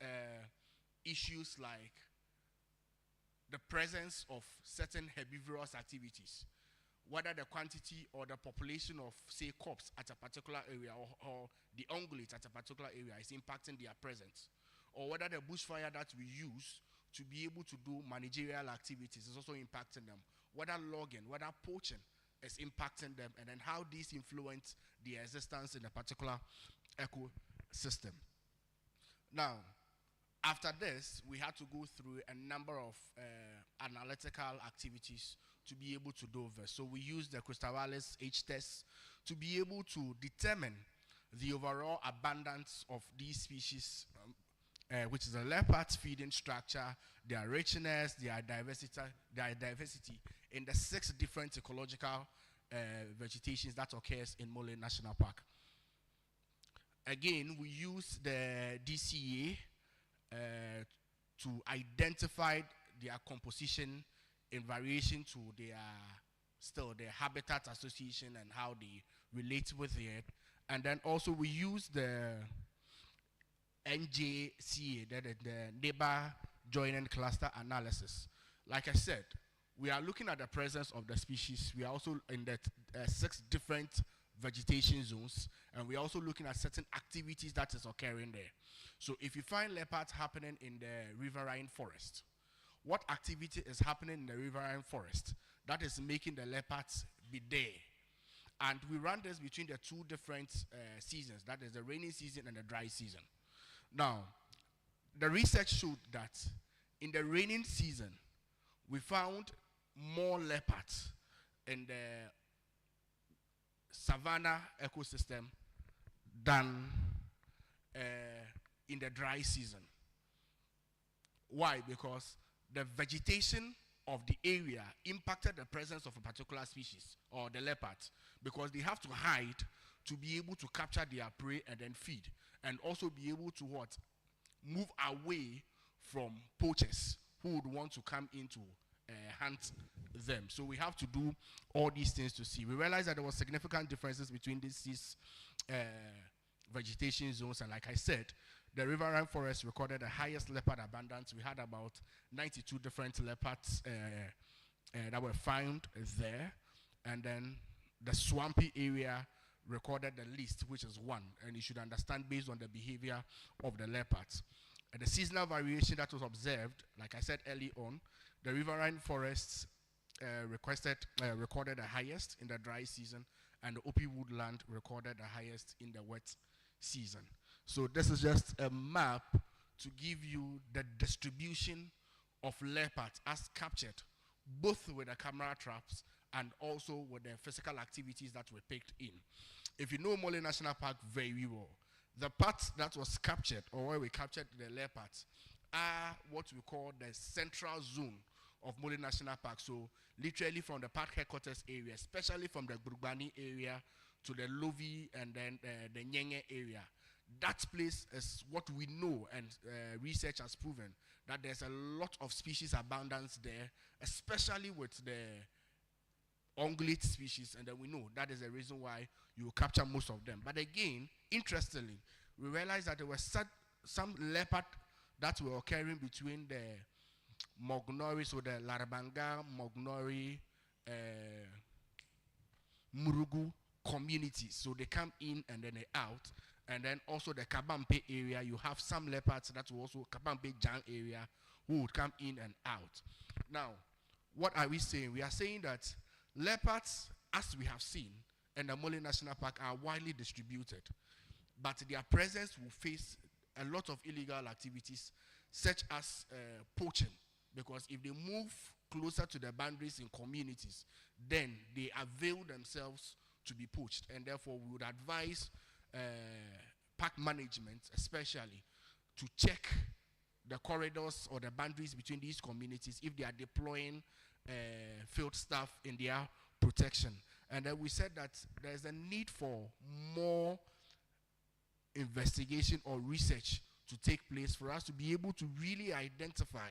issues like the presence of certain herbivorous activities, whether the quantity or the population of, say, crops at a particular area or the ungulates at a particular area is impacting their presence, or whether the bushfire that we use to be able to do managerial activities is also impacting them, whether logging, whether poaching is impacting them, and then how these influence the existence in a particular ecosystem. Now, after this, we had to go through a number of analytical activities to be able to do this. So we used the Crystal Wallace H-test to be able to determine the overall abundance of these species, which is a leopard feeding structure, their richness, their diversity in the 6 different ecological vegetations that occurs in Mole National Park. Again, we use the DCA to identify their composition in variation to their habitat association and how they relate with it. And then also we use the NJCA, the neighbor joining cluster analysis. Like I said, we are looking at the presence of the species. We are also in the 6 different vegetation zones, and we're also looking at certain activities that is occurring there. So if you find leopards happening in the riverine forest, what activity is happening in the riverine forest that is making the leopards be there? And we run this between the 2 different seasons, that is the rainy season and the dry season. Now, the research showed that in the raining season, we found more leopards in the savanna ecosystem than in the dry season. Why? Because the vegetation of the area impacted the presence of a particular species or the leopard, because they have to hide to be able to capture their prey and then feed, and also be able to what? Move away from poachers who would want to come in to hunt them. So we have to do all these things to see. We realized that there were significant differences between these vegetation zones, and like I said, the riverine forest recorded the highest leopard abundance. We had about 92 different leopards that were found there, and then the swampy area recorded the least, which is 1, and you should understand based on the behavior of the leopards. And the seasonal variation that was observed, like I said early on, the riverine forests recorded the highest in the dry season, and the Opie woodland recorded the highest in the wet season. So this is just a map to give you the distribution of leopards as captured, both with the camera traps and also with the physical activities that were picked in. If you know Mole National Park very well, the part that was captured, or where we captured the leopards, are what we call the central zone of Mole National Park. So literally from the park headquarters area, especially from the Gurubani area to the Lovi and then the Nyenge area. That place is what we know, and research has proven that there's a lot of species abundance there, especially with the ungulate species, and then we know that is the reason why you will capture most of them. But again, interestingly, we realized that there were some leopard that were occurring between the Mognori, so the Larabanga, Mognori, Murugu communities. So they come in and then they out. And then also the Kabampe area, you have some leopards that will also, Kabampe Jang area, who would come in and out. Now, what are we saying? We are saying that leopards, as we have seen, in the Mole National Park are widely distributed, but their presence will face a lot of illegal activities, such as poaching, because if they move closer to the boundaries in communities, then they avail themselves to be poached, and therefore we would advise park management especially to check the corridors or the boundaries between these communities if they are deploying field staff in their protection. And then we said that there's a need for more investigation or research to take place for us to be able to really identify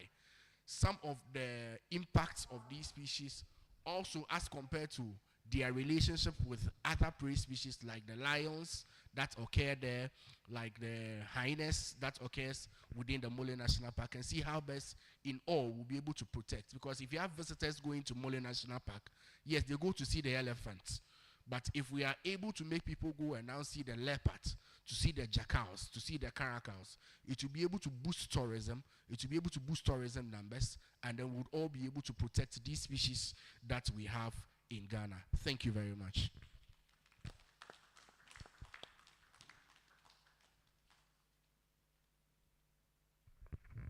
some of the impacts of these species, also as compared to their relationship with other prey species like the lions that occur there, like the hyenas that occurs within the Mole National Park, and see how best in all we'll be able to protect. Because if you have visitors going to Mole National Park, yes, they go to see the elephants. But if we are able to make people go and now see the leopard, to see the jackals, to see the caracals, it will be able to boost tourism, it will be able to boost tourism numbers, and then we'll all be able to protect these species that we have in Ghana. Thank you very much.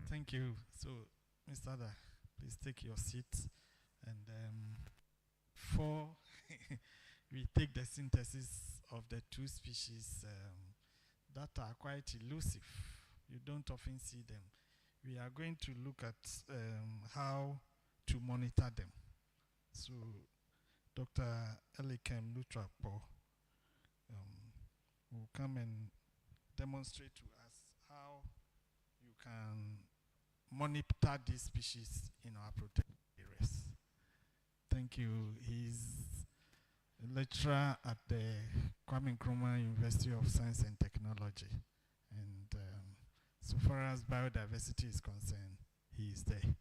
Thank you. So, Mr. Ada, please take your seat. And before we take the synthesis of the two species that are quite elusive, you don't often see them. We are going to look at how to monitor them. So, Dr. Elikem Lutrapo will come and demonstrate to us how you can monitor these species in our protected areas. Thank you. He's a lecturer at the Kwame Nkrumah University of Science and Technology. And so far as biodiversity is concerned, he is there.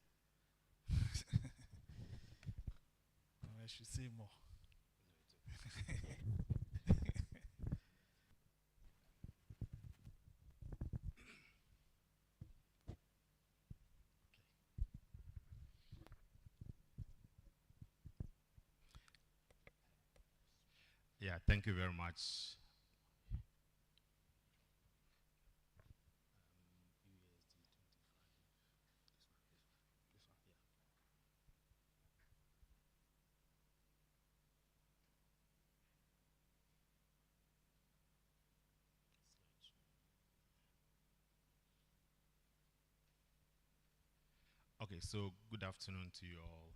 I should say more. Yeah, thank you very much. Okay, so good afternoon to you all.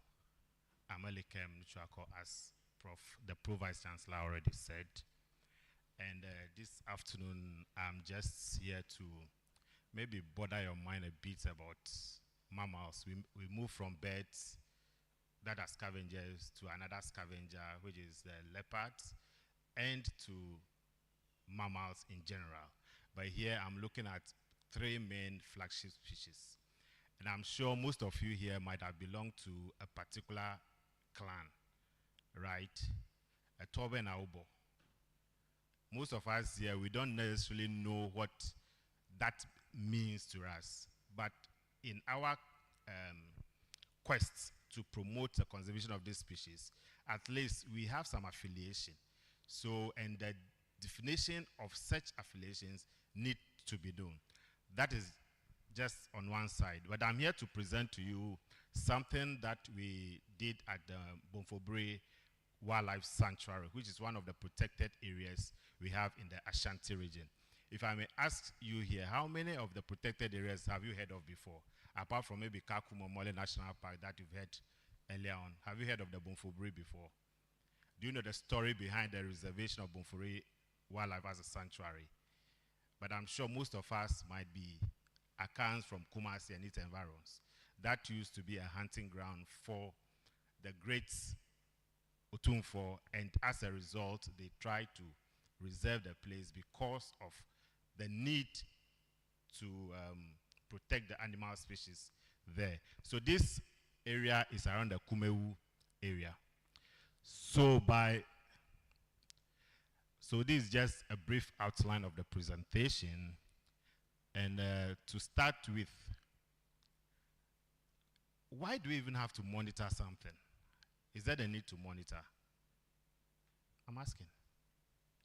I'm Elikem Nuchako, as the Pro Vice Chancellor already said. And this afternoon, I'm just here to maybe bother your mind a bit about mammals. We move from birds that are scavengers to another scavenger, which is the leopards, and to mammals in general. But here I'm looking at three main flagship species. And I'm sure most of you here might have belonged to a particular clan, right? A Tobe and Aubo. Most of us here, we don't necessarily know what that means to us. But in our quest to promote the conservation of this species, at least we have some affiliation. So, and the definition of such affiliations need to be done. That is just on one side. But I'm here to present to you something that we did at the Bomfobre Wildlife Sanctuary, which is one of the protected areas we have in the Ashanti region. If I may ask you here, how many of the protected areas have you heard of before? Apart from maybe Kakumo Mole National Park that you've heard earlier on. Have you heard of the Bomfobre before? Do you know the story behind the reservation of Bomfobre Wildlife as a sanctuary? But I'm sure most of us might be accounts from Kumasi and its environs. That used to be a hunting ground for the great Otumfo, and as a result, they tried to reserve the place because of the need to protect the animal species there. So this area is around the Kumewu area. So this is just a brief outline of the presentation. And to start with, why do we even have to monitor something? Is there a need to monitor? I'm asking.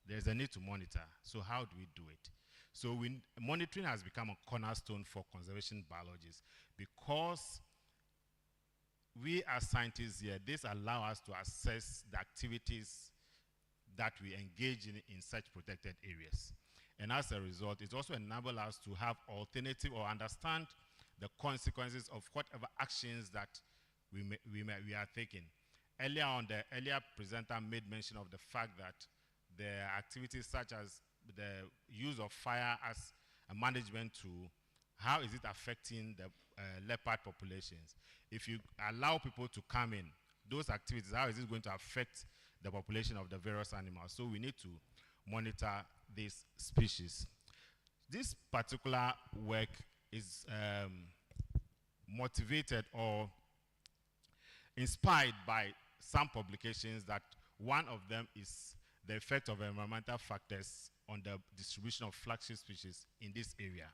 There's a need to monitor. So how do we do it? So monitoring has become a cornerstone for conservation biologists because we as scientists here, this allows us to assess the activities that we engage in such protected areas. And as a result, it also enables us to have alternative or understand the consequences of whatever actions that we are taking. earlier on, the earlier presenter made mention of the fact that the activities such as the use of fire as a management tool, how is it affecting the leopard populations? If you allow people to come in, those activities, how is it going to affect the population of the various animals? So we need to monitor these species. This particular work is motivated or inspired by some publications that one of them is the effect of environmental factors on the distribution of flagship species in this area.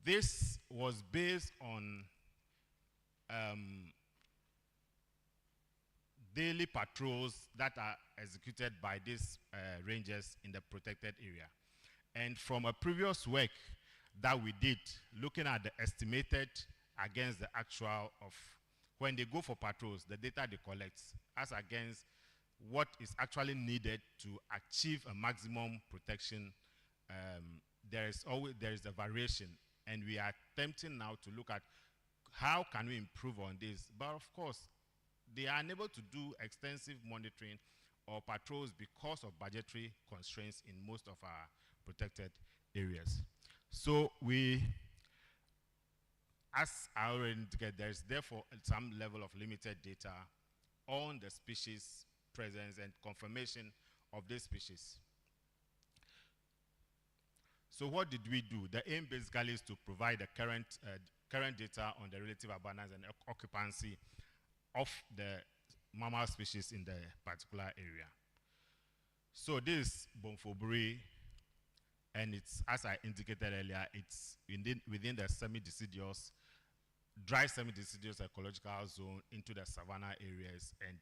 This was based on daily patrols that are executed by these rangers in the protected area. And from a previous work that we did, looking at the estimated against the actual of when they go for patrols, the data they collect, as against what is actually needed to achieve a maximum protection, there is a variation, and we are attempting now to look at how can we improve on this. But of course, they are unable to do extensive monitoring or patrols because of budgetary constraints in most of our protected areas. So we, as I already indicated, there is therefore some level of limited data on the species presence and confirmation of this species. So what did we do? The aim basically is to provide the current data on the relative abundance and occupancy of the mammal species in the particular area. So this is Bomfobri, and it's, as I indicated earlier, it's within the semi-deciduous, dry semi-deciduous ecological zone into the savanna areas, and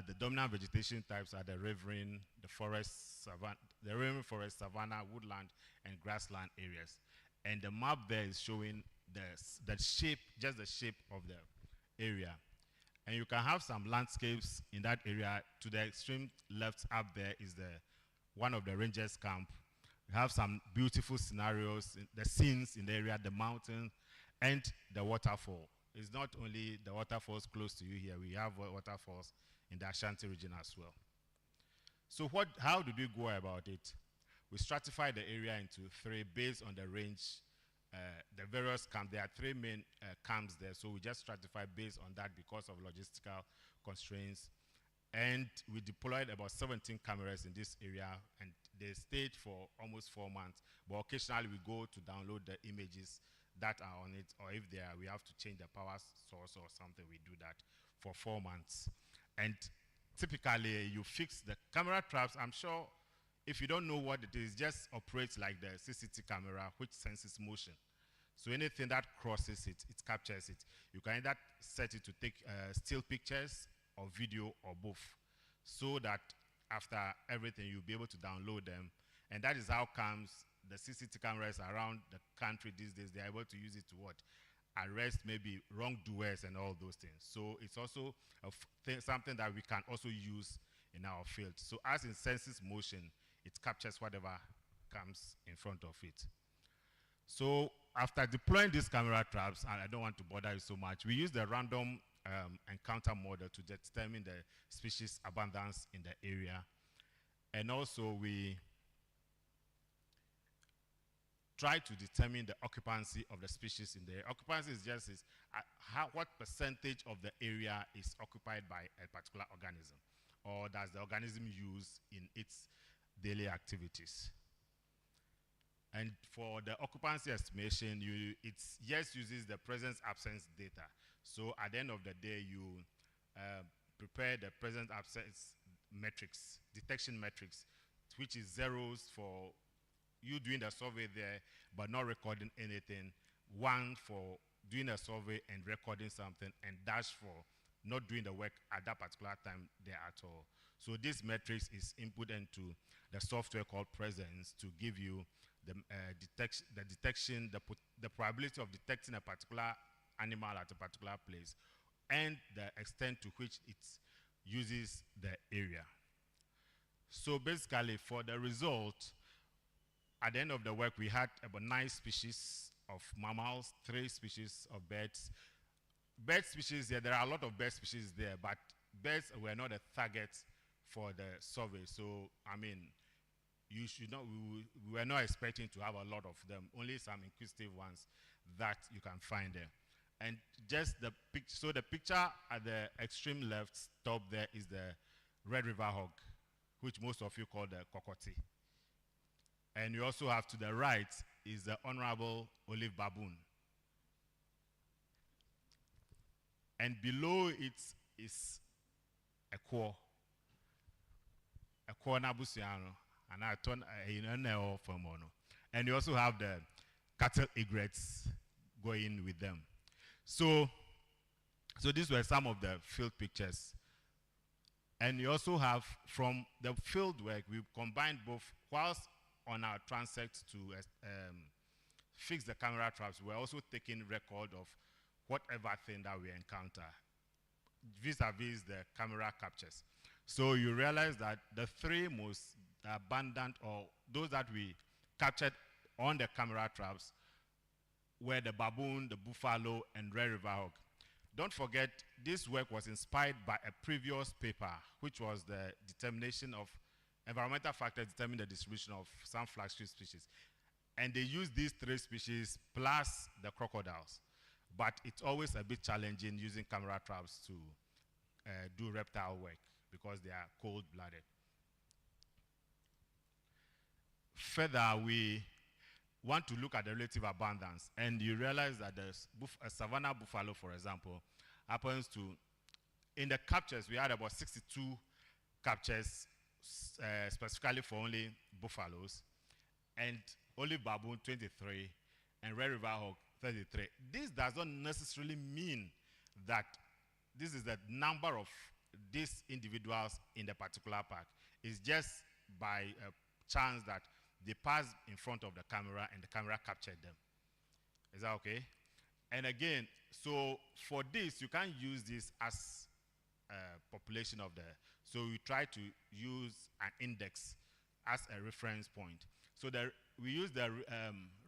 the dominant vegetation types are the riverine, the forest, savanna, woodland, and grassland areas. And the map there is showing the shape, just the shape of the area. And you can have some landscapes in that area. To the extreme left up there is one of the rangers' camp. We have some beautiful scenarios, the scenes in the area, the mountain, and the waterfall. It's not only the waterfalls close to you here, we have waterfalls in the Ashanti region as well. So how did we go about it? We stratified the area into three based on the range, the various camps. There are three main camps there, so we just stratified based on that because of logistical constraints. And we deployed about 17 cameras in this area, and they stayed for almost 4 months. But occasionally we go to download the images that are on it, or if we have to change the power source or something, we do that for 4 months. And typically you fix the camera traps. I'm sure if you don't know what it is, just operates like the CCT camera, which senses motion. So anything that crosses it, it captures it. You can either set it to take still pictures or video or both, so that after everything you'll be able to download them. And that is how comes the CCT cameras around the country these days, they're able to use it to what? Arrest maybe wrongdoers and all those things. So it's also something that we can also use in our field. So as it senses motion, it captures whatever comes in front of it. So after deploying these camera traps, and I don't want to bother you so much, we use the random encounter model to determine the species abundance in the area. And also we try to determine the occupancy of the species in there. Occupancy is just what percentage of the area is occupied by a particular organism, or does the organism use in its daily activities. And for the occupancy estimation, it just uses the presence-absence data. So at the end of the day, you prepare the presence-absence metrics, detection metrics, which is zeros for you doing the survey there but not recording anything, 1 for doing a survey and recording something, and dash for not doing the work at that particular time there at all. So this matrix is input into the software called Presence to give you the detection, the probability of detecting a particular animal at a particular place, and the extent to which it uses the area. So basically, for the result, at the end of the work, we had about 9 species of mammals, 3 species of birds, bird species there, there are a lot of bird species there, but birds were not a target for the survey. So, I mean, you should not, we were not expecting to have a lot of them, only some inquisitive ones that you can find there. And just the picture, so the picture at the extreme left top there is the Red River hog, which most of you call the Kokoti. And you also have to the right is the Honorable Olive Baboon. And below it is a core Nabusiano, and I turn a from Mono. And you also have the cattle egrets going with them. So these were some of the field pictures. And you also have, from the field work, we combined both, whilst on our transect to fix the camera traps, we're also taking record of whatever thing that we encounter, vis-a-vis the camera captures. So you realize that the three most abundant, or those that we captured on the camera traps, were the baboon, the buffalo, and red river hog. Don't forget, this work was inspired by a previous paper, which was the determination of environmental factors determine the distribution of some flagship species. And they use these three species plus the crocodiles. But it's always a bit challenging using camera traps to do reptile work because they are cold-blooded. Further, we want to look at the relative abundance, and you realize that a savanna buffalo, for example, happens to, in the captures, we had about 62 captures specifically for only buffaloes, and only baboon 23, and red river hog 33. This does not necessarily mean that this is the number of these individuals in the particular park. It's just by a chance that they passed in front of the camera and the camera captured them. Is that okay? And again, so for this, you can't use this as a population of the, so we try to use an index as a reference point. So we use the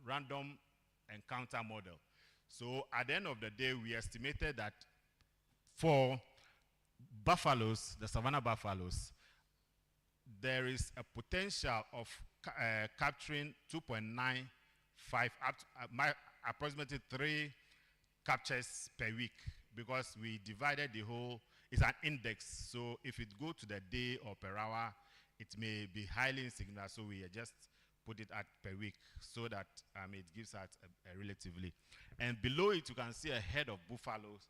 random encounter model. So at the end of the day, we estimated that for buffaloes, the savanna buffaloes, there is a potential of capturing 2.95 up to approximately 3 captures per week, because we divided the whole, it's an index, so if it go to the day or per hour, it may be highly insignificant, so we just put it at per week so that it gives us a relatively. And below it, you can see a head of buffaloes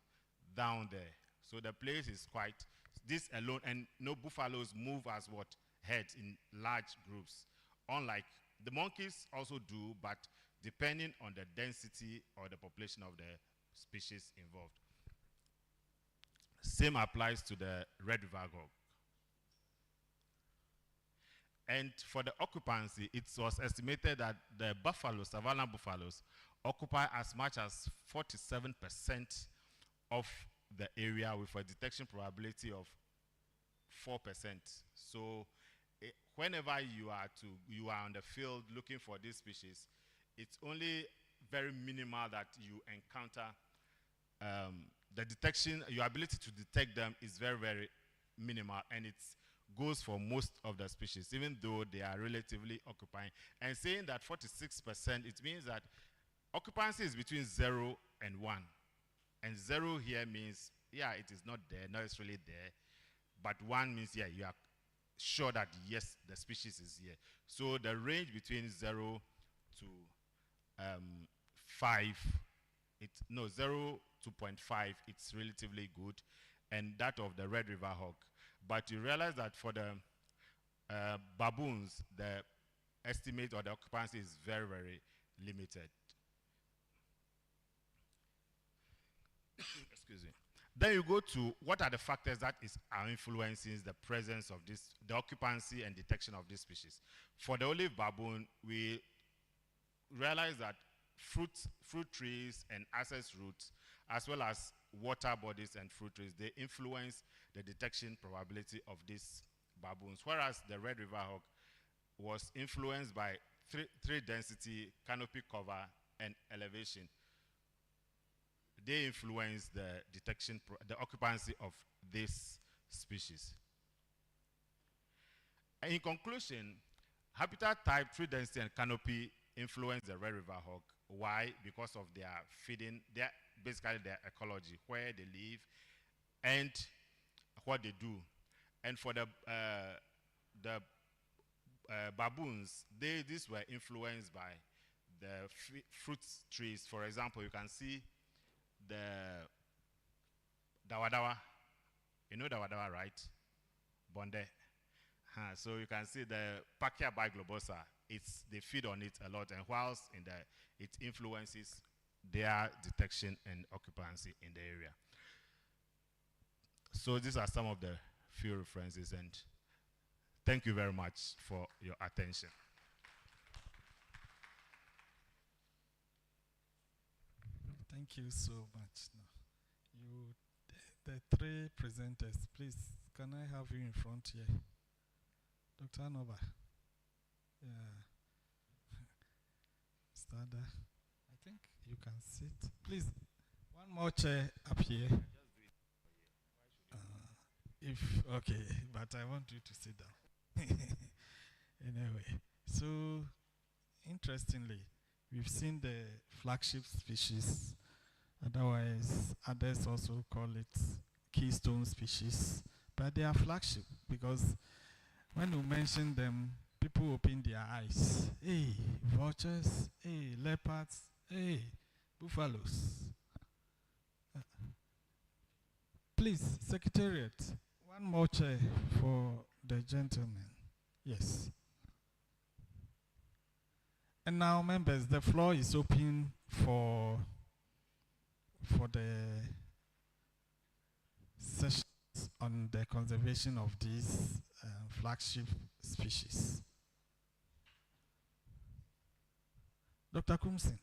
down there. So the place is quite, this alone, and no buffaloes move as what? Heads in large groups. Unlike the monkeys also do, but depending on the density or the population of the species involved. Same applies to the red river hog. And for the occupancy, it was estimated that the buffaloes, savanna buffaloes, occupy as much as 47% of the area with a detection probability of 4%. So whenever you are on the field looking for this species, it's only very minimal that you encounter the detection, your ability to detect them is very, very minimal, and it goes for most of the species, even though they are relatively occupying. And saying that 46%, it means that occupancy is between 0 and 1. And 0 here means, yeah, it is not there, not necessarily there, but 1 means, yeah, you are sure that, yes, the species is here. So the range between 0 to 5, 0 to 0.5, it's relatively good, and that of the red river hog. But you realize that for the baboons, the estimate or the occupancy is very, very limited. Excuse me. Then you go to what are the factors that are influencing the presence of this, the occupancy and detection of this species. For the olive baboon, we realize that fruit trees and access routes, as well as water bodies and fruit trees, they influence the detection probability of these baboons, whereas the red river hog was influenced by tree density, canopy cover, and elevation. they influence the detection, the occupancy of this species. In conclusion, habitat type, tree density, and canopy influence the Red River hawk. Why? Because of their feeding, basically their ecology, where they live and what they do. And for the baboons, these were influenced by the fruit trees. For example, you can see the dawadawa. You know dawadawa, right? Bonde. So you can see the Pachyia biglobosa. They feed on it a lot, and whilst it influences their detection and occupancy in the area. So these are some of the few references, and thank you very much for your attention. Thank you so much. Now, the three presenters, please, can I have you in front here? Dr. Nova. Yeah. Stada. I think you can sit. Please, one more chair up here. Okay, but I want you to sit down. Anyway, so interestingly, we've seen the flagship species. Otherwise, others also call it keystone species. But they are flagship because when you mention them, people open their eyes. Hey, vultures. Hey, leopards. Hey, buffaloes. Please, Secretariat, one more chair for the gentleman. Yes. And now, members, the floor is open for the sessions on the conservation of these flagship species. Dr. Kumsin,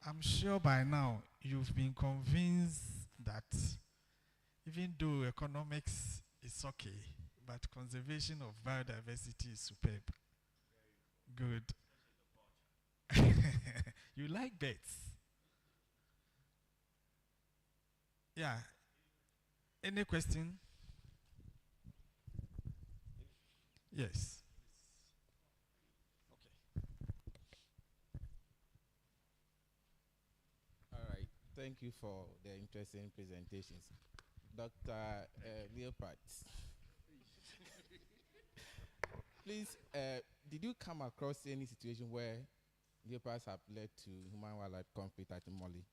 I'm sure by now you've been convinced that even though economics is okay, but conservation of biodiversity is superb. Good. You like birds? Yeah. Any question? Yes. All right. Thank you for the interesting presentations. Dr. Leopard. Please, did you come across any situation where leopards have led to human-wildlife conflict at Mali?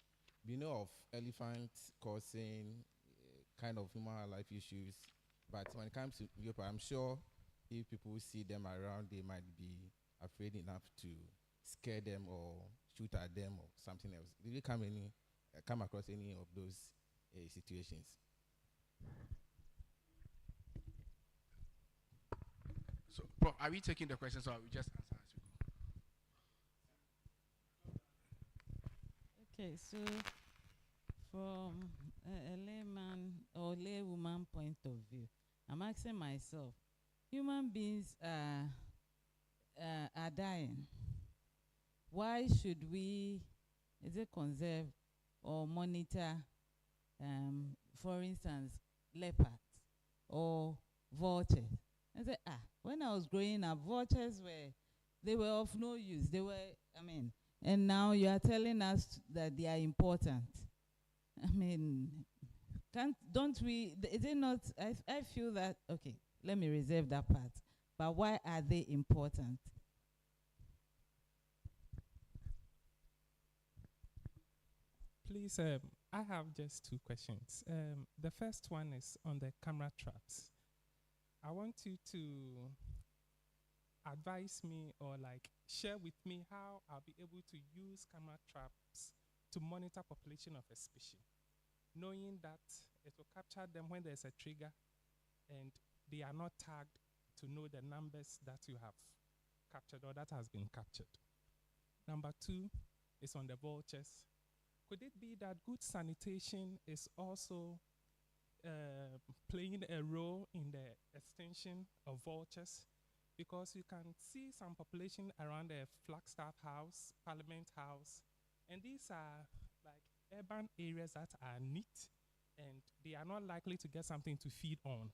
We know of elephants causing kind of human-wildlife issues, but when it comes to leopard, I'm sure if people see them around, they might be afraid enough to scare them or shoot at them or something else. Did you come across any of those situations? So, Prof, are we taking the questions or are we just answer as we go? Okay, so from a layman or laywoman point of view, I'm asking myself, human beings are dying. Why should we, conserve or monitor, for instance, leopards or vultures? I said, when I was growing up, vultures they were of no use. They were, and now you are telling us that they are important. Don't we, is it not, I feel that, okay, let me reserve that part. But why are they important? Please, I have just two questions. The first one is on the camera traps. I want you to advise me or share with me how I'll be able to use camera traps to monitor population of a species, knowing that it will capture them when there's a trigger and they are not tagged to know the numbers that you have captured or that has been captured. Number two is on the vultures. Could it be that good sanitation is also playing a role in the extinction of vultures? Because you can see some population around the Flagstaff House, Parliament House, and these are urban areas that are neat and they are not likely to get something to feed on.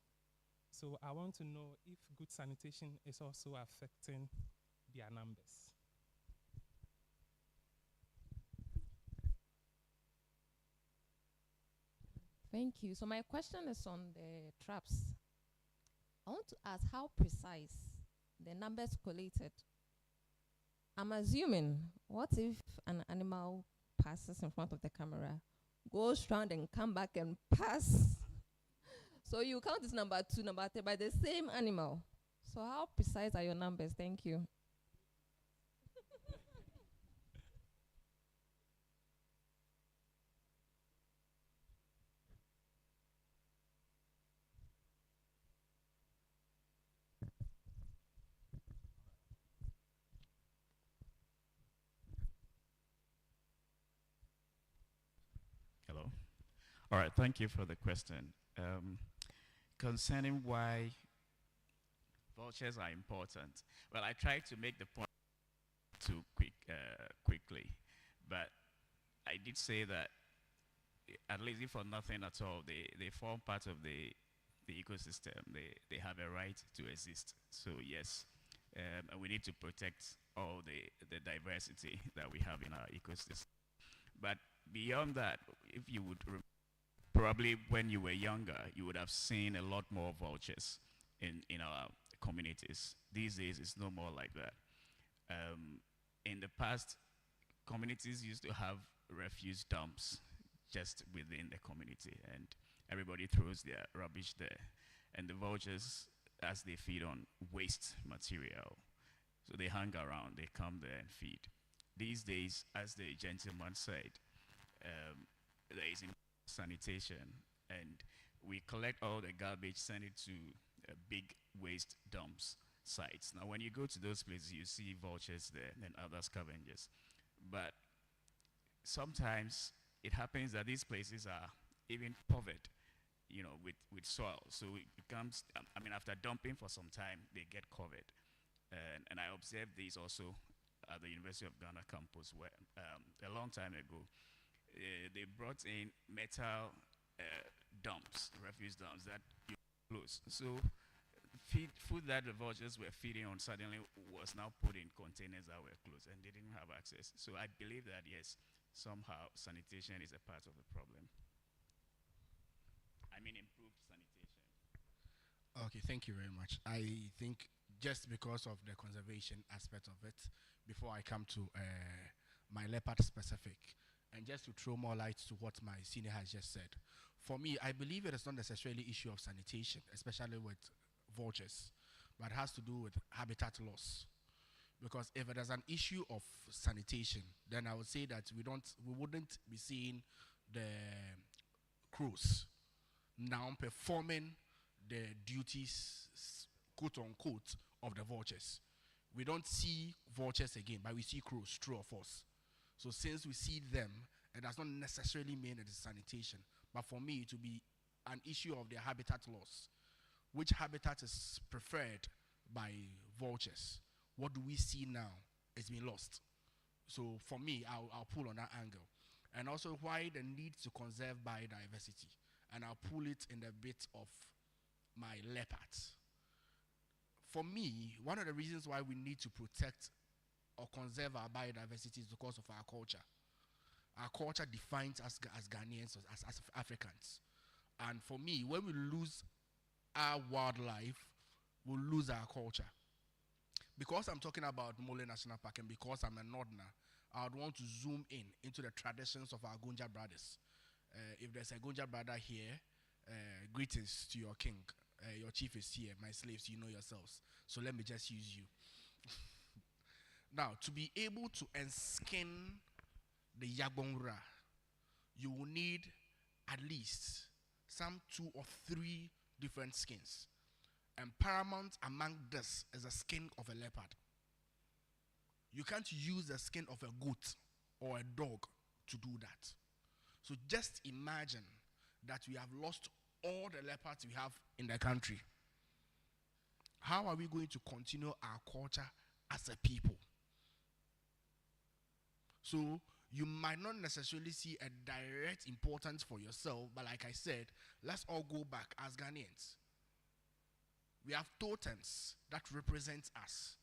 So I want to know if good sanitation is also affecting their numbers. Thank you. So my question is on the traps. I want to ask how precise the numbers collated. I'm assuming, what if an animal passes in front of the camera, goes round and come back and pass? So you count this number 2, number 3 by the same animal. So how precise are your numbers? Thank you. Hello. All right, thank you for the question. Concerning why vultures are important, well, I tried to make the point too quickly, but I did say that at least if for nothing at all, they form part of the ecosystem. They have a right to exist. So yes, and we need to protect all the diversity that we have in our ecosystem. But beyond that, if you would probably when you were younger, you would have seen a lot more vultures in our communities. These days, it's no more like that. In the past, communities used to have refuse dumps just within the community, and everybody throws their rubbish there. And the vultures, as they feed on waste material, so they hang around, they come there and feed. These days, as the gentleman said, there is sanitation, and we collect all the garbage, send it to big waste dumps sites. Now, when you go to those places, you see vultures there and other scavengers. But sometimes it happens that these places are even covered, you know, with soil. So it becomes, I mean, after dumping for some time, they get covered. And I observed this also at the University of Ghana campus, where a long time ago, they brought in metal dumps, refuse dumps that you close. So food that the vultures were feeding on suddenly was now put in containers that were closed, and they didn't have access. So I believe that, yes, somehow sanitation is a part of the problem. I mean, improved sanitation. Okay, thank you very much. I think just because of the conservation aspect of it, before I come to my leopard specific, and just to throw more light to what my senior has just said, for me, I believe it is not necessarily issue of sanitation, especially with vultures, but it has to do with habitat loss. Because if it is an issue of sanitation, then I would say that we wouldn't be seeing the crows now performing the duties, quote unquote, of the vultures. We don't see vultures again, but we see crows, true or false. So since we see them, it does not necessarily mean it is sanitation. But for me, to be an issue of their habitat loss. Which habitat is preferred by vultures? What do we see now? It's been lost. So for me, I'll pull on that angle. And also why the need to conserve biodiversity. And I'll pull it in the bit of my leopards. For me, one of the reasons why we need to protect or conserve our biodiversity is because of our culture. Our culture defines us as Ghanaians, as Africans. And for me, when we lose our wildlife, we'll lose our culture. Because I'm talking about Mole National Park and because I'm a Northerner, I would want to zoom into the traditions of our Gunja brothers. If there's a Gunja brother here, greetings to your king. Your chief is here. My slaves, you know yourselves. So let me just use you. Now, to be able to enskin the Yagbongra, you will need at least some 2 or 3 different skins. And paramount among this is the skin of a leopard. You can't use the skin of a goat or a dog to do that. So just imagine that we have lost all the leopards we have in the country. How are we going to continue our culture as a people? So you might not necessarily see a direct importance for yourself, but like I said, let's all go back as Ghanaians. We have totems that represent us.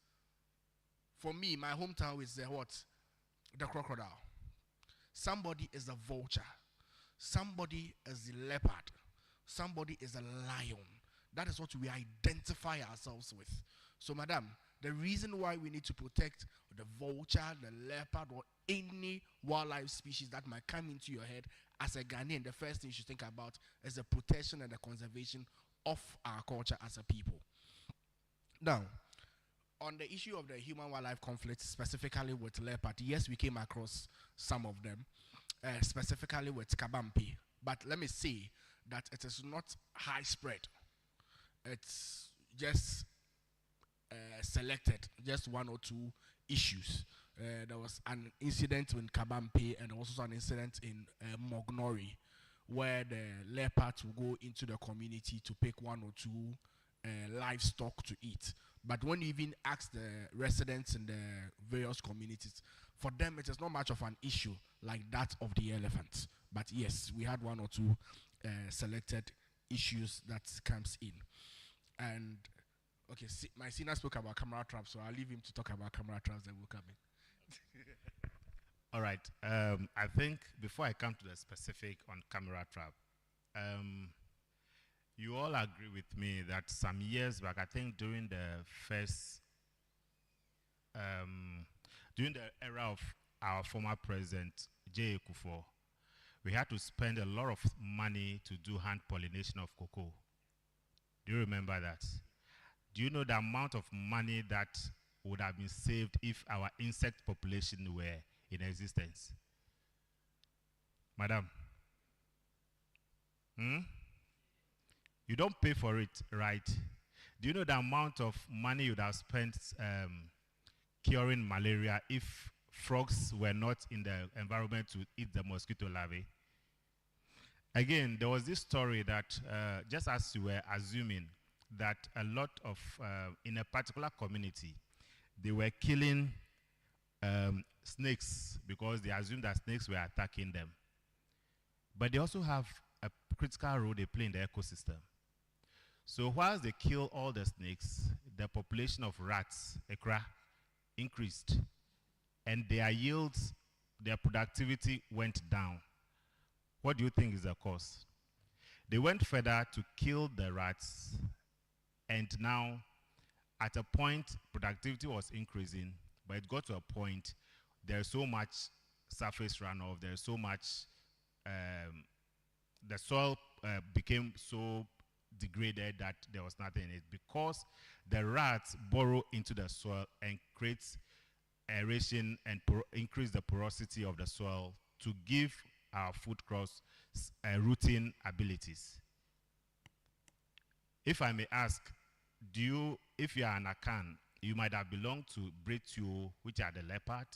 For me, my hometown is the what? The crocodile. Somebody is a vulture. Somebody is a leopard. Somebody is a lion. That is what we identify ourselves with. So, madam, the reason why we need to protect the vulture, the leopard, or any wildlife species that might come into your head as a Ghanaian, the first thing you should think about is the protection and the conservation of our culture as a people. Now, on the issue of the human-wildlife conflict, specifically with leopard, yes, we came across some of them, specifically with Kabampi. But let me say that it is not high spread. It's just selected, just one or two issues. There was an incident in Kabampi and also an incident in Mognori, where the leopards will go into the community to pick one or two livestock to eat. But when you even ask the residents in the various communities, for them it is not much of an issue like that of the elephants. But yes, we had one or two selected issues that comes in. And okay, my senior spoke about camera traps, so I'll leave him to talk about camera traps that will come in. All right. I think before I come to the specific on camera trap, you all agree with me that some years back, I think during the first, during the era of our former president, J. Kufuor, we had to spend a lot of money to do hand pollination of cocoa. Do you remember that? Do you know the amount of money that would have been saved if our insect population were in existence? Madam? You don't pay for it, right? Do you know the amount of money you would have spent curing malaria if frogs were not in the environment to eat the mosquito larvae? Again, there was this story that just as you were assuming that a lot of, in a particular community, they were killing snakes because they assumed that snakes were attacking them. But they also have a critical role they play in the ecosystem. So whilst they kill all the snakes, the population of rats, ekra, increased. And their yields, their productivity went down. What do you think is the cause? They went further to kill the rats, and now at a point, productivity was increasing, but it got to a point, there's so much surface runoff, there's so much, the soil became so degraded that there was nothing in it because the rats burrow into the soil and create aeration and increase the porosity of the soil to give our food crops rooting abilities. If I may ask, if you are an Akan, you might have belonged to Bretu, which are the leopard,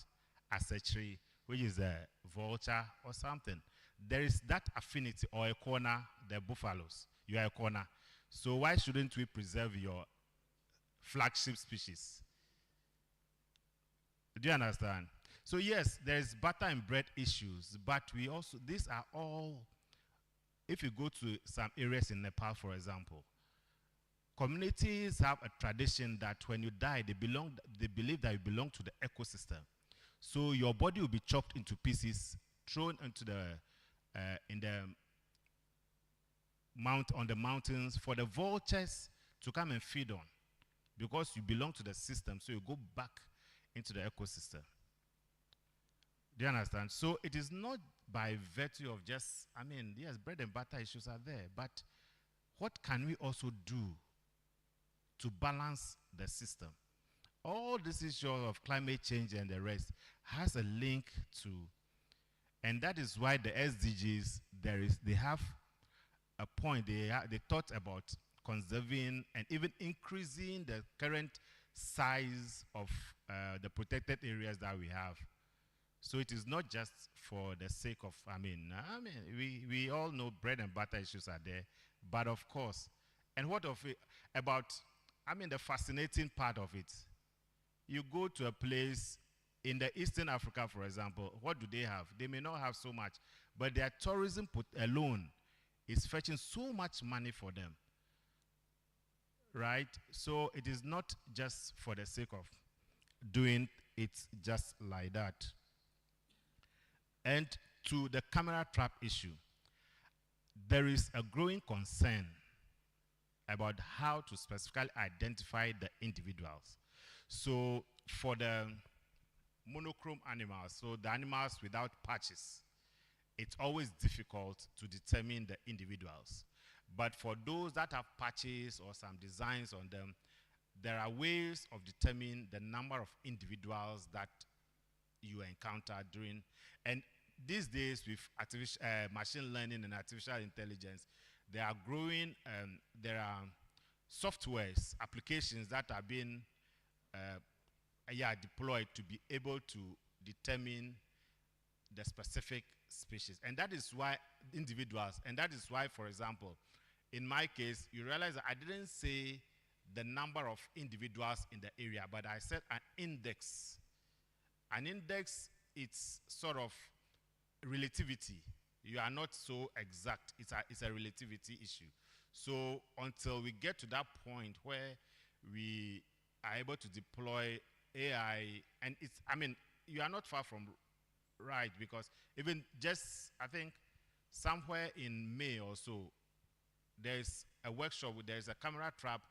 Asetri, which is a vulture or something. There is that affinity, or a corner, the buffaloes. You are a corner. So why shouldn't we preserve your flagship species? Do you understand? So yes, there is butter and bread issues, but we also, these are all, if you go to some areas in Nepal, for example, communities have a tradition that when you die, they believe that you belong to the ecosystem. So your body will be chopped into pieces, thrown into the, on the mountains for the vultures to come and feed on, because you belong to the system, so you go back into the ecosystem. Do you understand? So it is not by virtue of just, I mean, yes, bread and butter issues are there, but what can we also do to balance the system? All this issue of climate change and the rest has a link to, and that is why the SDGs, they have a point, they thought about conserving and even increasing the current size of the protected areas that we have. So it is not just for the sake of, we all know bread and butter issues are there, but of course, and what of it, about, the fascinating part of it, you go to a place In the Eastern Africa, for example, what do they have? They may not have so much, but their tourism alone is fetching so much money for them, right? So it is not just for the sake of doing it just like that. And to the camera trap issue, there is a growing concern about how to specifically identify the individuals. So for the monochrome animals, so the animals without patches, it's always difficult to determine the individuals. But for those that have patches or some designs on them, there are ways of determining the number of individuals that you encounter during, and these days with machine learning and artificial intelligence, they are growing, there are softwares, applications that are being deployed to be able to determine the specific species. And that is why individuals, and that is why, for example, in my case, you realize that I didn't say the number of individuals in the area, but I said an index. An index, it's sort of relativity. You are not so exact. It's a relativity issue. So until we get to that point where we are able to deploy AI, and it's, I mean, you are not far from right, because even just, I think, somewhere in May or so, there's a workshop, there's a camera trap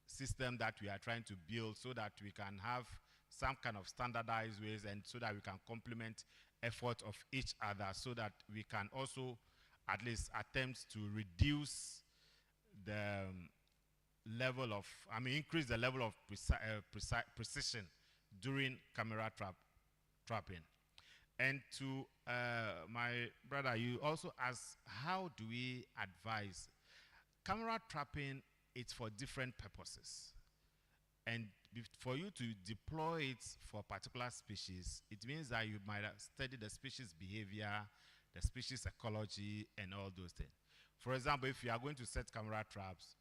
system that we are trying to build so that we can have some kind of standardized ways, and so that we can complement effort of each other, so that we can also at least attempt to reduce the level of, I mean, increase the level of precision during camera trapping. And to my brother, you also asked, how do we advise? Camera trapping, it's for different purposes. And for you to deploy it for a particular species, it means that you might study the species behavior, the species ecology, and all those things. For example, if you are going to set camera traps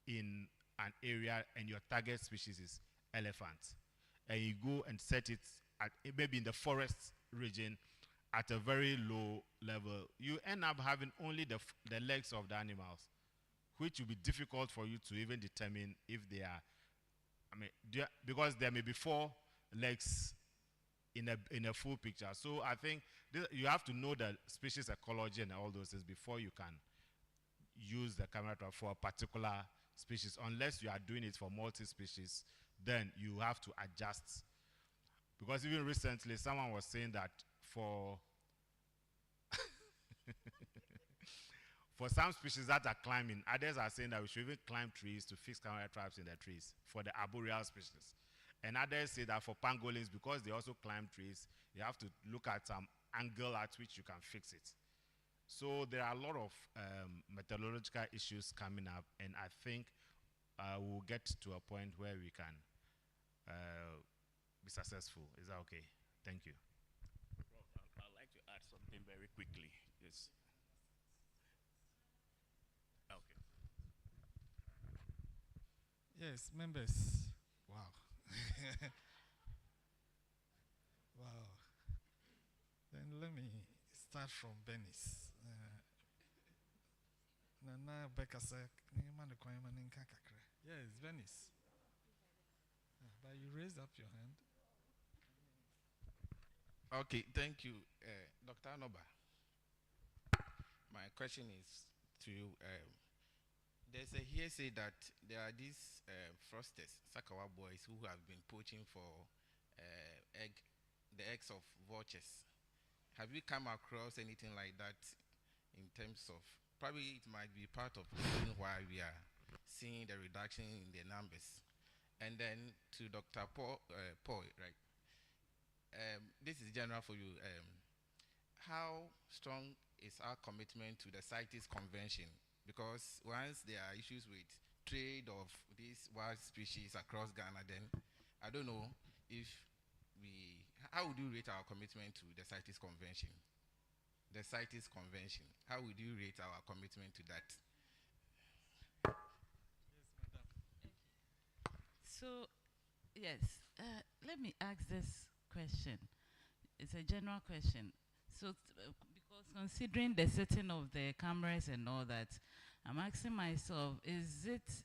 in an area and your target species is elephant, and you go and set it at maybe in the forest region at a very low level, you end up having only the legs of the animals, which will be difficult for you to even determine if they are, I mean, because there may be 4 legs in a full picture. So I think you have to know the species ecology and all those things before you can use the camera trap for a particular species. Unless you are doing it for multi-species, then you have to adjust. Because even recently, someone was saying that for for some species that are climbing, others are saying that we should even climb trees to fix camera traps in the trees for the arboreal species. And others say that for pangolins, because they also climb trees, you have to look at some angle at which you can fix it. So there are a lot of methodological issues coming up, and I think we'll get to a point where we can be successful. Is that okay? Thank you. I'd like to add something very quickly. Yes. Okay. Yes, members. Wow. Wow. Then let me start from Benis. Nana Bekasa, yes, Venice. But you raised up your hand. Okay, thank you, Dr. Anoba. My question is to you. There's a hearsay that there are these frosters, Sakawa boys, who have been poaching for the eggs of vultures. Have you come across anything like that in terms of, probably it might be part of the reason why we are seeing the reduction in the numbers? And then to Dr. Paul, right? This is general for you. How strong is our commitment to the CITES Convention? Because once there are issues with trade of these wild species across Ghana, then I don't know if how would you rate our commitment to the CITES Convention? The CITES Convention, how would you rate our commitment to that? So, yes, let me ask this question. It's a general question. So, because considering the setting of the cameras and all that, I'm asking myself, is it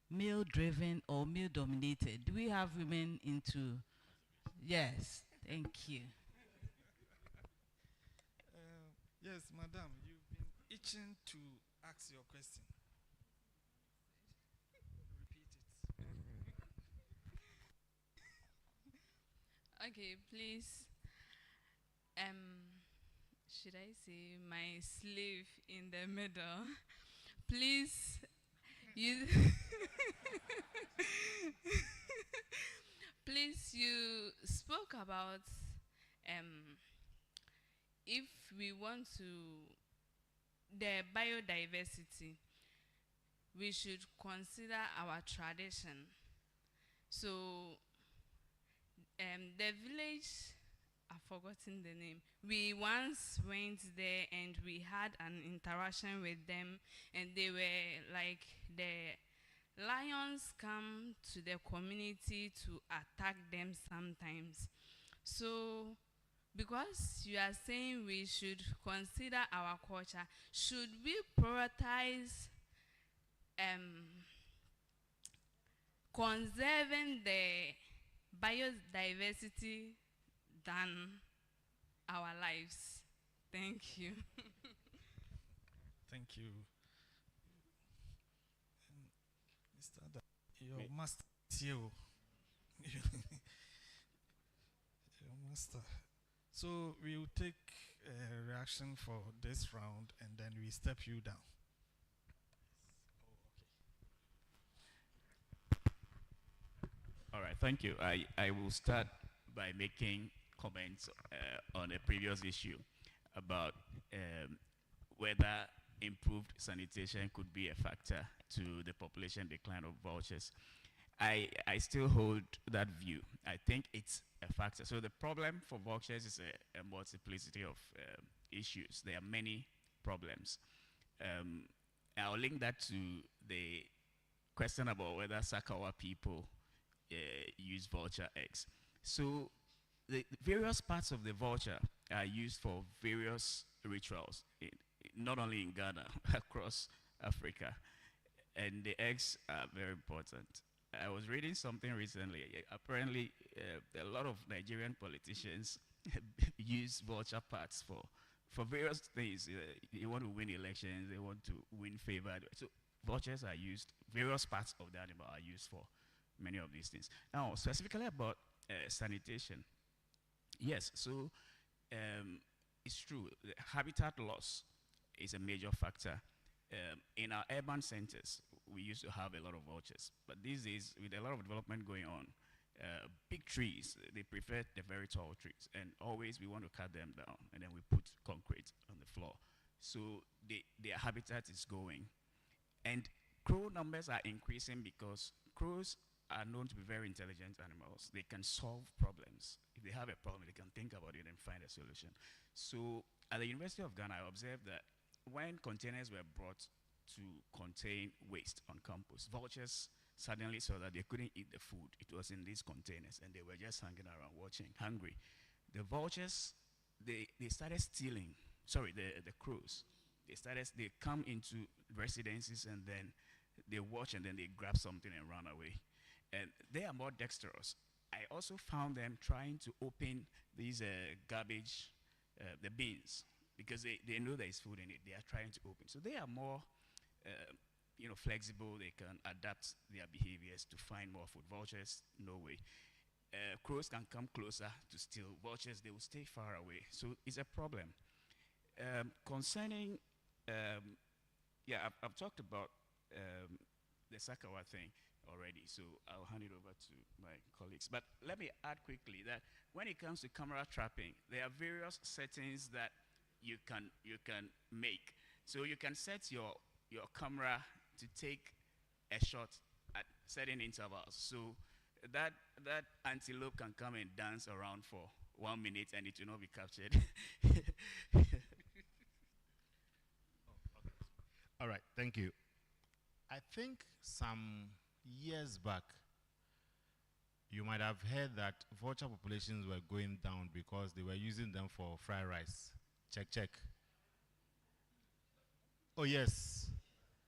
male-driven or male-dominated? Do we have women into? Yes. Thank you. Yes, madam, you've been itching to ask your question. Okay, please. Should I say my slave in the middle? Please, you. Please, you spoke about if we want to the biodiversity, we should consider our tradition. So, the village, I've forgotten the name. We once went there and we had an interaction with them, and they were like, the lions come to the community to attack them sometimes. So, because you are saying we should consider our culture, should we prioritize conserving the biodiversity than our lives? Thank you. Thank you. Mr. Your master, your master. So we will take a reaction for this round and then we step you down. All right, thank you. I will start by making comments on a previous issue about whether improved sanitation could be a factor to the population decline of vultures. I still hold that view. I think it's a factor. So the problem for vultures is a multiplicity of issues. There are many problems. I'll link that to the question about whether Sakawa people use vulture eggs. So the various parts of the vulture are used for various rituals, not only in Ghana, across Africa. And the eggs are very important. I was reading something recently. Apparently, a lot of Nigerian politicians use vulture parts for various things. They want to win elections, they want to win favor. So vultures are used, various parts of the animal are used for many of these things. Now, specifically about sanitation. Yes, so it's true. The habitat loss is a major factor. In our urban centers, we used to have a lot of vultures, but these days, with a lot of development going on, big trees, they prefer the very tall trees, and always we want to cut them down, and then we put concrete on the floor. So their habitat is going. And crow numbers are increasing because crows are known to be very intelligent animals. They can solve problems. If they have a problem, they can think about it and find a solution. So at the University of Ghana, I observed that when containers were brought to contain waste on campus, vultures suddenly saw that they couldn't eat the food. It was in these containers, and they were just hanging around watching, hungry. The vultures, they started stealing, the crows. They come into residences, and then they watch, and then they grab something and run away. And they are more dexterous. I also found them trying to open these garbage, the bins, because they know there is food in it. They are trying to open. So they are more flexible. They can adapt their behaviors to find more food. Vultures, no way. Crows can come closer to steal. Vultures, they will stay far away. So it's a problem. Concerning, I've talked about the Sakawa thing already, so I'll hand it over to my colleagues. But let me add quickly that when it comes to camera trapping, there are various settings that you can make. So you can set your camera to take a shot at certain intervals. So that antelope can come and dance around for 1 minute and it will not be captured. All right, thank you. I think some years back, You might have heard that vulture populations were going down because they were using them for fried rice. Check, check. Oh, yes.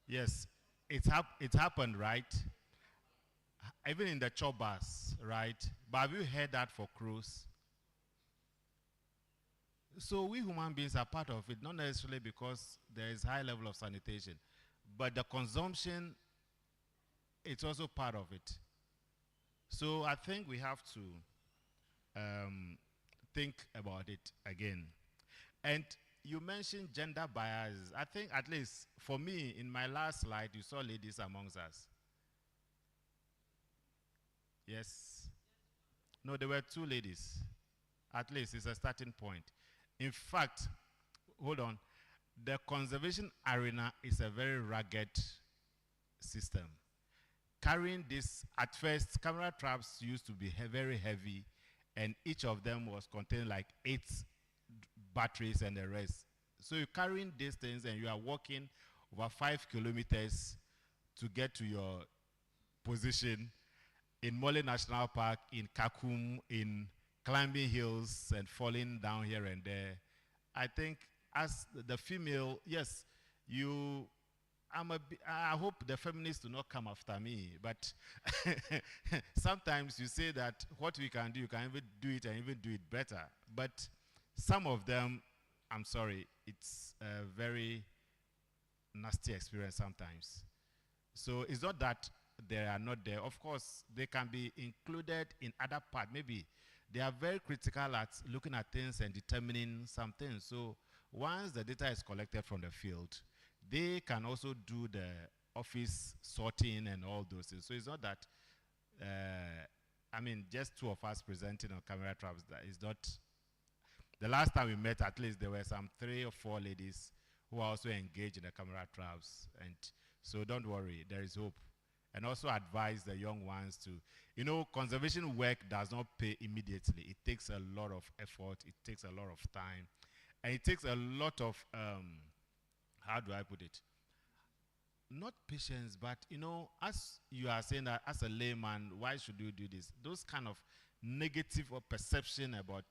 Yes. It happened, right? Even in the chobbers, right? But have you heard that for crows? So we human beings are part of it, not necessarily because there is high level of sanitation, but the consumption, it's also part of it. So I think we have to think about it again. And you mentioned gender bias. I think at least for me, in my last slide, you saw ladies amongst us. Yes? No, there were 2 ladies. At least it's a starting point. In fact, hold on, the conservation arena is a very rugged system. Carrying this, at first, camera traps used to be very heavy, and each of them was containing like 8 batteries and the rest. So you're carrying these things and you are walking over 5 kilometers to get to your position in Mole National Park, in Kakum, in climbing hills and falling down here and there. I think as the female, yes, I hope the feminists do not come after me, but sometimes you say that what we can do, you can even do it and even do it better. But some of them, I'm sorry, it's a very nasty experience sometimes. So it's not that they are not there. Of course, they can be included in other parts. Maybe they are very critical at looking at things and determining some things. So once the data is collected from the field, they can also do the office sorting and all those things. So it's not that, I mean, just 2 of us presenting on camera traps. That is not. The last time we met, at least there were some 3 or 4 ladies who are also engaged in the camera traps. And so don't worry, there is hope. And also advise the young ones to, you know, conservation work does not pay immediately. It takes a lot of effort. It takes a lot of time. And it takes a lot of, how do I put it? Not patience, but, you know, as you are saying that as a layman, why should you do this? Those kind of negative or perception about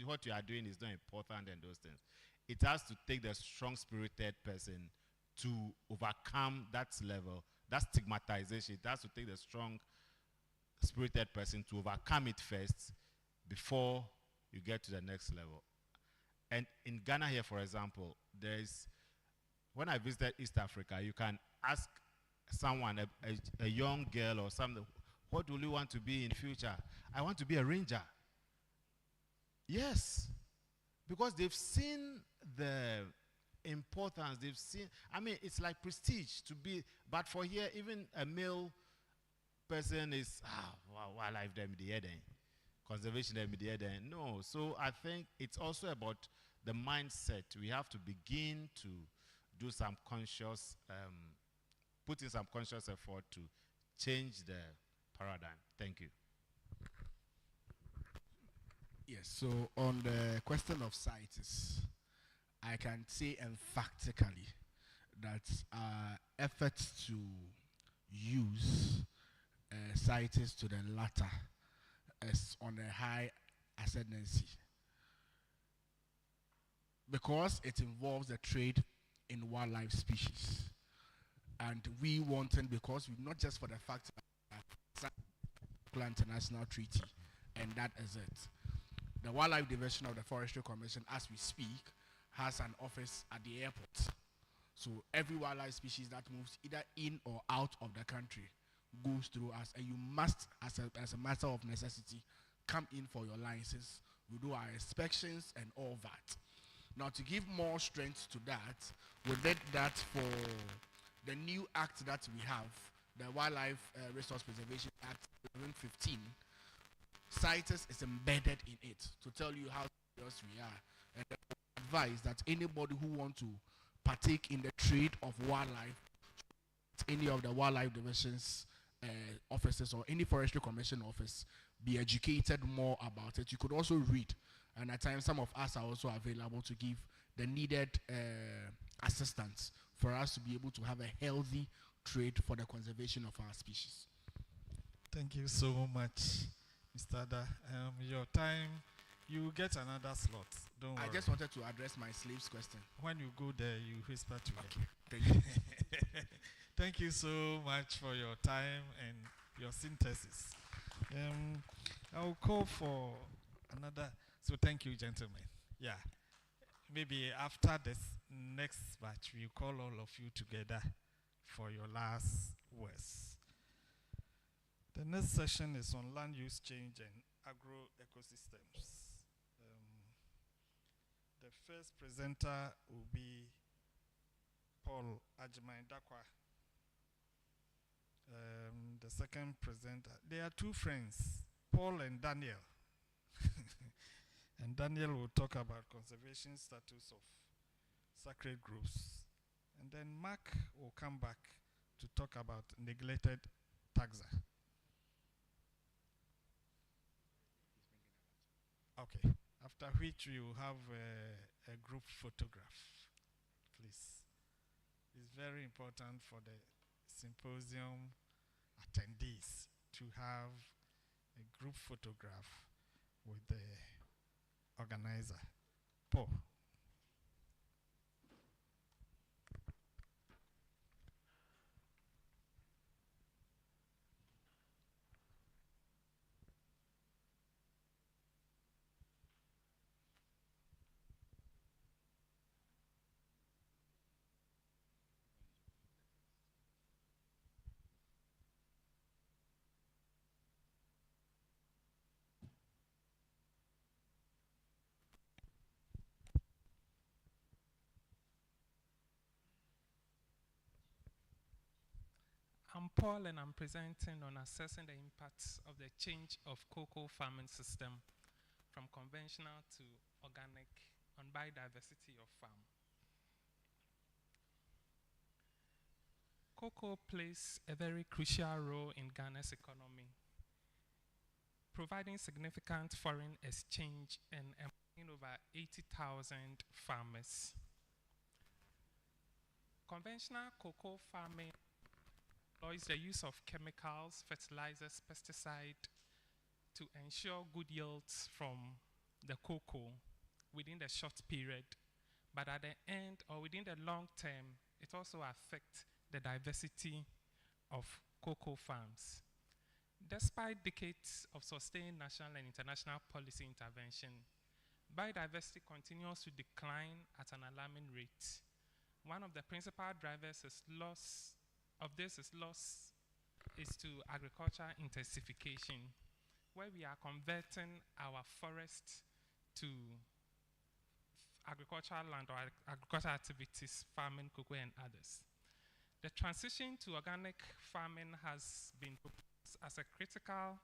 what you are doing is not important and those things. It has to take the strong-spirited person to overcome that level, that stigmatization. It has to take the strong-spirited person to overcome it first before you get to the next level. And in Ghana here, for example, when I visited East Africa, you can ask someone, a young girl or something, what do you want to be in future? I want to be a ranger. Yes, because they've seen the importance, they've seen, I mean, it's like prestige to be, but for here, even a male person is, wildlife them the head, conservation them the head. No, so I think it's also about the mindset. We have to begin to do some conscious, put in some conscious effort to change the paradigm. Thank you. Yes, so on the question of CITES, I can say emphatically that efforts to use CITES to the latter is on a high ascendancy because it involves the trade in wildlife species. And we wanted, because we not just for the fact that international treaty, and that is it. The Wildlife Division of the Forestry Commission, as we speak, has an office at the airport. So every wildlife species that moves either in or out of the country goes through us, and you must, as a matter of necessity, come in for your license. We do our inspections and all that. Now, to give more strength to that, we did that for the new act that we have, the Wildlife Resource Preservation Act 2015. CITES is embedded in it to tell you how serious we are, and advise that anybody who wants to partake in the trade of wildlife, any of the wildlife divisions offices or any forestry commission office, be educated more about it. You could also read, and at times some of us are also available to give the needed assistance for us to be able to have a healthy trade for the conservation of our species. Thank you so much. Mr. Ada, your time, you will get another slot. Don't worry. I just wanted to address my slaves question. When you go there, you whisper to me. Okay, thank you. Thank you so much for your time and your synthesis. I will call for another. So thank you, gentlemen. Yeah. Maybe after this next batch, we'll call all of you together for your last words. The next session is on land use change and agro ecosystems. The first presenter will be Paul Ajimaindakwa. The second presenter, they are two friends, Paul and Daniel. And Daniel will talk about conservation status of sacred groves. And then Mark will come back to talk about neglected taxa. Okay, after which we will have a group photograph, please. It's very important for the symposium attendees to have a group photograph with the organizer. Paul. I'm Paul, and I'm presenting on assessing the impacts of the change of cocoa farming system from conventional to organic on biodiversity of farm. Cocoa plays a very crucial role in Ghana's economy, providing significant foreign exchange and employing over 80,000 farmers. Conventional cocoa farming employs the use of chemicals, fertilizers, pesticide to ensure good yields from the cocoa within the short period. But at the end or within the long term, it also affects the diversity of cocoa farms. Despite decades of sustained national and international policy intervention, biodiversity continues to decline at an alarming rate. One of the principal drivers is loss to agriculture intensification, where we are converting our forests to agricultural land or agricultural activities, farming, cocoa, and others. The transition to organic farming has been proposed as a critical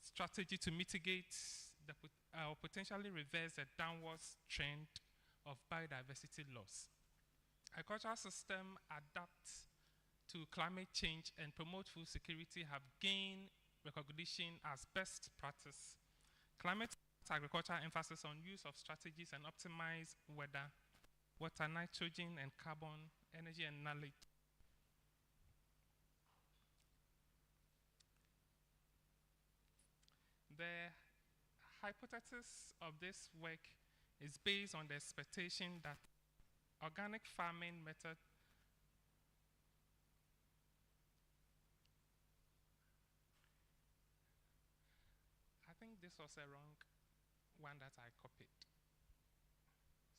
strategy to mitigate or potentially reverse the downward trend of biodiversity loss. Agricultural systems adapt to climate change and promote food security have gained recognition as best practice. Climate agriculture emphasis on use of strategies and optimize weather, water, nitrogen, and carbon, energy, and knowledge. The hypothesis of this work is based on the expectation that organic farming method I think this was a wrong one that I copied.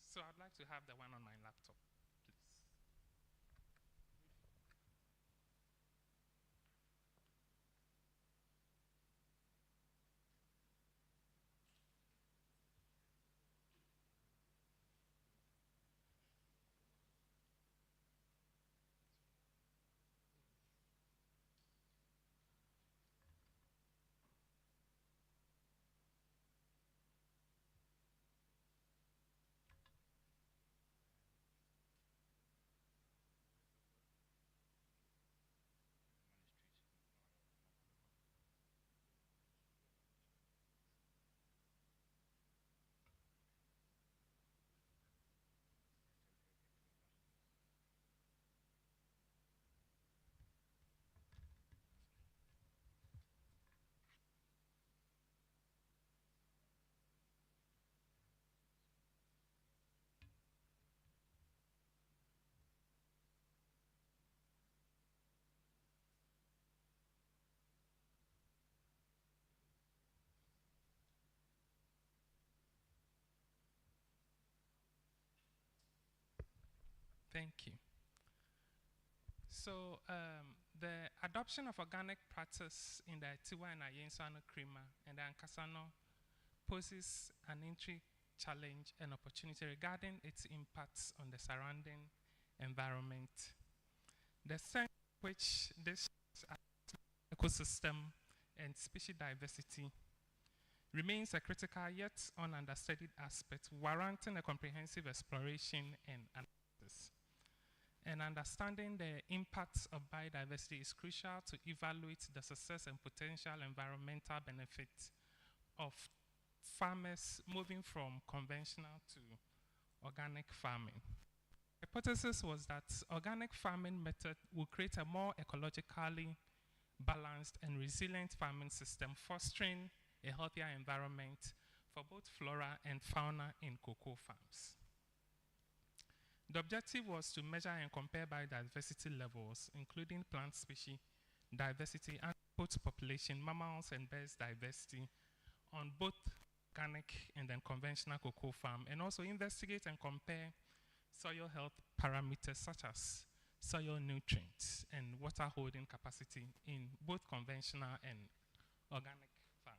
So I'd like to have the one on my laptop, please. Thank you. So the adoption of organic practice in the Tiwa and Ayensano Krima and the Ankasano poses an entry challenge and opportunity regarding its impacts on the surrounding environment. The sense in which this ecosystem and species diversity remains a critical yet ununderstudied aspect, warranting a comprehensive exploration and analysis. And understanding the impacts of biodiversity is crucial to evaluate the success and potential environmental benefits of farmers moving from conventional to organic farming. The hypothesis was that organic farming method will create a more ecologically balanced and resilient farming system, fostering a healthier environment for both flora and fauna in cocoa farms. The objective was to measure and compare biodiversity levels, including plant species diversity, animal population, mammals and birds diversity on both organic and then conventional cocoa farm, and also investigate and compare soil health parameters such as soil nutrients and water holding capacity in both conventional and organic farms.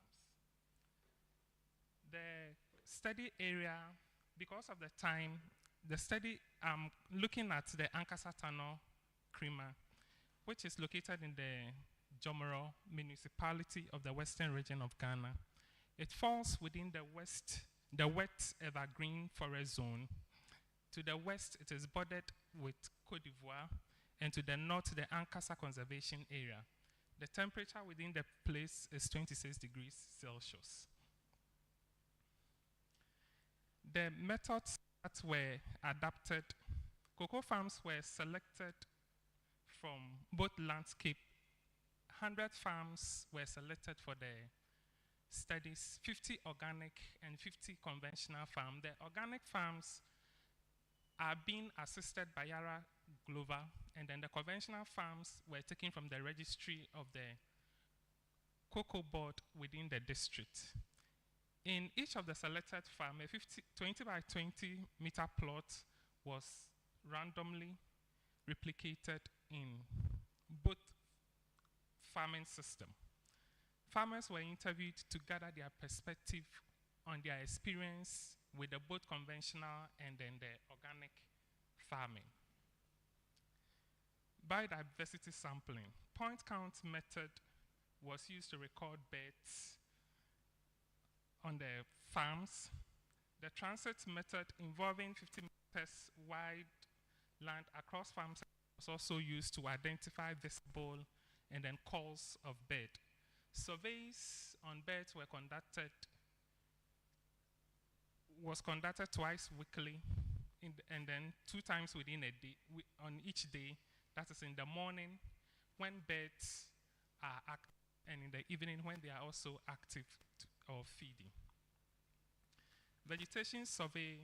The study area, because of the time, the study looking at the Ankasa-Tano Krima, which is located in the Jomoro municipality of the western region of Ghana. It falls within the wet evergreen forest zone. To the west, it is bordered with Côte d'Ivoire, and to the north, the Ankasa Conservation Area. The temperature within the place is 26 degrees Celsius. The methods that were adapted, cocoa farms were selected from both landscape. 100 farms were selected for the studies, 50 organic and 50 conventional farms. The organic farms are being assisted by Yara Glover, and then the conventional farms were taken from the registry of the cocoa board within the district. In each of the selected farms, a 20 by 20 meter plot was randomly replicated in both farming systems. Farmers were interviewed to gather their perspective on their experience with the both conventional and then the organic farming. Biodiversity sampling. Point count method was used to record birds on the farms. The transit method involving 50 meters wide land across farms was also used to identify visible and then calls of bird. Surveys on birds were conducted twice weekly and then 2 times within a day, on each day. That is in the morning when birds are active, and in the evening when they are also active or feeding. Vegetation survey.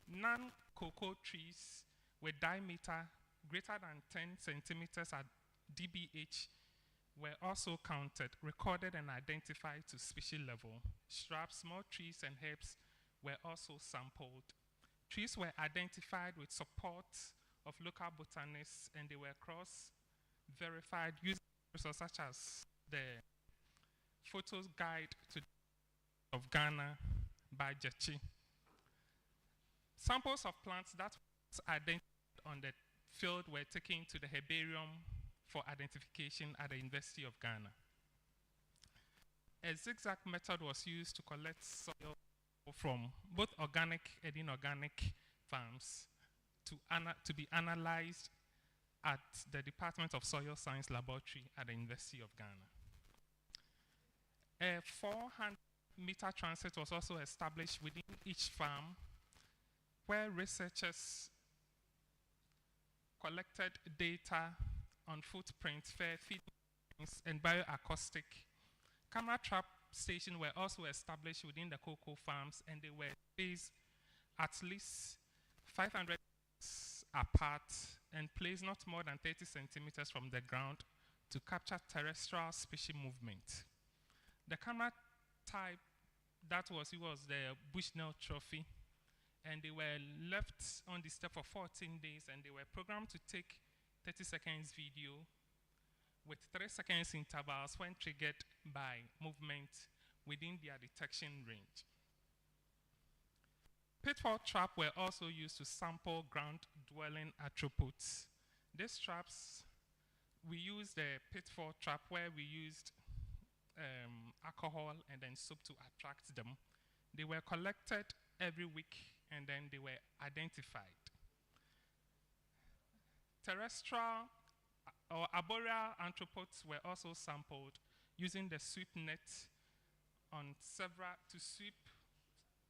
Non-cocoa trees with diameter greater than 10 centimeters at DBH were also counted, recorded, and identified to species level. Shrubs, small trees, and herbs were also sampled. Trees were identified with support of local botanists, and they were cross-verified using resources such as the Photos Guide to of Ghana by Jechi. Samples of plants that were identified on the field were taken to the herbarium for identification at the University of Ghana. A zigzag method was used to collect soil from both organic and inorganic farms to be analyzed at the Department of Soil Science Laboratory at the University of Ghana. A 400-meter transit was also established within each farm, where researchers collected data on footprints, feeding, and bioacoustic. Camera trap stations were also established within the cocoa farms, and they were placed at least 500 apart and placed not more than 30 centimeters from the ground to capture terrestrial species movement. The camera type that was used was the Bushnell trophy, and they were left on the step for 14 days, and they were programmed to take 30 seconds video with 3 seconds intervals when triggered by movement within their detection range. Pitfall traps were also used to sample ground-dwelling arthropods. These traps, we used a pitfall trap where we used alcohol and then soap to attract them. They were collected every week and then they were identified. Terrestrial or arboreal arthropods were also sampled using the sweep net to sweep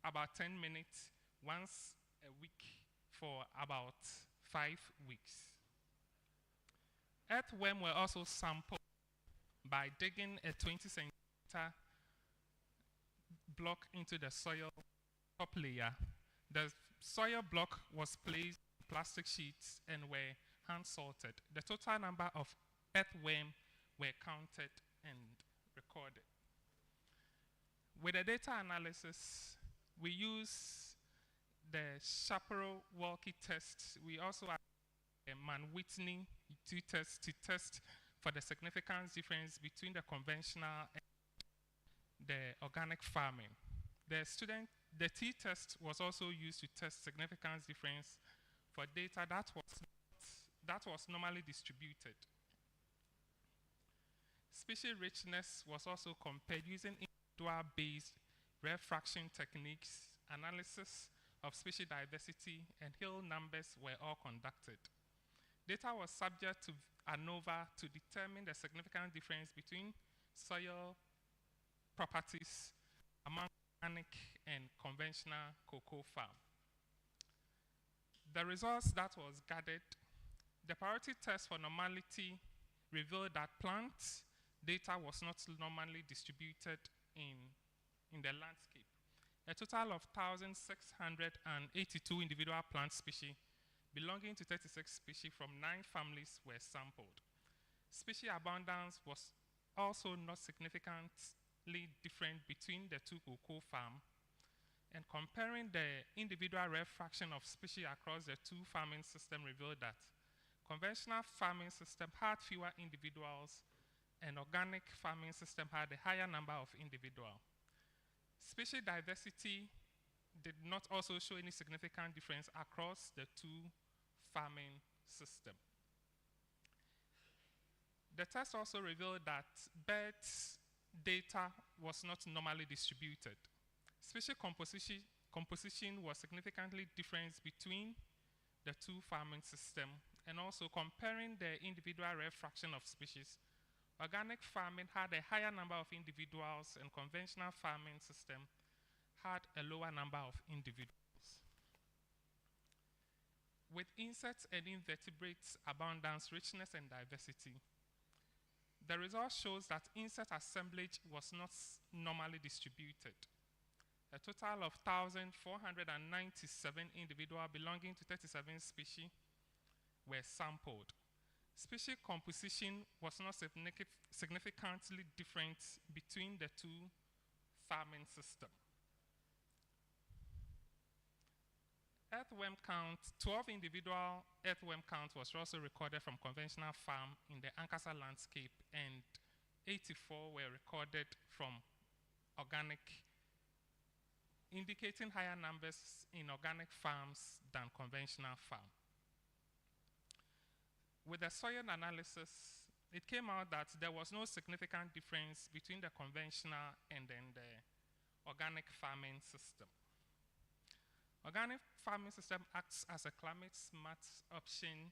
about 10 minutes once a week for about 5 weeks. Earthworm were also sampled by digging a 20 centimeter block into the soil top layer. The soil block was placed in plastic sheets and were hand salted. The total number of earthworm were counted and recorded. With the data analysis, we use the Shapiro-Wilkie test. We also have a Mann-Whitney test to test for the significance difference between the conventional and the organic farming. The t-test was also used to test significance difference for data that was normally distributed. Species richness was also compared using individual-based rare fraction techniques. Analysis of species diversity and hill numbers were all conducted. Data was subject to ANOVA to determine the significant difference between soil properties among organic and conventional cocoa farm. The results that was gathered, the priority test for normality revealed that plant data was not normally distributed in the landscape. A total of 1,682 individual plant species belonging to 36 species from 9 families were sampled. Species abundance was also not significantly different between the 2 cocoa farms, and comparing the individual rare fraction of species across the 2 farming systems revealed that conventional farming system had fewer individuals and organic farming system had a higher number of individuals. Species diversity did not also show any significant difference across the 2 farming systems. The test also revealed that birds data was not normally distributed. Species composition was significantly different between the 2 farming systems, and also comparing the individual rare fraction of species. Organic farming had a higher number of individuals and conventional farming system had a lower number of individuals. With insects and invertebrates abundance, richness, and diversity, the result shows that insect assemblage was not normally distributed. A total of 1,497 individuals belonging to 37 species were sampled. Species composition was not significantly different between the 2 farming systems. Earthworm count, 12 individual earthworm count was also recorded from conventional farm in the Ankasa landscape, and 84 were recorded from organic, indicating higher numbers in organic farms than conventional farm. With the soil analysis, it came out that there was no significant difference between the conventional and then the organic farming system. Organic farming system acts as a climate-smart option,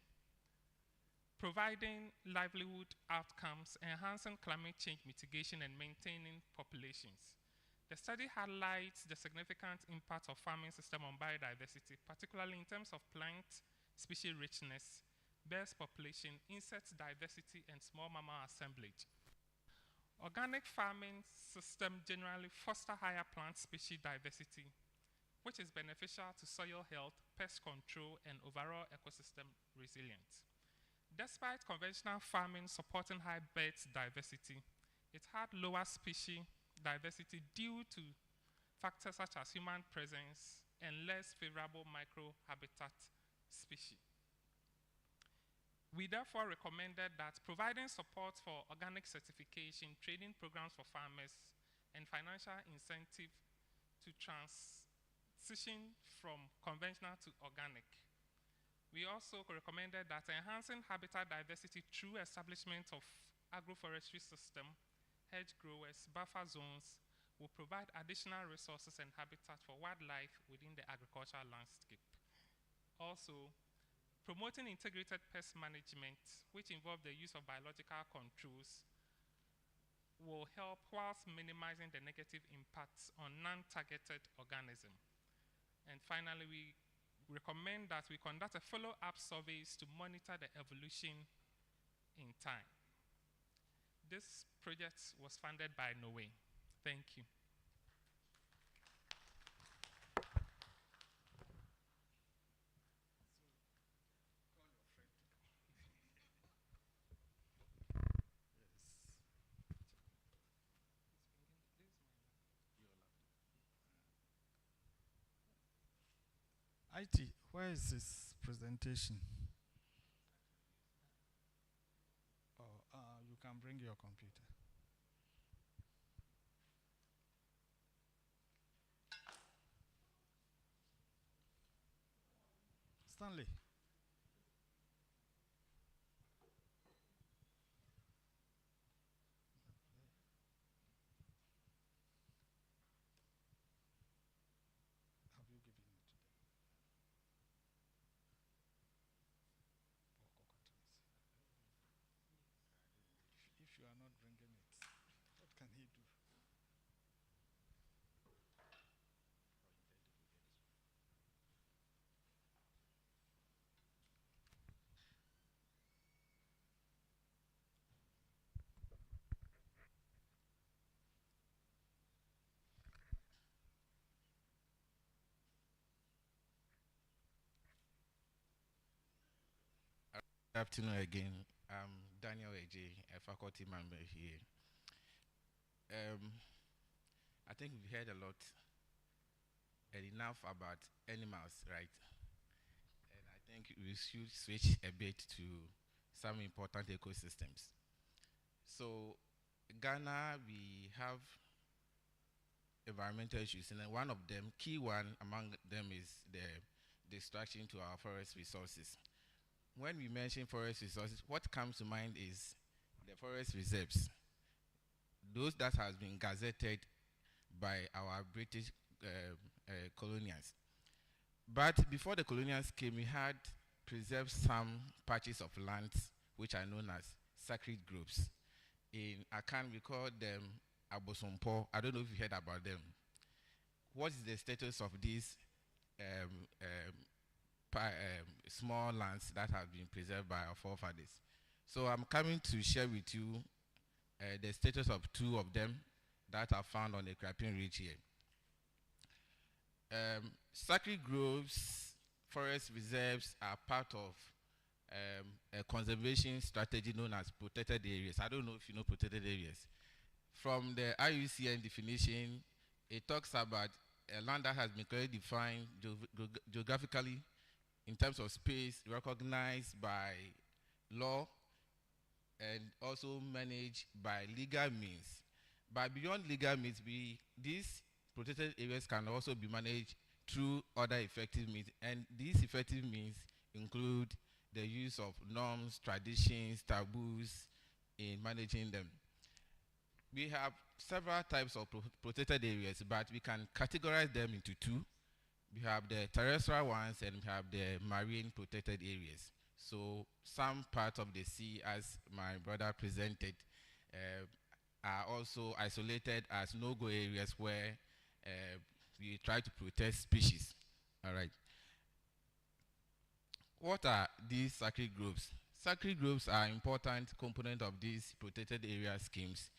providing livelihood outcomes, enhancing climate change mitigation, and maintaining populations. The study highlights the significant impact of farming system on biodiversity, particularly in terms of plant species richness, birds population, insect diversity, and small mammal assemblage. Organic farming system generally foster higher plant species diversity, which is beneficial to soil health, pest control, and overall ecosystem resilience. Despite conventional farming supporting high bird diversity, it had lower species diversity due to factors such as human presence and less favorable microhabitat species. We therefore recommended that providing support for organic certification, training programs for farmers, and financial incentive to transition from conventional to organic. We also recommended that enhancing habitat diversity through establishment of agroforestry system, hedge growers, buffer zones, will provide additional resources and habitat for wildlife within the agricultural landscape. Also, promoting integrated pest management, which involve the use of biological controls, will help whilst minimizing the negative impacts on non-targeted organisms. And finally, we recommend that we conduct a follow-up surveys to monitor the evolution in time. This project was funded by Norway. Thank you. IT, where is this presentation? Oh, you can bring your computer. Stanley. Have you given it to them? If you are not bringing it, what can he do? Good afternoon again. I'm Daniel Eje, a faculty member here. I think we've heard a lot and enough about animals, right? And I think we should switch a bit to some important ecosystems. So, Ghana, we have environmental issues, and one of them, key one among them, is the destruction to our forest resources. When we mention forest resources, what comes to mind is the forest reserves, those that has been gazetted by our British colonials. But before the colonials came, we had preserved some patches of lands which are known as sacred groves. In Akan, we call them Abosompo. I don't know if you heard about them. What is the status of these small lands that have been preserved by our forefathers? So I'm coming to share with you the status of two of them that are found on the Krapian Ridge here. Sacred groves, forest reserves are part of a conservation strategy known as protected areas. I don't know if you know protected areas. From the IUCN definition, it talks about a land that has been clearly defined geographically in terms of space, recognized by law, and also managed by legal means. But beyond legal means, these protected areas can also be managed through other effective means, and these effective means include the use of norms, traditions, taboos in managing them. We have several types of protected areas, but we can categorize them into two. We have the terrestrial ones and we have the marine protected areas. So some parts of the sea, as my brother presented, are also isolated as no-go areas where we try to protect species. All right. What are these sacred groves? Sacred groves are an important component of these protected area schemes.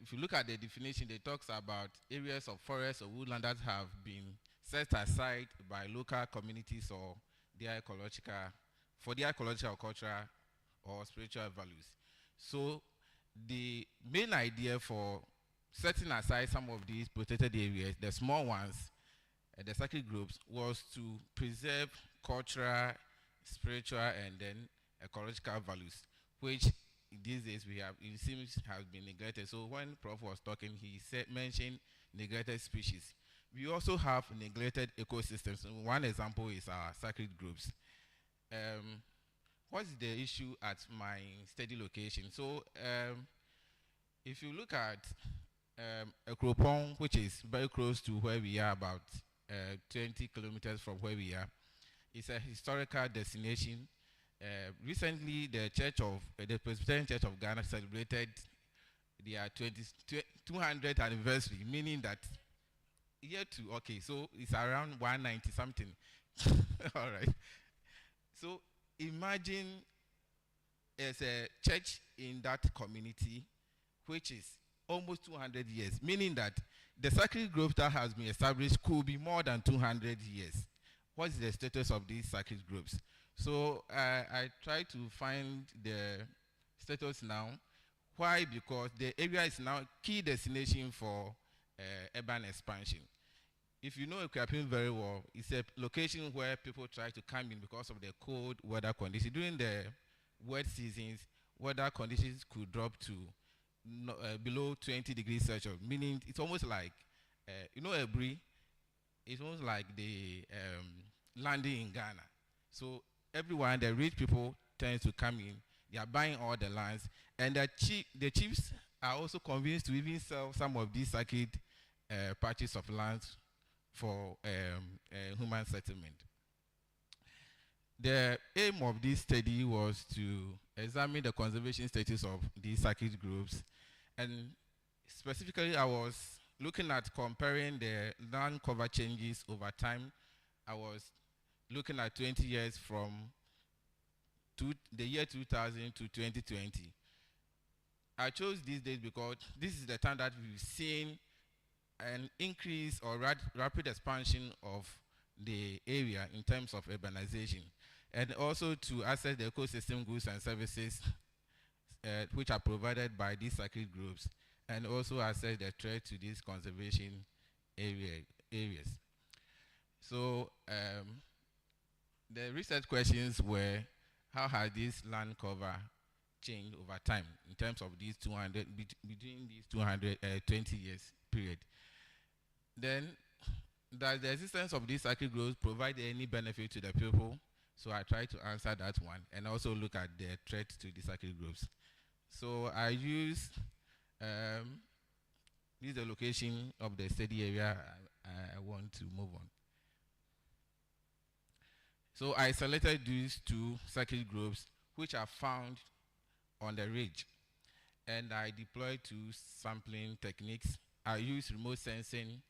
If you look at the definition, it talks about areas of forest or woodland that have been set aside by local communities or their ecological, cultural, or spiritual values. So the main idea for setting aside some of these protected areas, the small ones, the sacred groves was to preserve cultural, spiritual, and then ecological values, which these days it seems has been neglected. So when Prof was talking, he mentioned neglected species. We also have neglected ecosystems. One example is our sacred groves. What's the issue at my study location? So if you look at Ekropong, which is very close to where we are, about 20 kilometers from where we are, it's a historical destination. Recently, the Presbyterian Church of Ghana celebrated their 200th anniversary, meaning that so it's around 190 something. All right. So imagine there's a church in that community which is almost 200 years, meaning that the sacred grove that has been established could be more than 200 years. What is the status of these sacred groves? So I try to find the status now. Why? Because the area is now a key destination for urban expansion. If you know Akuapem very well, it's a location where people try to come in because of the cold weather conditions. During the wet seasons, weather conditions could drop to below 20 degrees Celsius, meaning it's almost like, Ebri, it's almost like the landing in Ghana. So everyone, the rich people tend to come in, they are buying all the lands, and the chiefs are also convinced to even sell some of these sacred patches of land for human settlement. The aim of this study was to examine the conservation status of these sacred groves, and specifically I was looking at comparing the land cover changes over time. I was looking at 20 years from the year 2000 to 2020. I chose these days because this is the time that we've seen an increase or rapid expansion of the area in terms of urbanization, and also to access the ecosystem goods and services which are provided by these sacred groves, and also assess the threat to these conservation areas. So the research questions were, how has this land cover changed over time in terms of these 200, between these 220 years period? Then, does the existence of these sacred groves provide any benefit to the people? So I try to answer that one, and also look at the threat to the sacred groves. So I use this is the location of the study area I want to move on. So I selected these two sacred groves which are found on the ridge, and I deployed two sampling techniques. I use remote sensing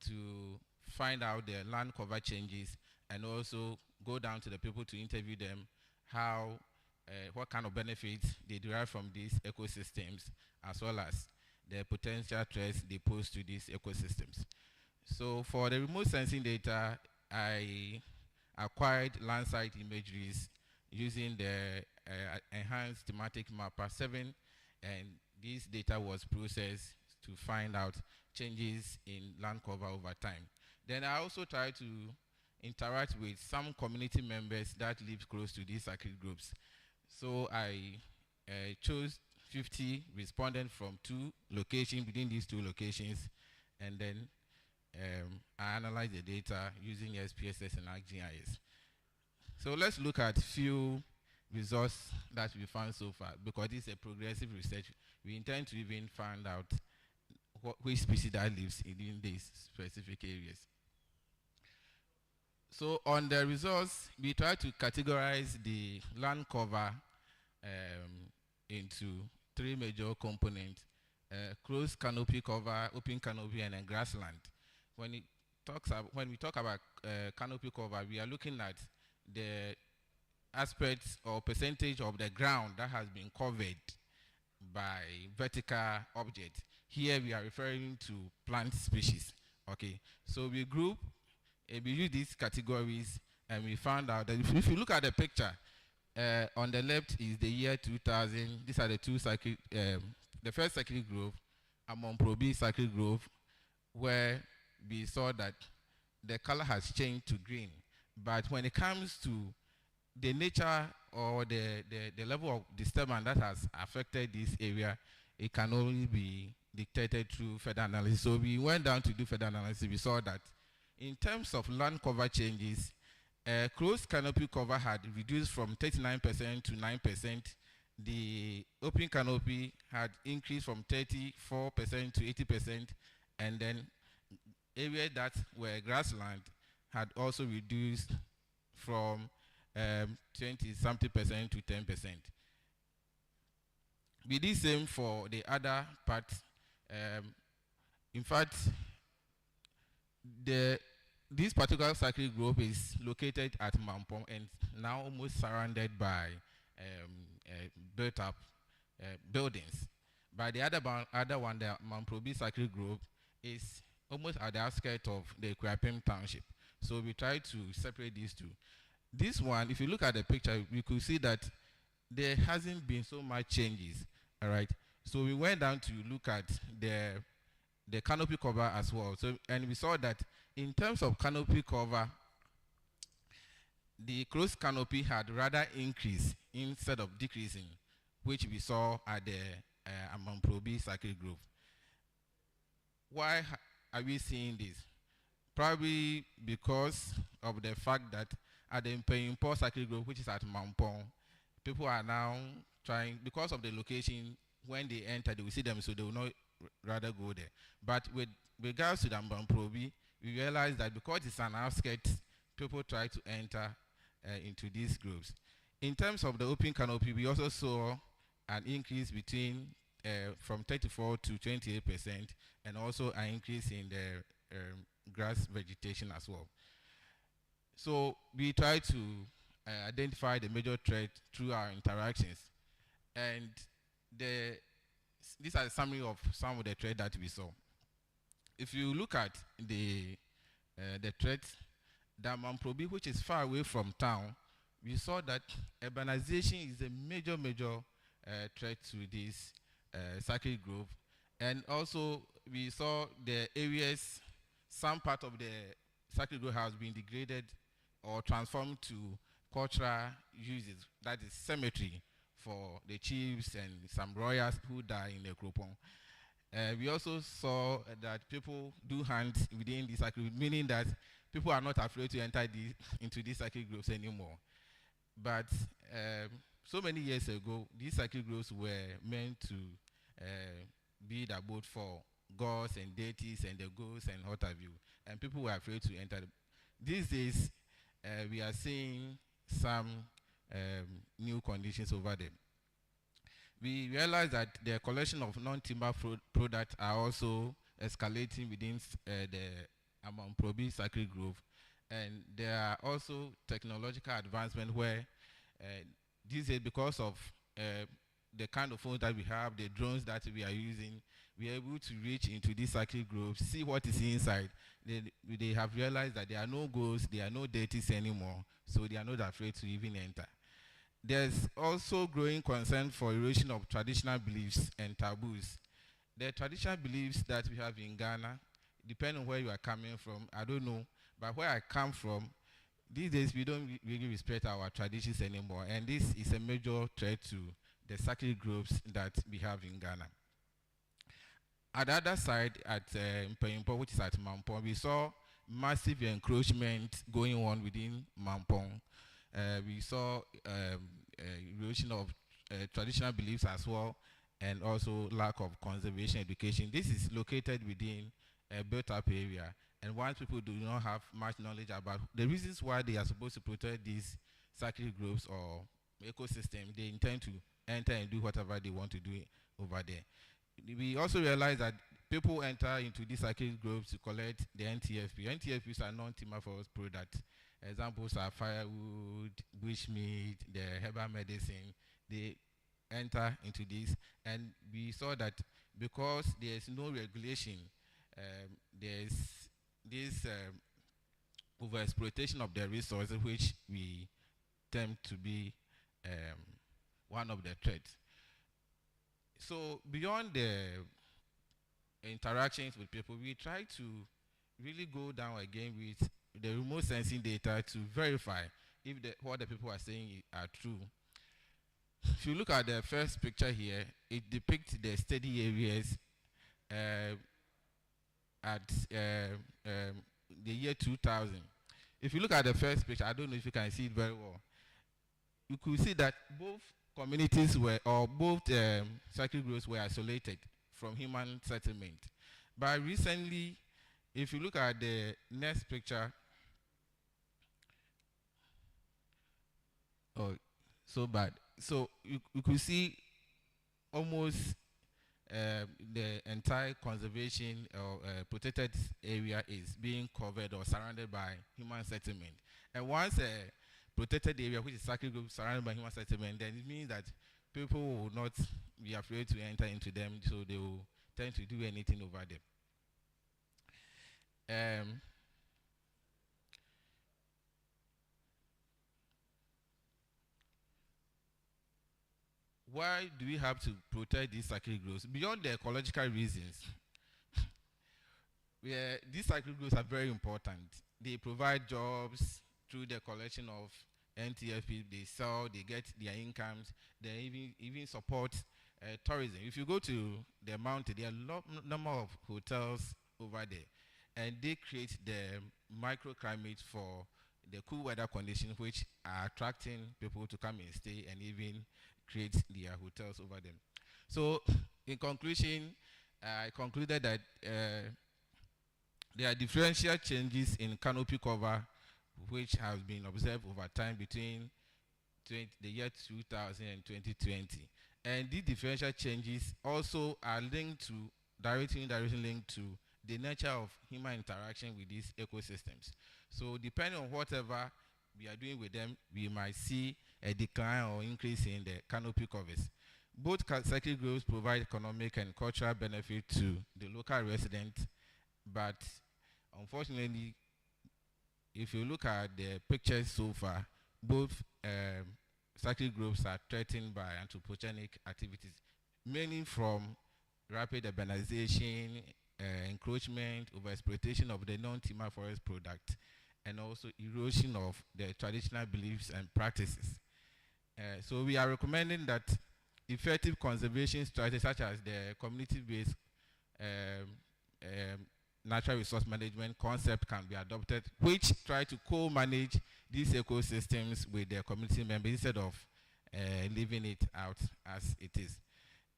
to find out the land cover changes, and also go down to the people to interview them, what kind of benefits they derive from these ecosystems, as well as the potential threats they pose to these ecosystems. So for the remote sensing data, I acquired Landsat imageries using the enhanced thematic mapper 7, and this data was processed to find out changes in land cover over time. Then I also tried to interact with some community members that live close to these sacred groves. So I chose 50 respondents from two locations, within these two locations, and then I analyzed the data using SPSS and ArcGIS. So let's look at few results that we found so far, because this is a progressive research. We intend to even find out which species that lives in these specific areas. So on the results, we try to categorize the land cover into three major components: closed canopy cover, open canopy, and then grassland. When we talk about canopy cover, we are looking at the aspects or percentage of the ground that has been covered by vertical objects. Here we are referring to plant species. Okay, so we use these categories, and we found out that if you look at the picture, on the left is the year 2000. These are the two sacred, the first sacred grove, Amon Probi sacred grove, where we saw that the color has changed to green. But when it comes to the nature or the level of disturbance that has affected this area, it can only be dictated through further analysis. So we went down to do further analysis. We saw that in terms of land cover changes, closed canopy cover had reduced from 39% to 9%. The open canopy had increased from 34% to 80%, and then areas that were grassland had also reduced from 20-something% to 10%. We did same for the other part. In fact, this particular cycle group is located at Mampong and now almost surrounded by built-up buildings. But the other one, the Mamprobi cycle group, is almost at the outskirts of the Kwapim township. So we try to separate these two. This one, if you look at the picture, you could see that there hasn't been so much changes. All right. So we went down to look at the canopy cover as well. So, and we saw that in terms of canopy cover, the closed canopy had rather increased instead of decreasing, which we saw at the Mamprobi cycle group. Why are we seeing this? Probably because of the fact that at the Mpayimpo cycle group, which is at Mampong, people are now trying, because of the location, when they enter, they will see them, so they will not rather go there. But with regards to the Mamprobi, we realize that because it's an outskirts, people try to enter into these groups. In terms of the open canopy, we also saw an increase between from 34 to 28%, and also an increase in the grass vegetation as well. So we try to identify the major threat through our interactions, and these are a summary of some of the threats that we saw. If you look at the threats, the Mamprobi, which is far away from town, we saw that urbanization is a major threat to this cycle group. And also we saw the areas, some part of the cycle group has been degraded or transformed to cultural uses, that is cemetery for the chiefs and some royals who die in the Kropong. We also saw that people do hunt within the cycle, meaning that people are not afraid to enter into these cycle groups anymore. But so many years ago, these cycle groups were meant to be the abode for gods and deities and the ghosts and what have you, and people were afraid to enter. These days, we are seeing some new conditions over there. We realize that the collection of non-timber products are also escalating within the Mamprobi cycle group, and there are also technological advancement where these days, because of the kind of phones that we have, the drones that we are using, we are able to reach into these cycle groups, see what is inside. They have realized that there are no ghosts, there are no deities anymore, so they are not afraid to even enter. There's also growing concern for erosion of traditional beliefs and taboos. The traditional beliefs that we have in Ghana, depending on where you are coming from, I don't know, but where I come from, these days we don't really respect our traditions anymore, and this is a major threat to the cycle groups that we have in Ghana. At the other side, at Mpayimpo, which is at Mampong, we saw massive encroachment going on within Mampong. We saw erosion of traditional beliefs as well, and also lack of conservation education. This is located within a built-up area, and once people do not have much knowledge about the reasons why they are supposed to protect these cycle groups or ecosystem, they intend to enter and do whatever they want to do over there. We also realize that people enter into these cycle groups to collect the NTFP. NTFPs are non-timber forest products. Examples are firewood, bushmeat, the herbal medicine. They enter into this, and we saw that because there is no regulation, there's this overexploitation of the resources, which we tend to be one of the threats. So beyond the interactions with people, we try to really go down again with the remote sensing data to verify if what the people are saying are true. If you look at the first picture here, it depicts the steady areas at the year 2000. If you look at the first picture, I don't know if you can see it very well. You could see that both communities were, or both cycle groups were isolated from human settlement. But recently, if you look at the next picture, oh, so bad. So you could see almost the entire conservation or protected area is being covered or surrounded by human settlement. And once a protected area, which is cycle group surrounded by human settlement, then it means that people will not be afraid to enter into them, so they will tend to do anything over them. Why do we have to protect these cycle groups? Beyond the ecological reasons, these cycle groups are very important. They provide jobs through the collection of NTFP. They sell, they get their incomes. They even support tourism. If you go to the mountain, there are a number of hotels over there, and they create the microclimate for the cool weather conditions, which are attracting people to come and stay and even create their hotels over them. So, in conclusion, I concluded that there are differential changes in canopy cover, which has been observed over time between the year 2000 and 2020. And these differential changes also are linked to, directly linked to the nature of human interaction with these ecosystems. So depending on whatever we are doing with them, we might see a decline or increase in the canopy covers. Both cycle groups provide economic and cultural benefit to the local resident, but unfortunately, if you look at the pictures so far, both cycle groups are threatened by anthropogenic activities, mainly from rapid urbanization, encroachment, overexploitation of the non-timber forest product, and also erosion of the traditional beliefs and practices. So we are recommending that effective conservation strategies such as the community-based natural resource management concept can be adopted, which try to co-manage these ecosystems with their community members instead of leaving it out as it is.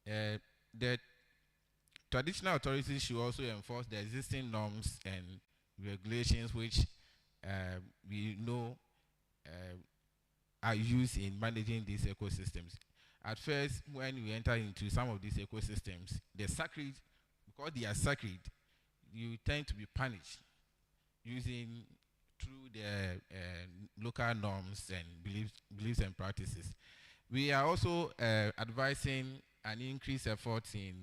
The traditional authorities should also enforce the existing norms and regulations which we know are used in managing these ecosystems. At first, when we enter into some of these ecosystems, they're sacred, because they are sacred, you tend to be punished using through the local norms and beliefs and practices. We are also advising an increased effort in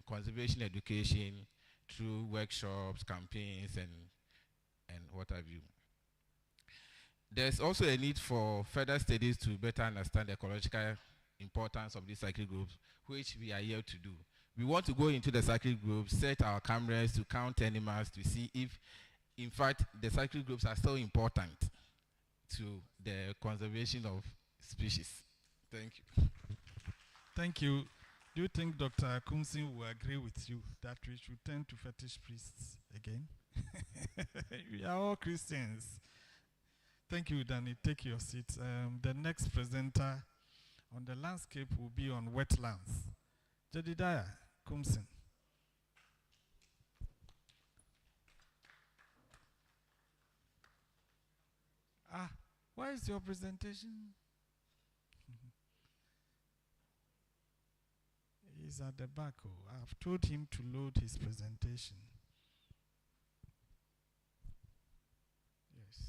conservation education through workshops, campaigns, and what have you. There's also a need for further studies to better understand the ecological importance of these cycle groups, which we are here to do. We want to go into the cycle groups, set our cameras to count animals to see if, in fact, the cycle groups are so important to the conservation of species. Thank you. Thank you. Do you think Dr. Kumsin will agree with you that we should turn to fetish priests again? We are all Christians. Thank you, Danny. Take your seat. The next presenter on the landscape will be on wetlands. Jedediah Kumsin. Where is your presentation? He's at the back. I've told him to load his presentation. Yes.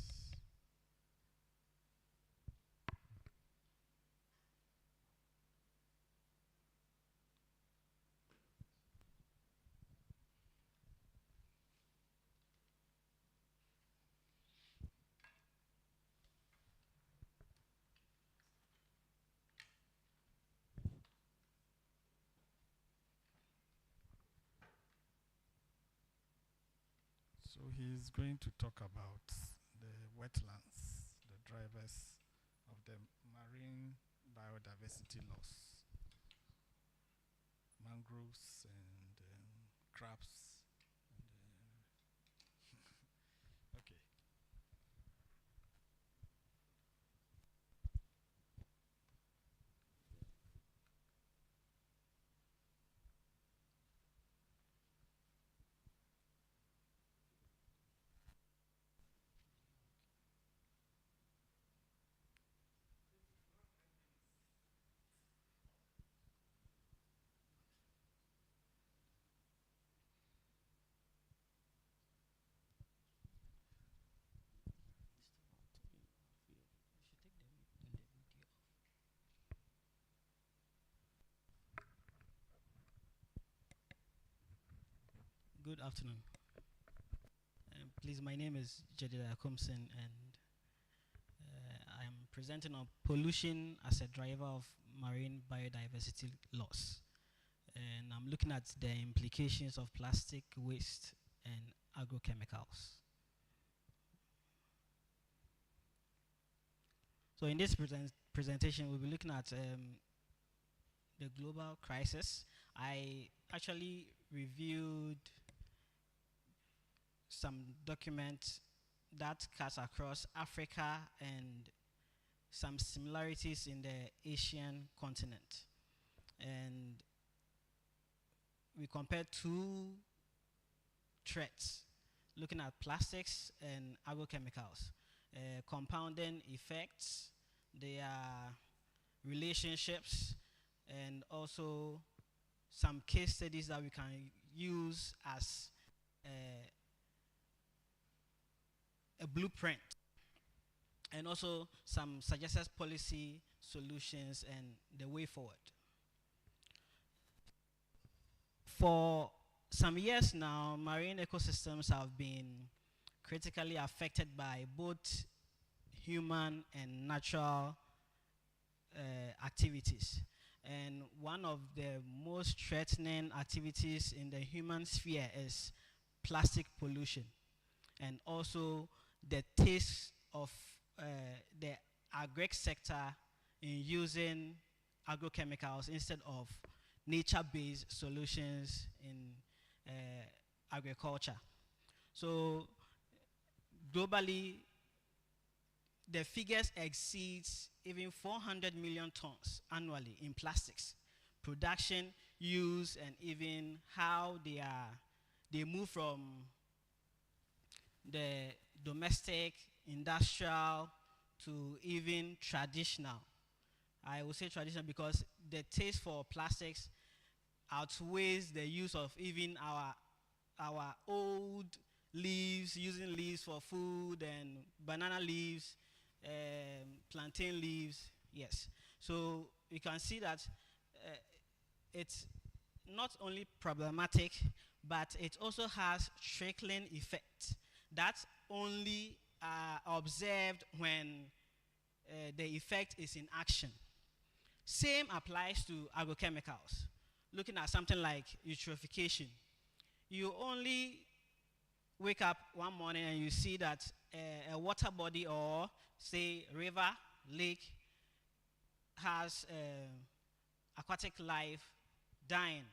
So he's going to talk about the wetlands, the drivers of the marine biodiversity loss, mangroves and crabs. Okay. Good afternoon. Please, my name is Jedediah Akomson, and I'm presenting on pollution as a driver of marine biodiversity loss. And I'm looking at the implications of plastic waste and agrochemicals. So in this presentation, we'll be looking at the global crisis. I actually reviewed some documents that cuts across Africa and some similarities in the Asian continent. And we compared two threats, looking at plastics and agrochemicals, compounding effects, their relationships, and also some case studies that we can use as a blueprint, and also some suggested policy solutions and the way forward. For some years now, marine ecosystems have been critically affected by both human and natural activities. And one of the most threatening activities in the human sphere is plastic pollution, and also the taste of the agri sector in using agrochemicals instead of nature-based solutions in agriculture. So globally, the figures exceeds even 400 million tons annually in plastics production, use, and even how they move from the domestic, industrial, to even traditional. I will say traditional because the taste for plastics outweighs the use of even our old leaves, using leaves for food, and banana leaves, plantain leaves. Yes. So you can see that it's not only problematic, but it also has trickling effect. That's only observed when the effect is in action. Same applies to agrochemicals. Looking at something like eutrophication, you only wake up one morning and you see that a water body or say river, lake has aquatic life dying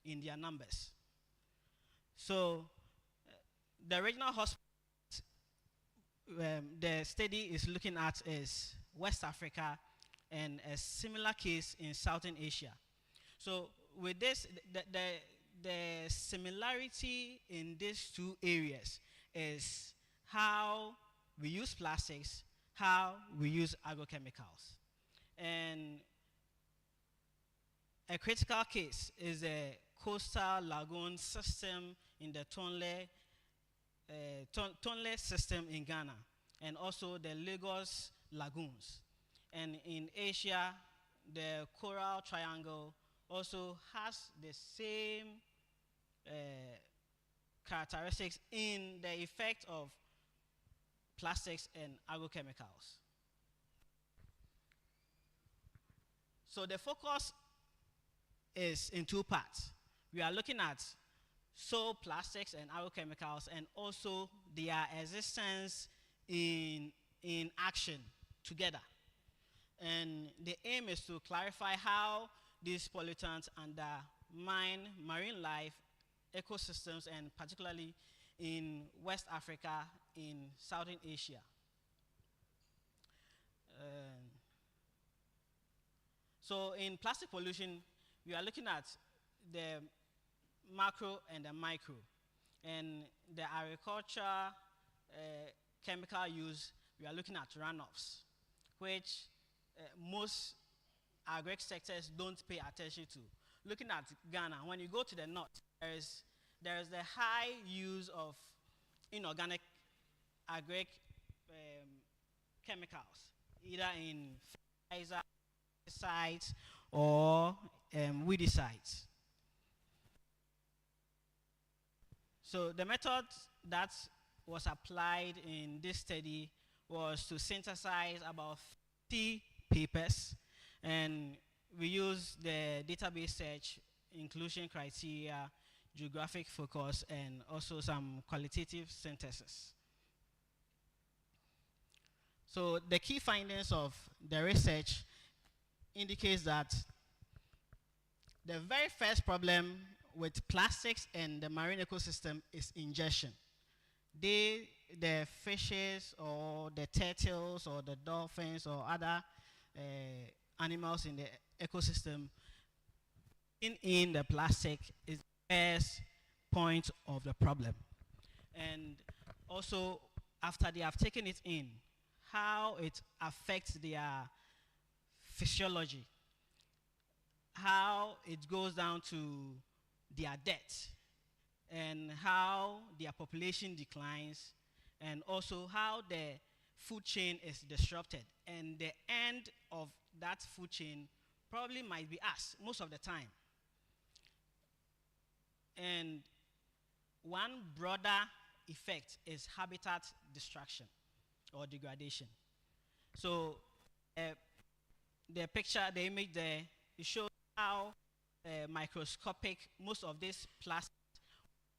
in their numbers. So the regional hospital the study is looking at is West Africa and a similar case in Southern Asia. So with this, the similarity in these two areas is how we use plastics, how we use agrochemicals. And a critical case is the coastal lagoon system in the Tonle system in Ghana, and also the Lagos lagoons. And in Asia, the Coral Triangle also has the same characteristics in the effect of plastics and agrochemicals. So the focus is in two parts. We are looking at zooplastics and agrochemicals, and also their existence in action together. And the aim is to clarify how these pollutants undermine marine life, ecosystems, and particularly in West Africa, in Southern Asia. So in plastic pollution, we are looking at the macro and the micro. And the agriculture chemical use, we are looking at runoffs, which most agri sectors don't pay attention to. Looking at Ghana, when you go to the north, there is the high use of inorganic agri chemicals, either in fertilizer, pesticides, or weedicides. So the method that was applied in this study was to synthesize about 50 papers, and we used the database search, inclusion criteria, geographic focus, and also some qualitative synthesis. So the key findings of the research indicates that the very first problem with plastics and the marine ecosystem is ingestion. The fishes or the turtles or the dolphins or other animals in the ecosystem in the plastic is the first point of the problem. And also, after they have taken it in, how it affects their physiology, how it goes down to their death, and how their population declines, and also how the food chain is disrupted. And the end of that food chain probably might be us most of the time. And one broader effect is habitat destruction or degradation. So the picture, the image there, it shows how microscopic most of these plastics,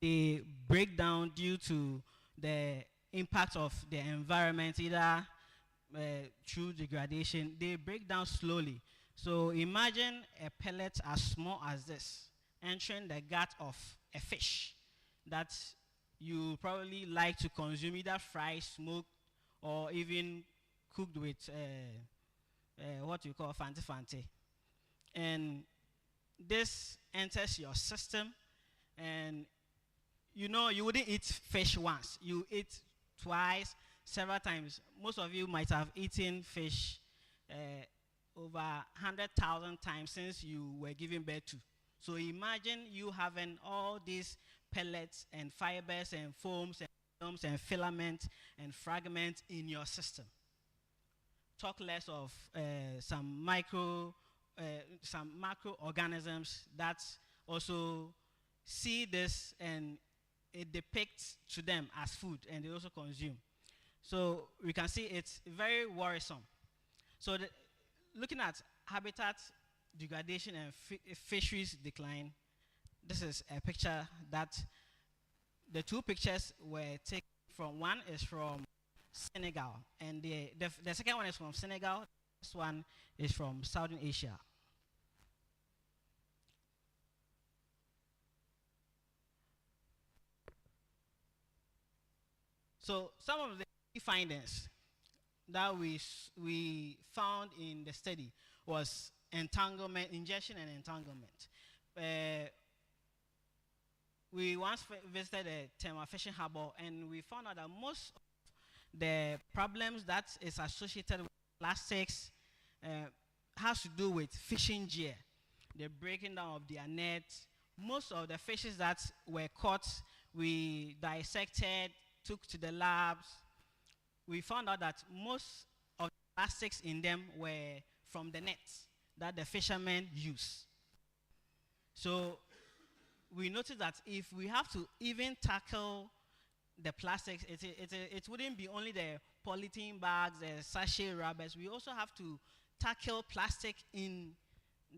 they break down due to the impact of the environment, either through degradation. They break down slowly. So imagine a pellet as small as this entering the gut of a fish that you probably like to consume, either fried, smoked, or even cooked with what you call fanti. And this enters your system, and you know you wouldn't eat fish once. You eat twice, several times. Most of you might have eaten fish over 100,000 times since you were giving birth to. So imagine you having all these pellets and fibers and foams and films and filaments and fragments in your system. Talk less of some macroorganisms that also see this, and it depicts to them as food, and they also consume. So we can see it's very worrisome. So looking at habitat degradation and fisheries decline, this is a picture that the two pictures were taken from. One is from Senegal, and the second one is from Senegal. This one is from Southern Asia. So some of the key findings that we found in the study was entanglement, ingestion and entanglement. We once visited a Tema fishing harbor, and we found out that most of the problems that is associated with plastics has to do with fishing gear, the breaking down of their nets. Most of the fishes that were caught, we dissected, took to the labs. We found out that most of the plastics in them were from the nets that the fishermen use. So we noticed that if we have to even tackle the plastics, it wouldn't be only the polythene bags, the sachet rubbers. We also have to tackle plastic in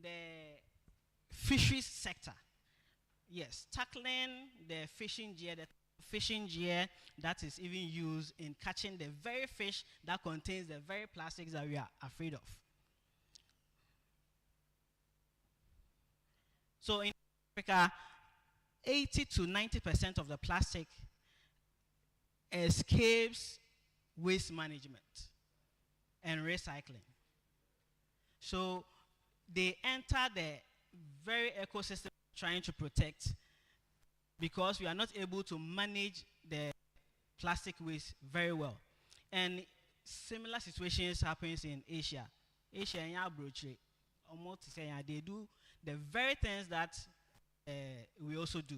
the fisheries sector. yes, tackling the fishing gear that is even used in catching the very fish that contains the very plastics that we are afraid of. So in Africa, 80 to 90% of the plastic escapes waste management and recycling. So they enter the very ecosystem trying to protect, because we are not able to manage the plastic waste very well. And similar situations happens in Asia. Asia and Abroche, they do the very things that we also do.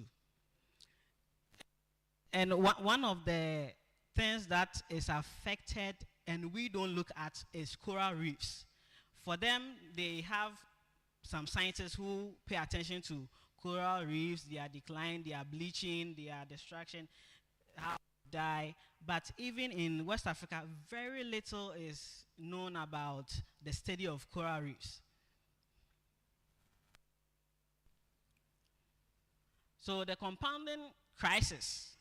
And one of the things that is affected and we don't look at is coral reefs. For them, they have some scientists who pay attention to coral reefs, their decline, their bleaching, their destruction, how they die. But even in West Africa, very little is known about the study of coral reefs. So the compounding crisis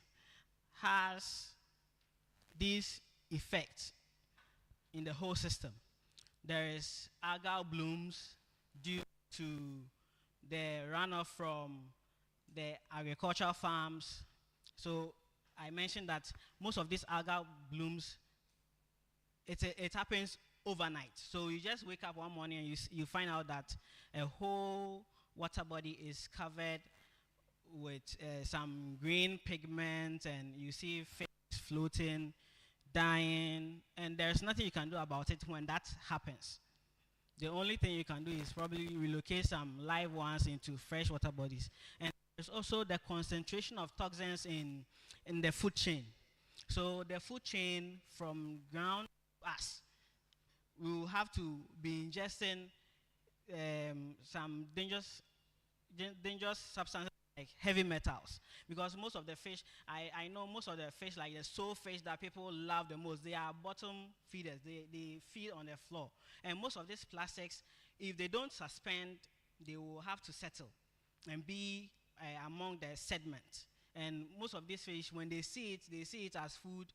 has this effect in the whole system. There is algal blooms due to the runoff from the agricultural farms. So I mentioned that most of these algal blooms, it happens overnight. So you just wake up one morning and you find out that a whole water body is covered with some green pigment, and you see fish floating, dying, and there's nothing you can do about it when that happens. The only thing you can do is probably relocate some live ones into freshwater bodies. And there's also the concentration of toxins in the food chain. So the food chain from ground to us, we will have to be ingesting some dangerous substances like heavy metals, because most of the fish, I know most of the fish, like the soulfish that people love the most, they are bottom feeders. They feed on the floor. And most of these plastics, if they don't suspend, they will have to settle and be among the sediment. And most of these fish, when they see it as food.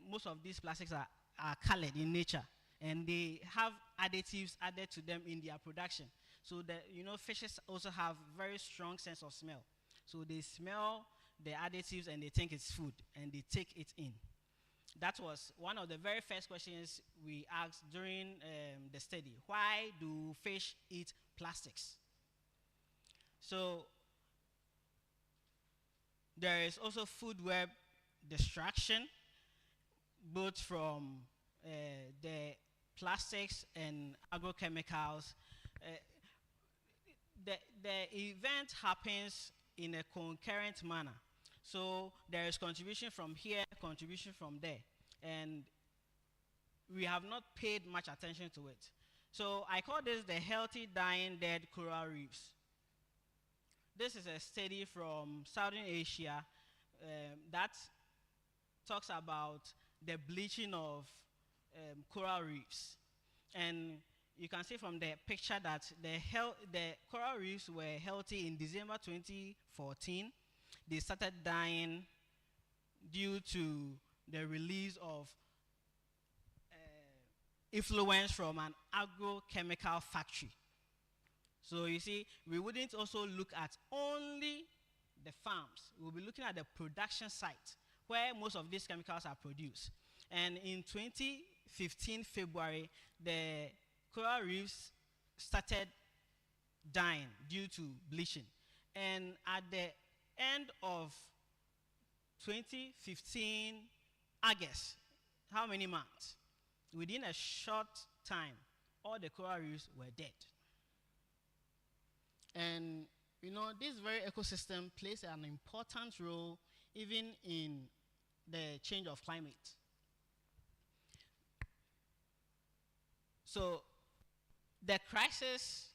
Most of these plastics are colored in nature, and they have additives added to them in their production. So that, fishes also have very strong sense of smell. So they smell the additives and they think it's food and they take it in. That was one of the very first questions we asked during the study. Why do fish eat plastics? So there is also food web destruction, both from the plastics and agrochemicals. The event happens in a concurrent manner. So there is contribution from here, contribution from there. And we have not paid much attention to it. So I call this the healthy dying dead coral reefs. This is a study from Southern Asia that talks about the bleaching of coral reefs. And you can see from the picture that the coral reefs were healthy in December 2014. They started dying due to the release of effluents from an agrochemical factory. So you see, we wouldn't also look at only the farms. We'll be looking at the production site where most of these chemicals are produced. And in 2015 February, the coral reefs started dying due to bleaching. And at the end of 2015 August, how many months? Within a short time, all the coral reefs were dead. And this very ecosystem plays an important role even in the change of climate. So the crisis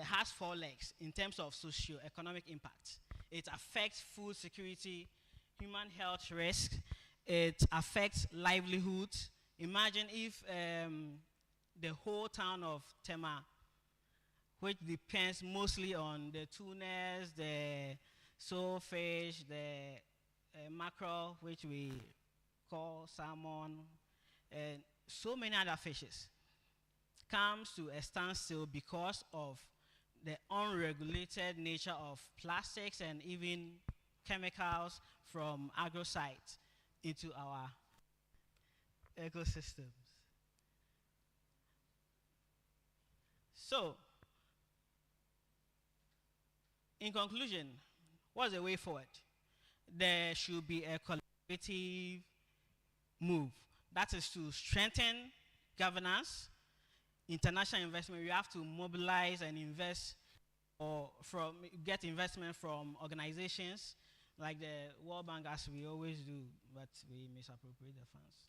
has four legs in terms of socio-economic impact. It affects food security, human health risk. It affects livelihoods. Imagine if the whole town of Tema which depends mostly on the tunas, the soulfish, the mackerel, which we call salmon, and so many other fishes, comes to a standstill because of the unregulated nature of plastics and even chemicals from agro sites into our ecosystems. So, in conclusion, what's the way forward? There should be a collaborative move. That is to strengthen governance, international investment. We have to mobilize and invest or get investment from organizations like the World Bank, as we always do, but we misappropriate the funds.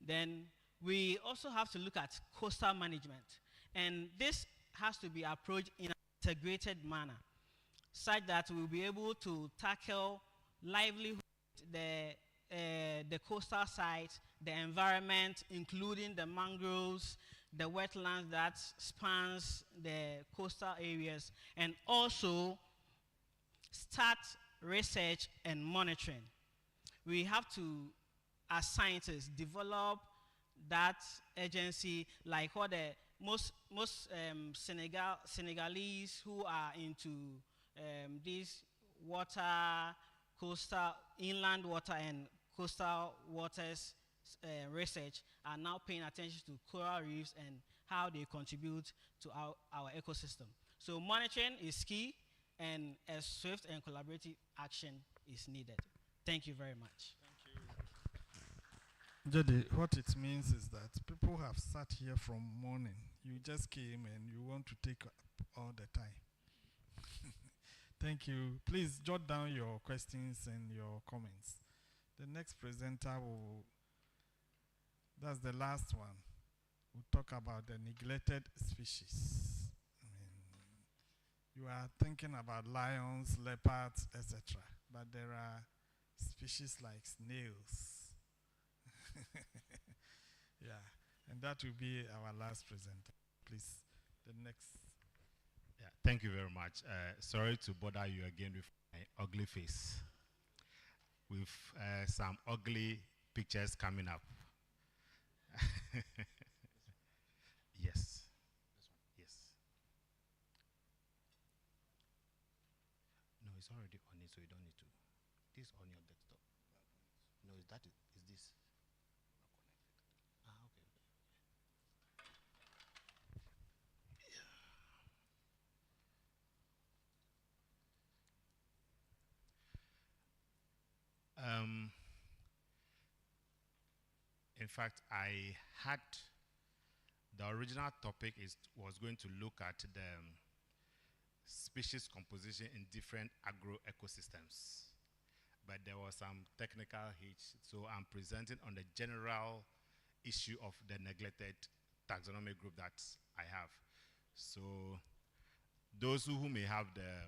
Then we also have to look at coastal management. And this has to be approached in an integrated manner, such that we'll be able to tackle livelihood, the coastal sites, the environment, including the mangroves, the wetlands that spans the coastal areas, and also start research and monitoring. We have to, as scientists, develop that agency, like what the most Senegalese who are into these water, coastal, inland water and coastal waters research are now paying attention to coral reefs and how they contribute to our ecosystem. So monitoring is key, and a swift and collaborative action is needed. Thank you very much. Jody, what it means is that people have sat here from morning. You just came and you want to take up all the time. Thank you. Please jot down your questions and your comments. The next presenter will, that's the last one, we'll talk about the neglected species. You are thinking about lions, leopards, etc. But there are species like snails. Yeah, and that will be our last presenter. Please, the next. Yeah, thank you very much. Sorry to bother you again with my ugly face. With some ugly pictures coming up. Yes. Yes. No, it's already on it, so you don't need to. This on your desktop. No, is this? Ah, okay. In fact, I had the original topic was going to look at the species composition in different agro ecosystems, but there was some technical hitch, so I'm presenting on the general issue of the neglected taxonomy group that I have. So those who may have the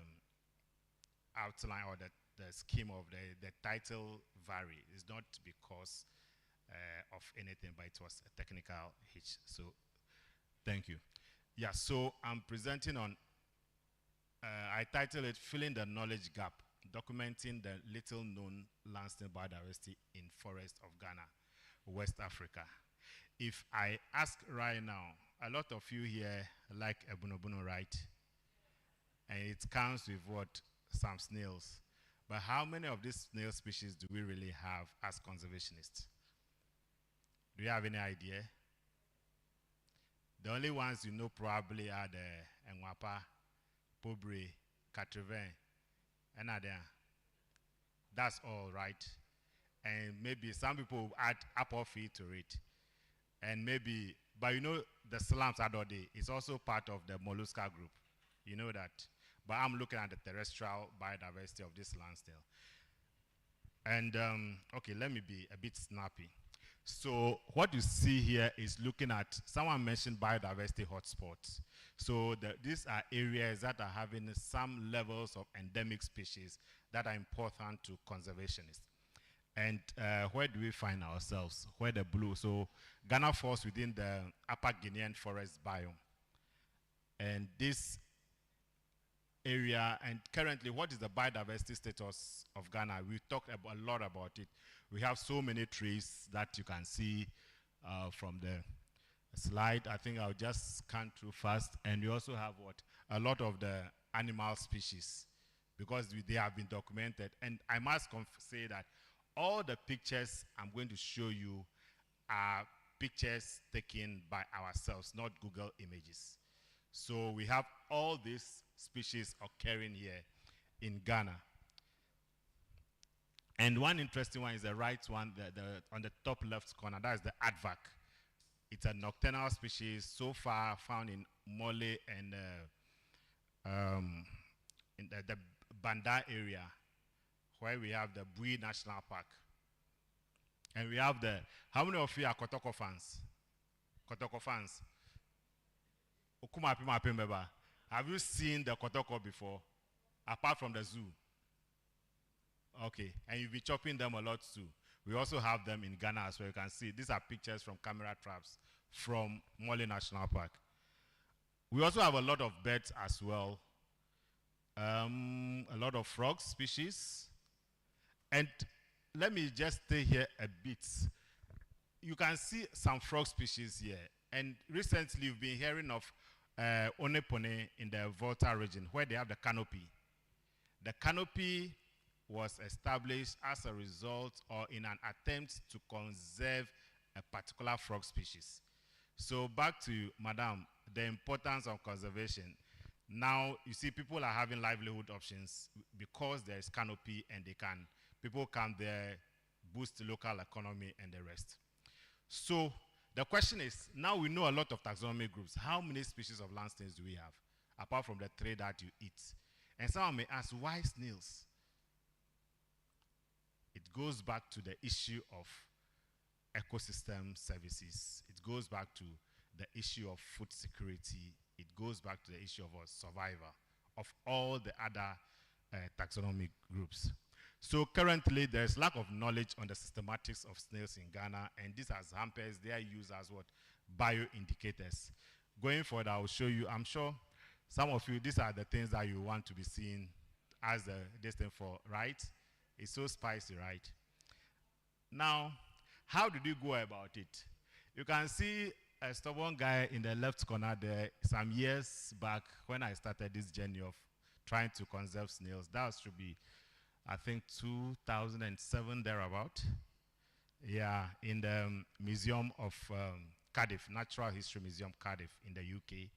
outline or the scheme of the title vary. It's not because of anything, but it was a technical hitch. So thank you. Yeah, so I'm presenting on, I titled it Filling the Knowledge Gap, Documenting the Little Known Lasting Biodiversity in Forests of Ghana, West Africa. If I ask right now, a lot of you here like Ebunobuno, right? And it comes with what? Some snails. But how many of these snail species do we really have as conservationists? Do you have any idea? The only ones you know probably are the Enwapa, Pobre, Catreven, and Adea. That's all, right? And maybe some people will add apophy to it. And maybe, but you know, the slums Adode is also part of the mollusca group. You know that. But I'm looking at the terrestrial biodiversity of this land still. And, okay, let me be a bit snappy. So what you see here is looking at, someone mentioned biodiversity hotspots. So these are areas that are having some levels of endemic species that are important to conservationists. And where do we find ourselves? Where the blue? So Ghana falls within the Upper Guinean forest biome. And this area, and currently, what is the biodiversity status of Ghana? We've talked a lot about it. We have so many trees that you can see from the slide. I think I'll just scan through fast. And we also have what? A lot of the animal species, because they have been documented. And I must say that all the pictures I'm going to show you are pictures taken by ourselves, not Google Images. So we have all these species occurring here in Ghana. And one interesting one is the right one, on the top left corner. That is the advac. It's a nocturnal species so far found in Mole and in the Banda area, where we have the Bui National Park. And we have how many of you are Kotoko fans? Kotoko fans? Have you seen the Kotoko before? Apart from the zoo? Okay, and you'll be chopping them a lot too. We also have them in Ghana as well. You can see these are pictures from camera traps from Mole National Park. We also have a lot of birds as well. A lot of frog species. And let me just stay here a bit. You can see some frog species here. And recently you've been hearing of Onepone in the Volta region, where they have the canopy. The canopy was established as a result or in an attempt to conserve a particular frog species. So back to Madam, the importance of conservation. Now you see people are having livelihood options because there is canopy, and people come there, boost the local economy and the rest. So the question is, now we know a lot of taxonomy groups. How many species of land snails do we have, apart from the 3 that you eat? And someone may ask, why snails? It goes back to the issue of ecosystem services. It goes back to the issue of food security. It goes back to the issue of survival of all the other taxonomic groups. So currently, there's lack of knowledge on the systematics of snails in Ghana, and these are hampers. They are used as what? Bioindicators. Going forward, I will show you. I'm sure some of you, these are the things that you want to be seeing as the destination for, right? It's so spicy, right? Now, how did you go about it? You can see a stubborn guy in the left corner there some years back when I started this journey of trying to conserve snails. That should be, I think, 2007 thereabout. Yeah, in the Museum of Cardiff, Natural History Museum Cardiff in the UK,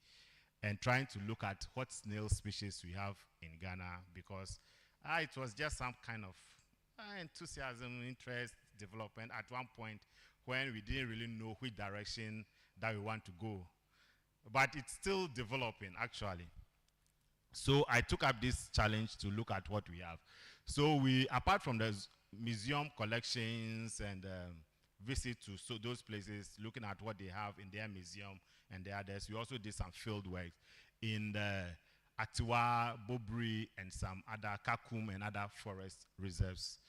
and trying to look at what snail species we have in Ghana, because it was just some kind of enthusiasm, interest, development at one point when we didn't really know which direction that we want to go. But it's still developing, actually. So I took up this challenge to look at what we have. So we, apart from the museum collections and visit to those places, looking at what they have in their museum and the others, we also did some field work in the Atiwa, Bobri, and some other Kakum and other forest reserves.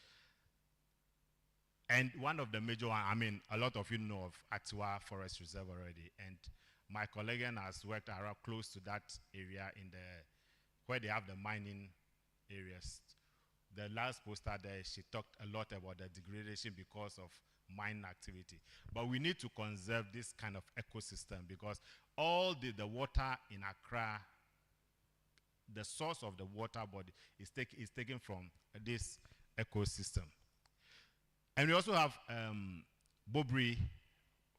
And one of the major ones, I mean, a lot of you know of Atiwa Forest Reserve already, and my colleague has worked around close to that area in where they have the mining areas. The last poster there, she talked a lot about the degradation because of mining activity. But we need to conserve this kind of ecosystem, because all the water in Accra, the source of the water body is taken from this ecosystem. And we also have Bobri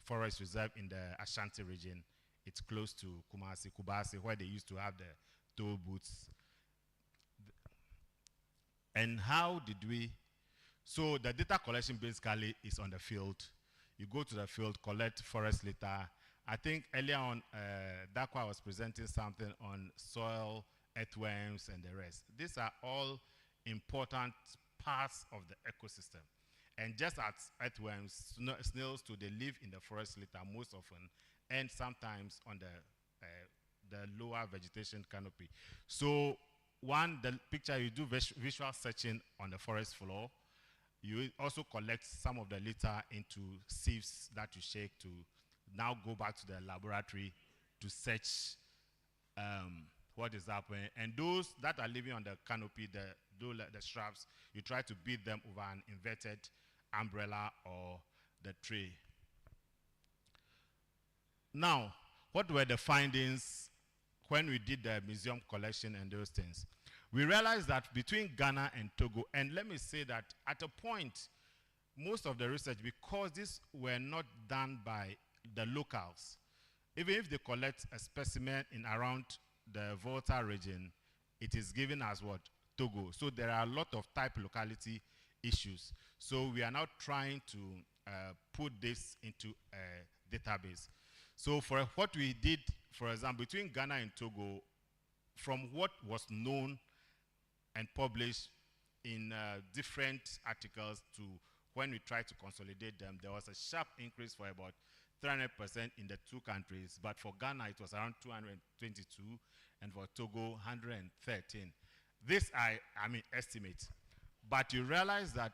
Forest Reserve in the Ashanti region. It's close to Kubasi, where they used to have the toll booths. And how did we? So the data collection basically is on the field. You go to the field, collect forest litter. I think earlier on, Dakwa was presenting something on soil, earthworms, and the rest. These are all important parts of the ecosystem. And just as earthworms, snails too, they live in the forest litter most often, and sometimes on the lower vegetation canopy. So the picture, you do visual searching on the forest floor. You also collect some of the litter into sieves that you shake to now go back to the laboratory to search what is happening. And those that are living on the canopy, the shrubs, you try to beat them over an inverted umbrella or the tree. Now, what were the findings when we did the museum collection and those things? We realized that between Ghana and Togo, and let me say that at a point, most of the research, because these were not done by the locals, even if they collect a specimen in around the Volta region, it is given as what? Togo. So there are a lot of type locality issues. So we are now trying to put this into a database. So for what we did, for example, between Ghana and Togo, from what was known and published in different articles to when we tried to consolidate them, there was a sharp increase for about 300% in the two countries. But for Ghana, it was around 222, and for Togo, 113. This I mean estimate. But you realize that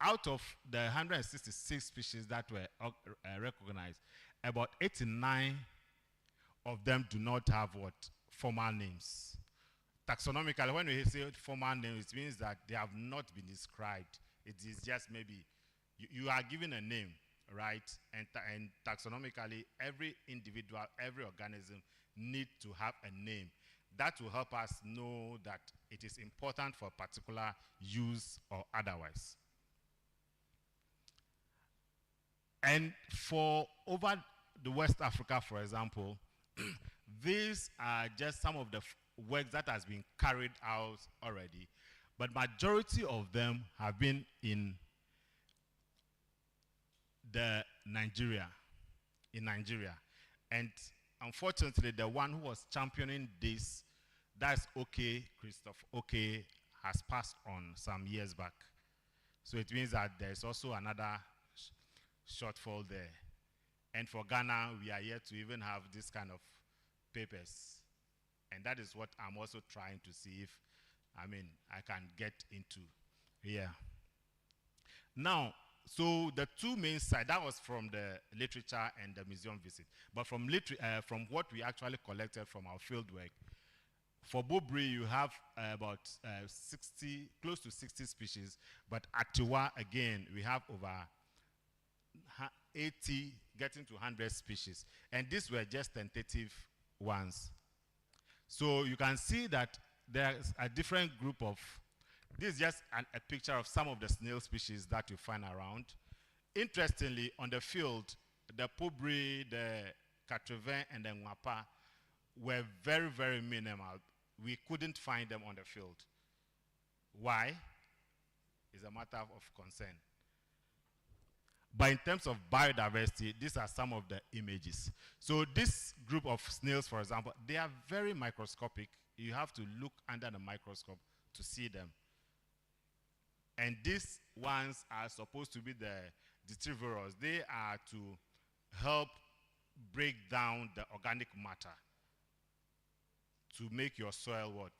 out of the 166 species that were recognized, about 89 of them do not have what? Formal names. Taxonomically, when we say formal names, it means that they have not been described. It is just maybe you are given a name, right? And taxonomically, every individual, every organism needs to have a name. That will help us know that it is important for a particular use or otherwise. And for over the West Africa, for example, these are just some of the works that has been carried out already, but majority of them have been in Nigeria. And unfortunately, the one who was championing this, that's OK, Christophe OK, has passed on some years back. So it means that there's also another shortfall there. And for Ghana, we are yet to even have this kind of papers. And that is what I'm also trying to see if, I can get into here. Now, so the two main sides, that was from the literature and the museum visit. But from what we actually collected from our field work, for Bobri, you have about 60, close to 60 species. But at Tiwa, again, we have over 80, getting to 100 species. And these were just tentative ones. So you can see that there's a different group of, this is just a picture of some of the snail species that you find around. Interestingly, on the field, the Pobri, the Katrevin, and the Nwapa were very, very minimal. We couldn't find them on the field. Why? It's a matter of concern. But in terms of biodiversity, these are some of the images. So this group of snails, for example, they are very microscopic. You have to look under the microscope to see them. And these ones are supposed to be the detrivorous. They are to help break down the organic matter to make your soil what?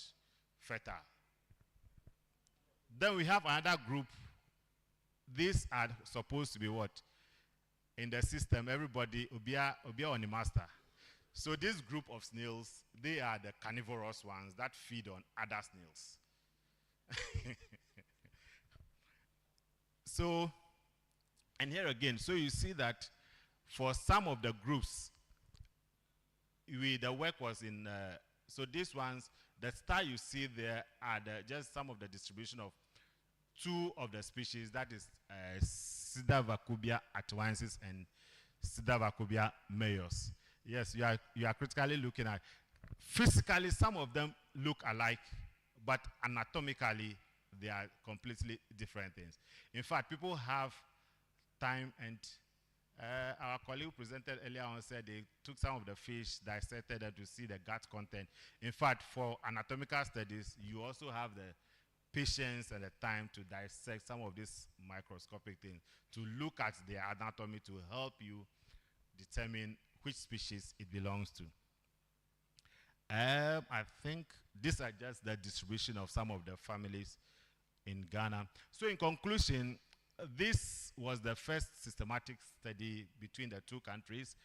Fertile. Then we have another group. These are supposed to be what? In the system, everybody, Obia on the master. So this group of snails, they are the carnivorous ones that feed on other snails. So, and here again, so you see that for some of the groups, the work was in, so these ones, the star you see there are just some of the distribution of two of the species, that is Sidavacubia atwansis and Sidavacubia majors. Yes, you are critically looking at, physically some of them look alike, but anatomically they are completely different things. In fact, people have time, and our colleague presented earlier on said they took some of the fish, dissected them to see the gut content. In fact, for anatomical studies, you also have the patience and the time to dissect some of these microscopic things, to look at their anatomy to help you determine which species it belongs to. I think these are just the distribution of some of the families in Ghana. So in conclusion, this was the first systematic study between the two countries,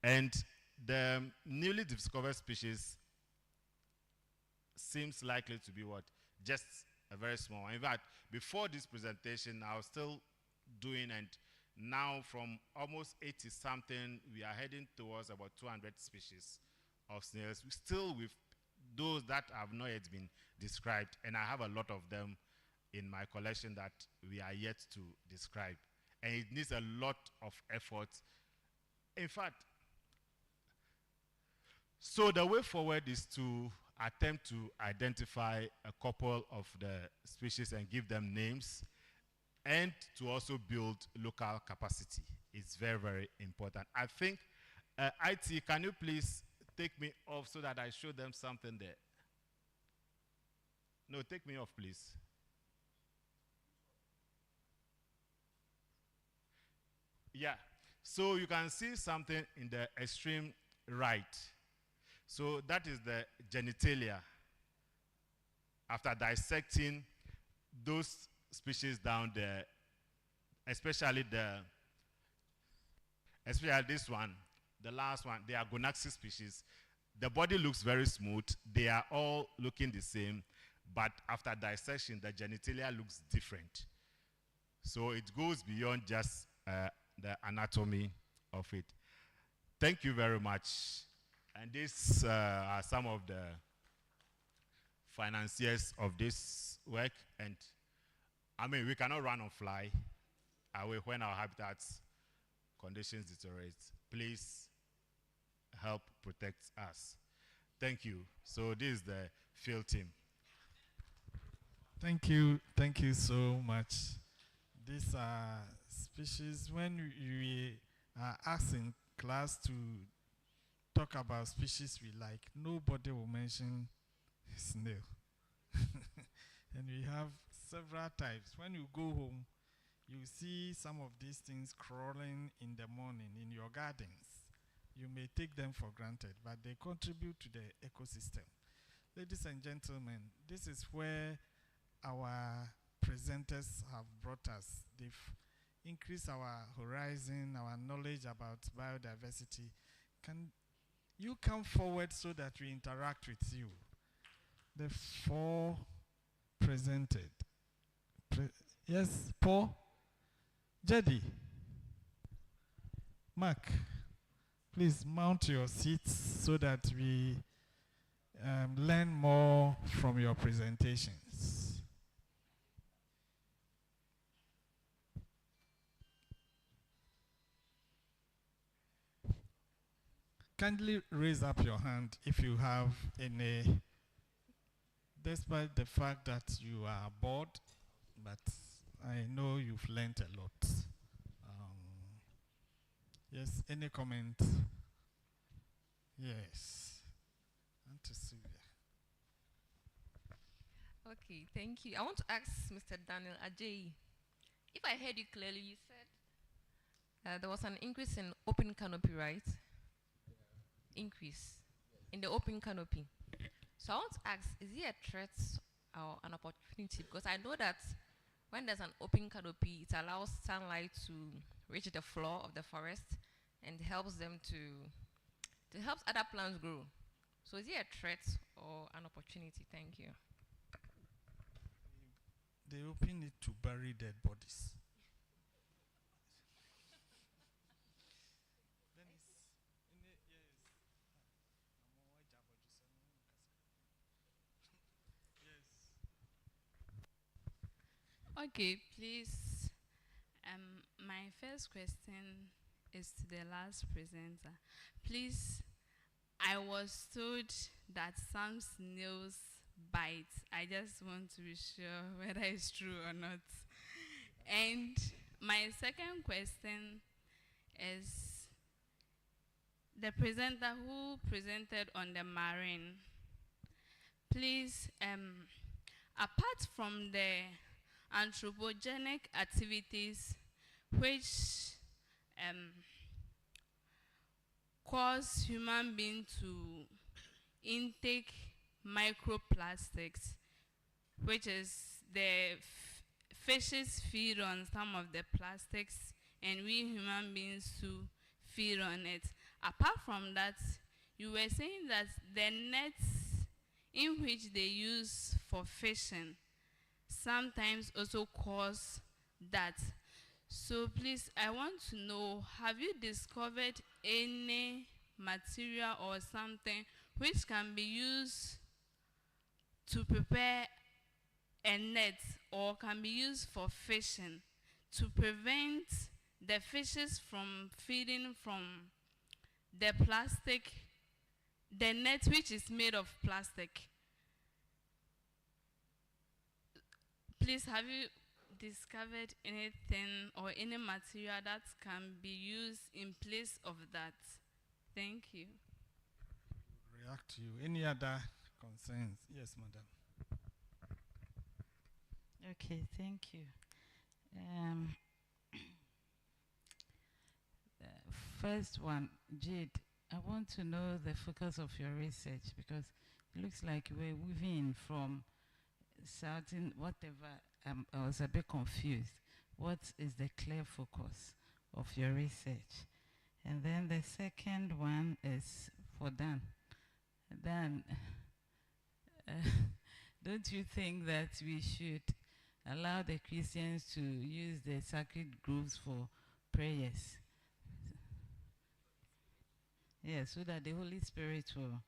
and the newly discovered species seems likely to be what? Just a very small one. In fact, before this presentation, I was still doing, and now from almost 80 something, we are heading towards about 200 species of snails, still with those that have not yet been described, and I have a lot of them in my collection that we are yet to describe, and it needs a lot of effort. In fact, so the way forward is to attempt to identify a couple of the species and give them names, and to also build local capacity. It's very, very important. I think, IT, can you please take me off so that I show them something there? No, take me off, please. Yeah, so you can see something in the extreme right. So that is the genitalia. After dissecting those species down there, especially this one, the last one, they are Gonaxis species. The body looks very smooth. They are all looking the same, but after dissection, the genitalia looks different. So it goes beyond just the anatomy of it. Thank you very much. And these are some of the financiers of this work. And I mean, we cannot run or fly away when our habitats conditions deteriorate. Please help protect us. Thank you. So this is the field team. Thank you so much. These are species, when we are asked in class to talk about species we like, nobody will mention snail. And we have several types. When you go home, you see some of these things crawling in the morning in your gardens. You may take them for granted, but they contribute to the ecosystem. Ladies and gentlemen, this is where our presenters have brought us. They've increased our horizon, our knowledge about biodiversity. Can you come forward so that we interact with you? The four presented. Yes, Paul? Jedi? Mark? Please mount your seats so that we learn more from your presentations. Kindly raise up your hand if you have any, despite the fact that you are bored, but I know you've learned a lot. Yes, any comment? Yes. Auntie Sylvia. Okay, thank you. I want to ask Mr. Daniel Ajay. If I heard you clearly, you said there was an increase in open canopy, right? Increase in the open canopy. So I want to ask, is it a threat or an opportunity? Because I know that when there's an open canopy, it allows sunlight to reach the floor of the forest and helps them to help other plants grow. So is it a threat or an opportunity? Thank you. They open it to bury dead bodies. Okay, please. My first question is to the last presenter. Please, I was told that some snails bite. I just want to be sure whether it's true or not. And my second question is the presenter who presented on the marine. Please, apart from the anthropogenic activities which cause human beings to intake microplastics, which is the fishes feed on some of the plastics and we human beings to feed on it. Apart from that, you were saying that the nets in which they use for fishing sometimes also cause that. So please, I want to know, have you discovered any material or something which can be used to prepare a net or can be used for fishing to prevent the fishes from feeding from the plastic, the net which is made of plastic? Please, have you discovered anything or any material that can be used in place of that? Thank you. React to you. Any other concerns? Yes, madam. Okay, thank you. First one, Jade, I want to know the focus of your research because it looks like we're moving from certain whatever. I was a bit confused. What is the clear focus of your research? And then the second one is for Dan. Dan, don't you think that we should allow the Christians to use the sacred groves for prayers? Yeah, so that the Holy Spirit will.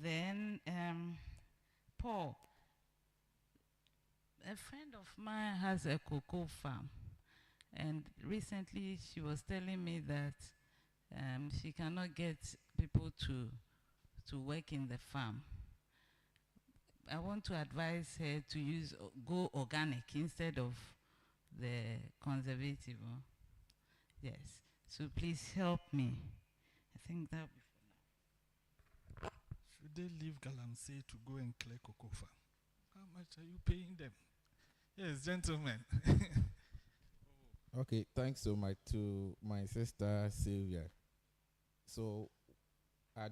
Then, Paul, a friend of mine has a cocoa farm, and recently she was telling me that she cannot get people to work in the farm. I want to advise her to go organic instead of the conservative. Yes, so please help me. I think that. Should they leave Galamsey to go and clear cocoa farm? How much are you paying them? Yes, gentlemen. Okay, thanks so much to my sister Sylvia. So at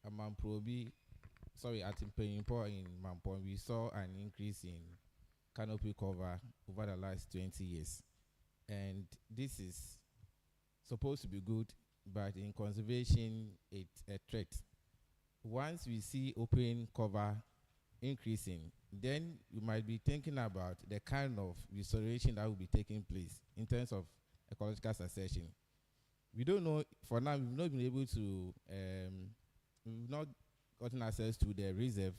Mamprobi, at Impeyimpo in Mampon, we saw an increase in canopy cover over the last 20 years. And this is supposed to be good, but in conservation, it's a threat. Once we see open cover increasing, then you might be thinking about the kind of restoration that will be taking place in terms of ecological succession. We don't know, for now, we've not been able to, we've not gotten access to the reserve.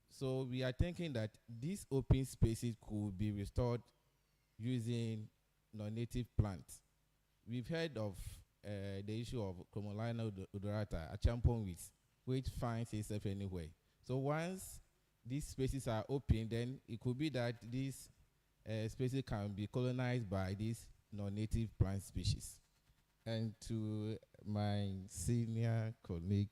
So we are thinking that these open spaces could be restored using non-native plants. We've heard of the issue of Cromolina odorata, a champon weed, which finds itself anywhere. So once these spaces are open, then it could be that these spaces can be colonized by these non-native plant species. And to my senior colleague,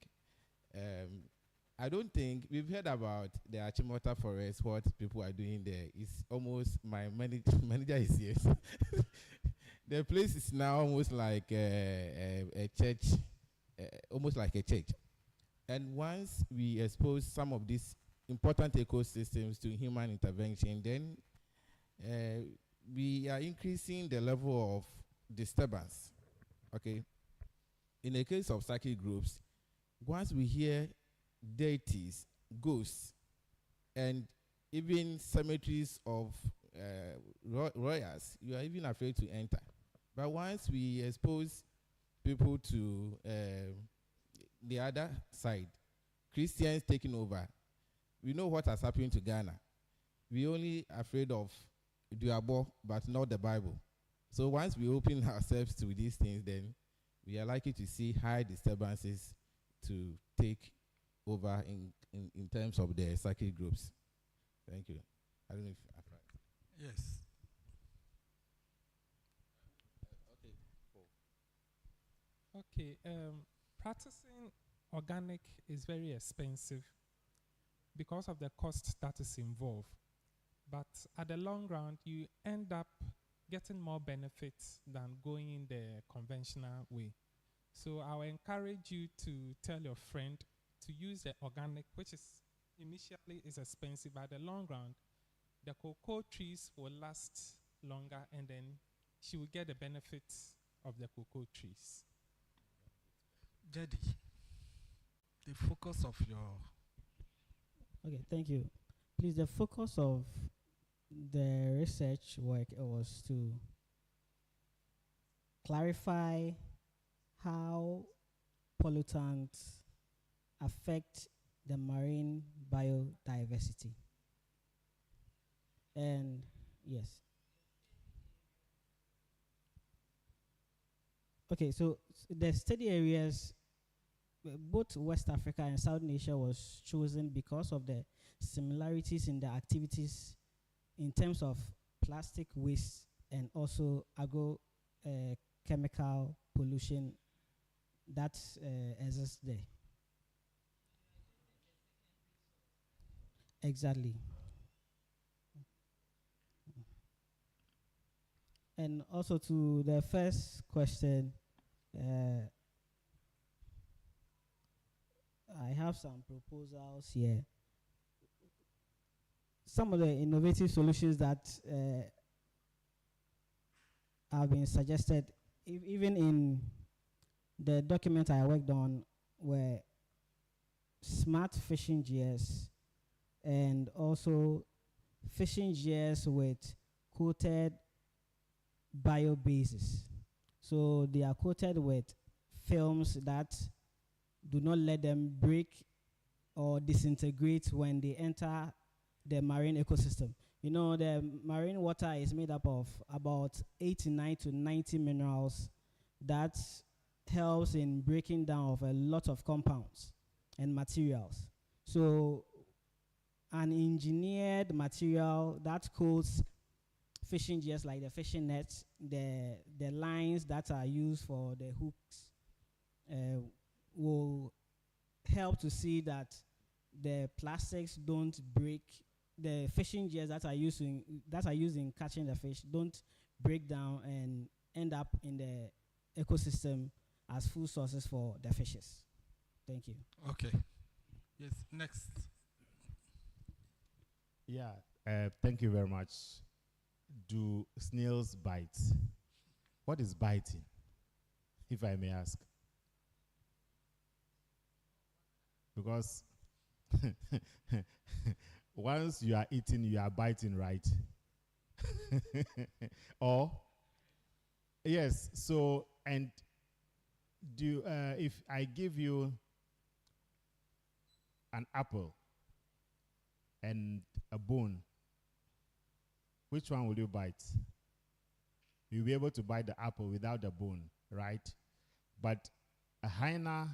I don't think we've heard about the Achimota forest, what people are doing there. It's almost, my manager is here. The place is now almost like a church, almost like a church. And once we expose some of these important ecosystems to human intervention, then we are increasing the level of disturbance. Okay. In the case of psychic groups, once we hear deities, ghosts, and even cemeteries of royals, you are even afraid to enter. But once we expose people to the other side, Christians taking over, we know what has happened to Ghana. We're only afraid of Duabo, but not the Bible. So once we open ourselves to these things, then we are likely to see high disturbances to take over in terms of the circuit groups. Thank you. I don't know if I've right. Yes. Okay. Practicing organic is very expensive because of the cost that is involved. But at the long run, you end up getting more benefits than going in the conventional way. So I will encourage you to tell your friend to use the organic, which is initially is expensive, but at the long run, the cocoa trees will last longer, and then she will get the benefits of the cocoa trees. Jedi, the focus of your. Okay, thank you. Please, the focus of the research work was to clarify how pollutants affect the marine biodiversity. And yes. Okay, so the study areas, both West Africa and Southern Asia was chosen because of the similarities in the activities in terms of plastic waste and also chemical pollution that exists there. Exactly. And also to the first question, I have some proposals here. Some of the innovative solutions that have been suggested, even in the document I worked on, were smart fishing gears and also fishing gears with coated biobases. So they are coated with films that do not let them break or disintegrate when they enter the marine ecosystem. You know, the marine water is made up of about 89 to 90 minerals that helps in breaking down of a lot of compounds and materials. So an engineered material that coats fishing gears like the fishing nets, the lines that are used for the hooks will help to see that the plastics don't break, the fishing gears that are used in catching the fish don't break down and end up in the ecosystem as food sources for the fishes. Thank you. Okay. Yes, next. Yeah, thank you very much. Do snails bite? What is biting, if I may ask? Because once you are eating, you are biting, right? Or, yes, so, and do if I give you an apple and a bone, which one will you bite? You'll be able to bite the apple without the bone, right? But a hyena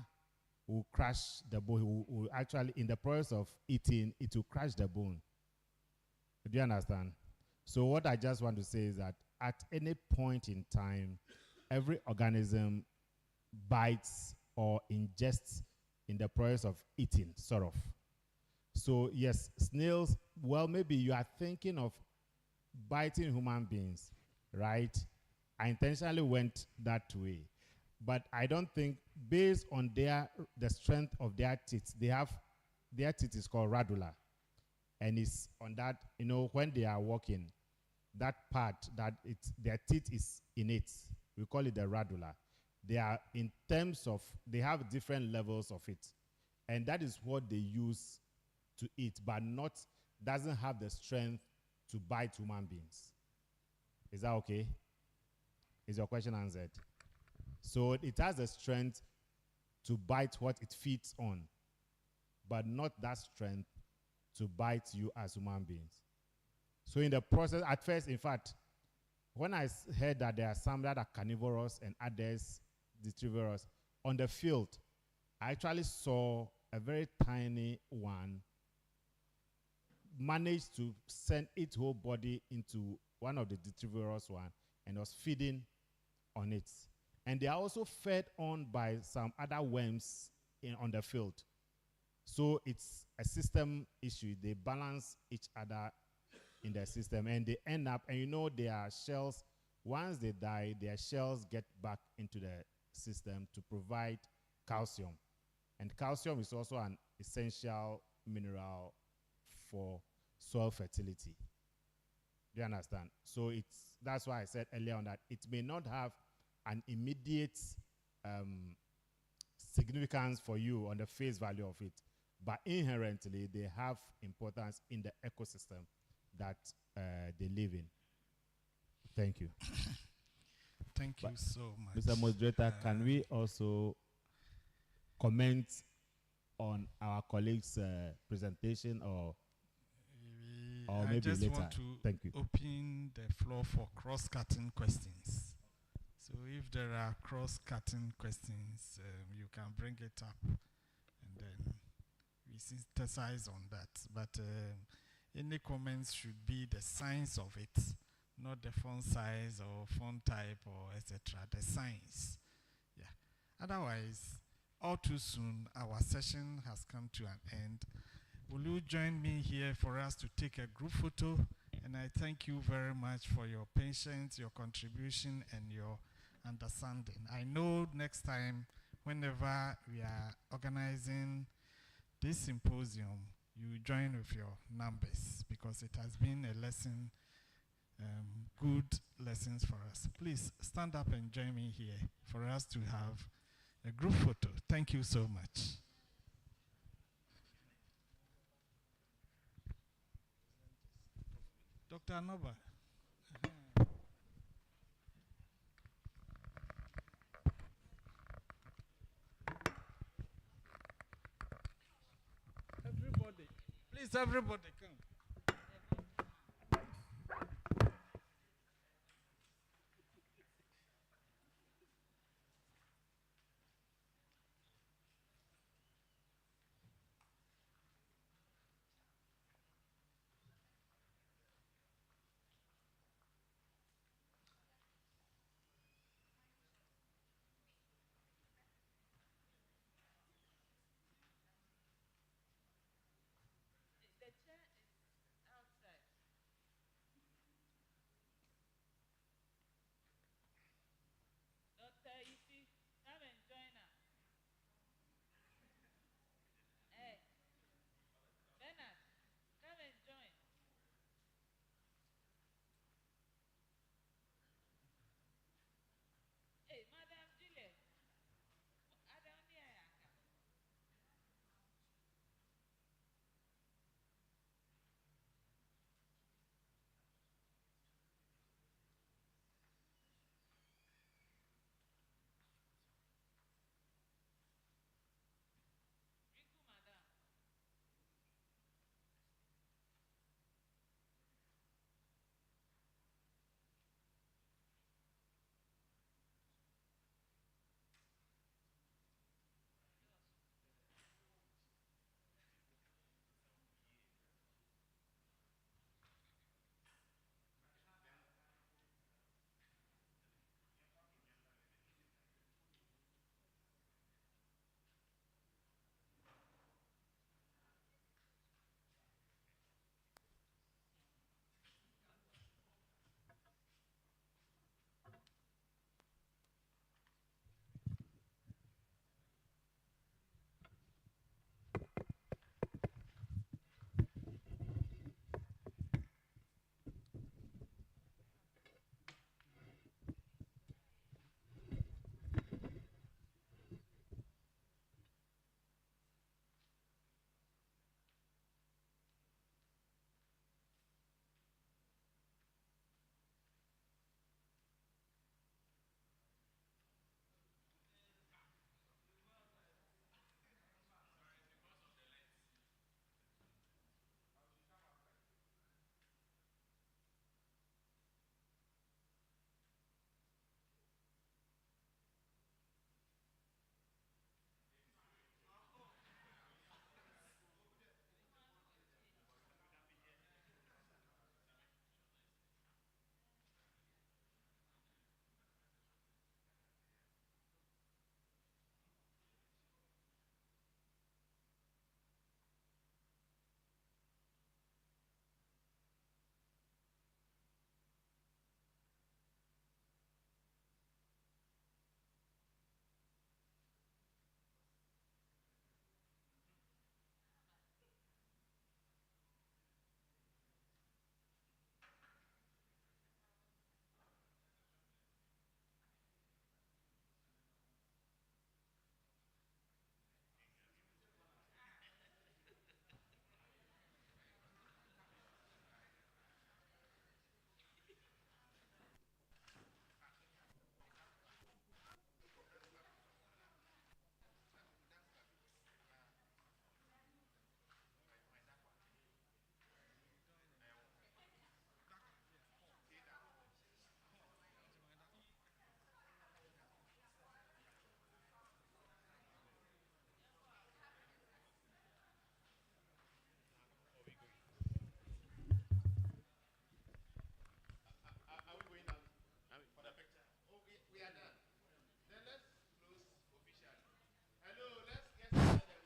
will crush the bone. Will actually, in the process of eating, it will crush the bone. Do you understand? So what I just want to say is that at any point in time, every organism bites or ingests in the process of eating, sort of. So yes, snails, well, maybe you are thinking of biting human beings, right? I intentionally went that way. But I don't think, based on the strength of their teeth, their teeth is called radula. And it's on that, you know, when they are walking, that part that their teeth is in it, we call it the radula. They are, in terms of, they have different levels of it. And that is what they use to eat, but doesn't have the strength to bite human beings. Is that okay? Is your question answered? So it has the strength to bite what it feeds on, but not that strength to bite you as human beings. So in the process, at first, in fact, when I heard that there are some that are carnivorous and others deciduous, on the field, I actually saw a very tiny one managed to send its whole body into one of the deciduous one and was feeding on it. And they are also fed on by some other worms on the field. So it's a system issue. They balance each other in the system, and they end up, and you know, their shells, once they die, their shells get back into the system to provide calcium. And calcium is also an essential mineral for soil fertility. Do you understand? So that's why I said earlier on that it may not have an immediate significance for you on the face value of it, but inherently they have importance in the ecosystem that they live in. Thank you. Thank you so much. Mr. Moderator, can we also comment on our colleagues' presentation or I maybe just later? want to Thank you. open the floor for cross-cutting questions. So if there are cross-cutting questions, you can bring it up, and then we synthesize on that. But any comments should be the science of it, not the font size or font type or etc. The science. Yeah. Otherwise, all too soon, our session has come to an end. Will you join me here for us to take a group photo? And I thank you very much for your patience, your contribution, and your understanding. I know next time, whenever we are organizing this symposium, you join with your numbers, because it has been a lesson, good lessons for us. Please stand up and join me here for us to have a group photo. Thank you so much. Dr. Anoba. Everybody, please, everybody come.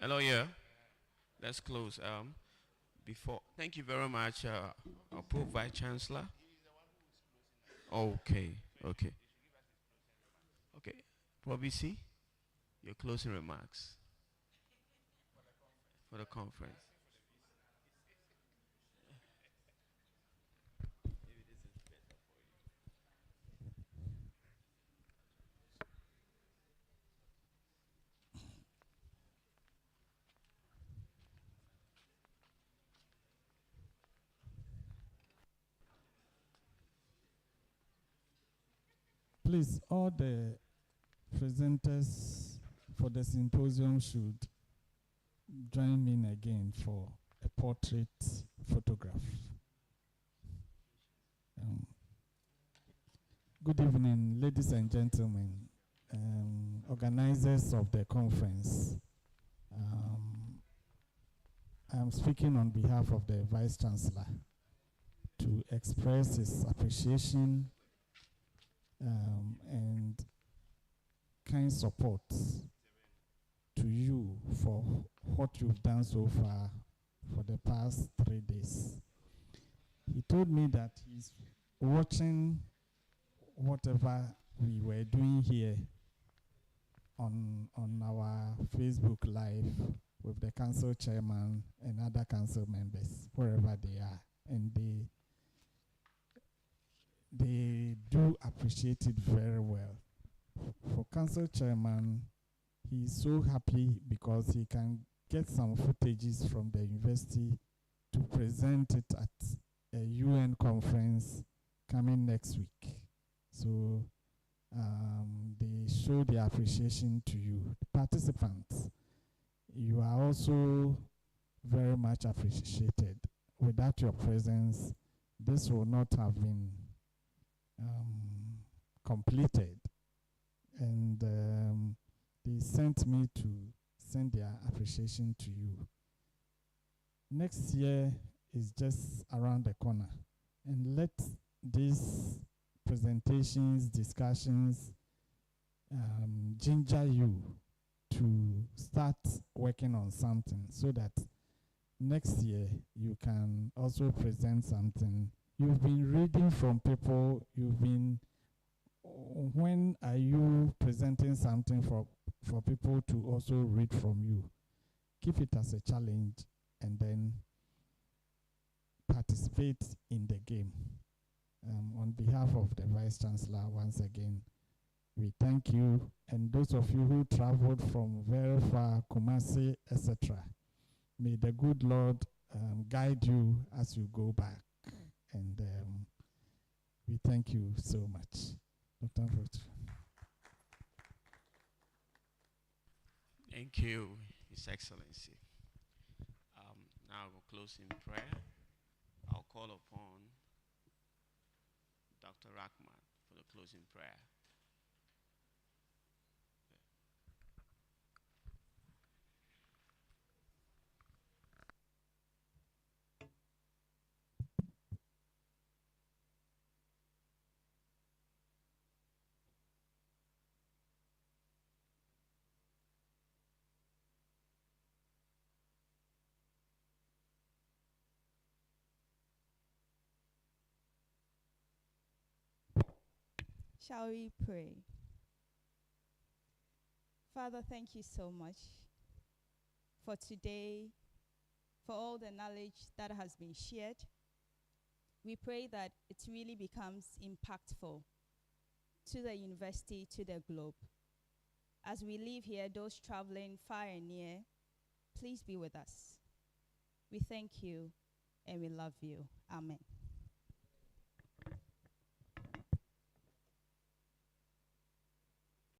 Hello, yeah. Let's close. Before, thank you very much, approved Vice Chancellor. Okay, okay. Okay, Probisi, your closing remarks for the conference. Please, all the presenters for the symposium should join in again for a portrait photograph. Good evening, ladies and gentlemen, organizers of the conference. I'm speaking on behalf of the Vice Chancellor to express his appreciation and kind support to you for what you've done so far for the past 3 days. He told me that he's watching whatever we were doing here on our Facebook Live with the council chairman and other council members, wherever they are. And they do appreciate it very well. For council chairman, he's so happy because he can get some footages from the university to present it at a UN conference coming next week. So they show their appreciation to you. Participants, you are also very much appreciated. Without your presence, this will not have been completed. And they sent me to send their appreciation to you. Next year is just around the corner. And let these presentations, discussions ginger you to start working on something so that next year you can also present something. You've been reading from people, when are you presenting something for people to also read from you? Keep it as a challenge and then participate in the game. On behalf of the Vice Chancellor, once again, we thank you. And those of you who traveled from very far, Kumasi, etc., may the good Lord guide you as you go back. And we thank you so much. Dr. Fruit. Thank you, His Excellency. Now we'll close in prayer. I'll call upon Dr. Rahman for the closing prayer. Shall we pray? Father, thank you so much for today, for all the knowledge that has been shared. We pray that it really becomes impactful to the university, to the globe. As we leave here, those traveling far and near, please be with us. We thank you and we love you. Amen.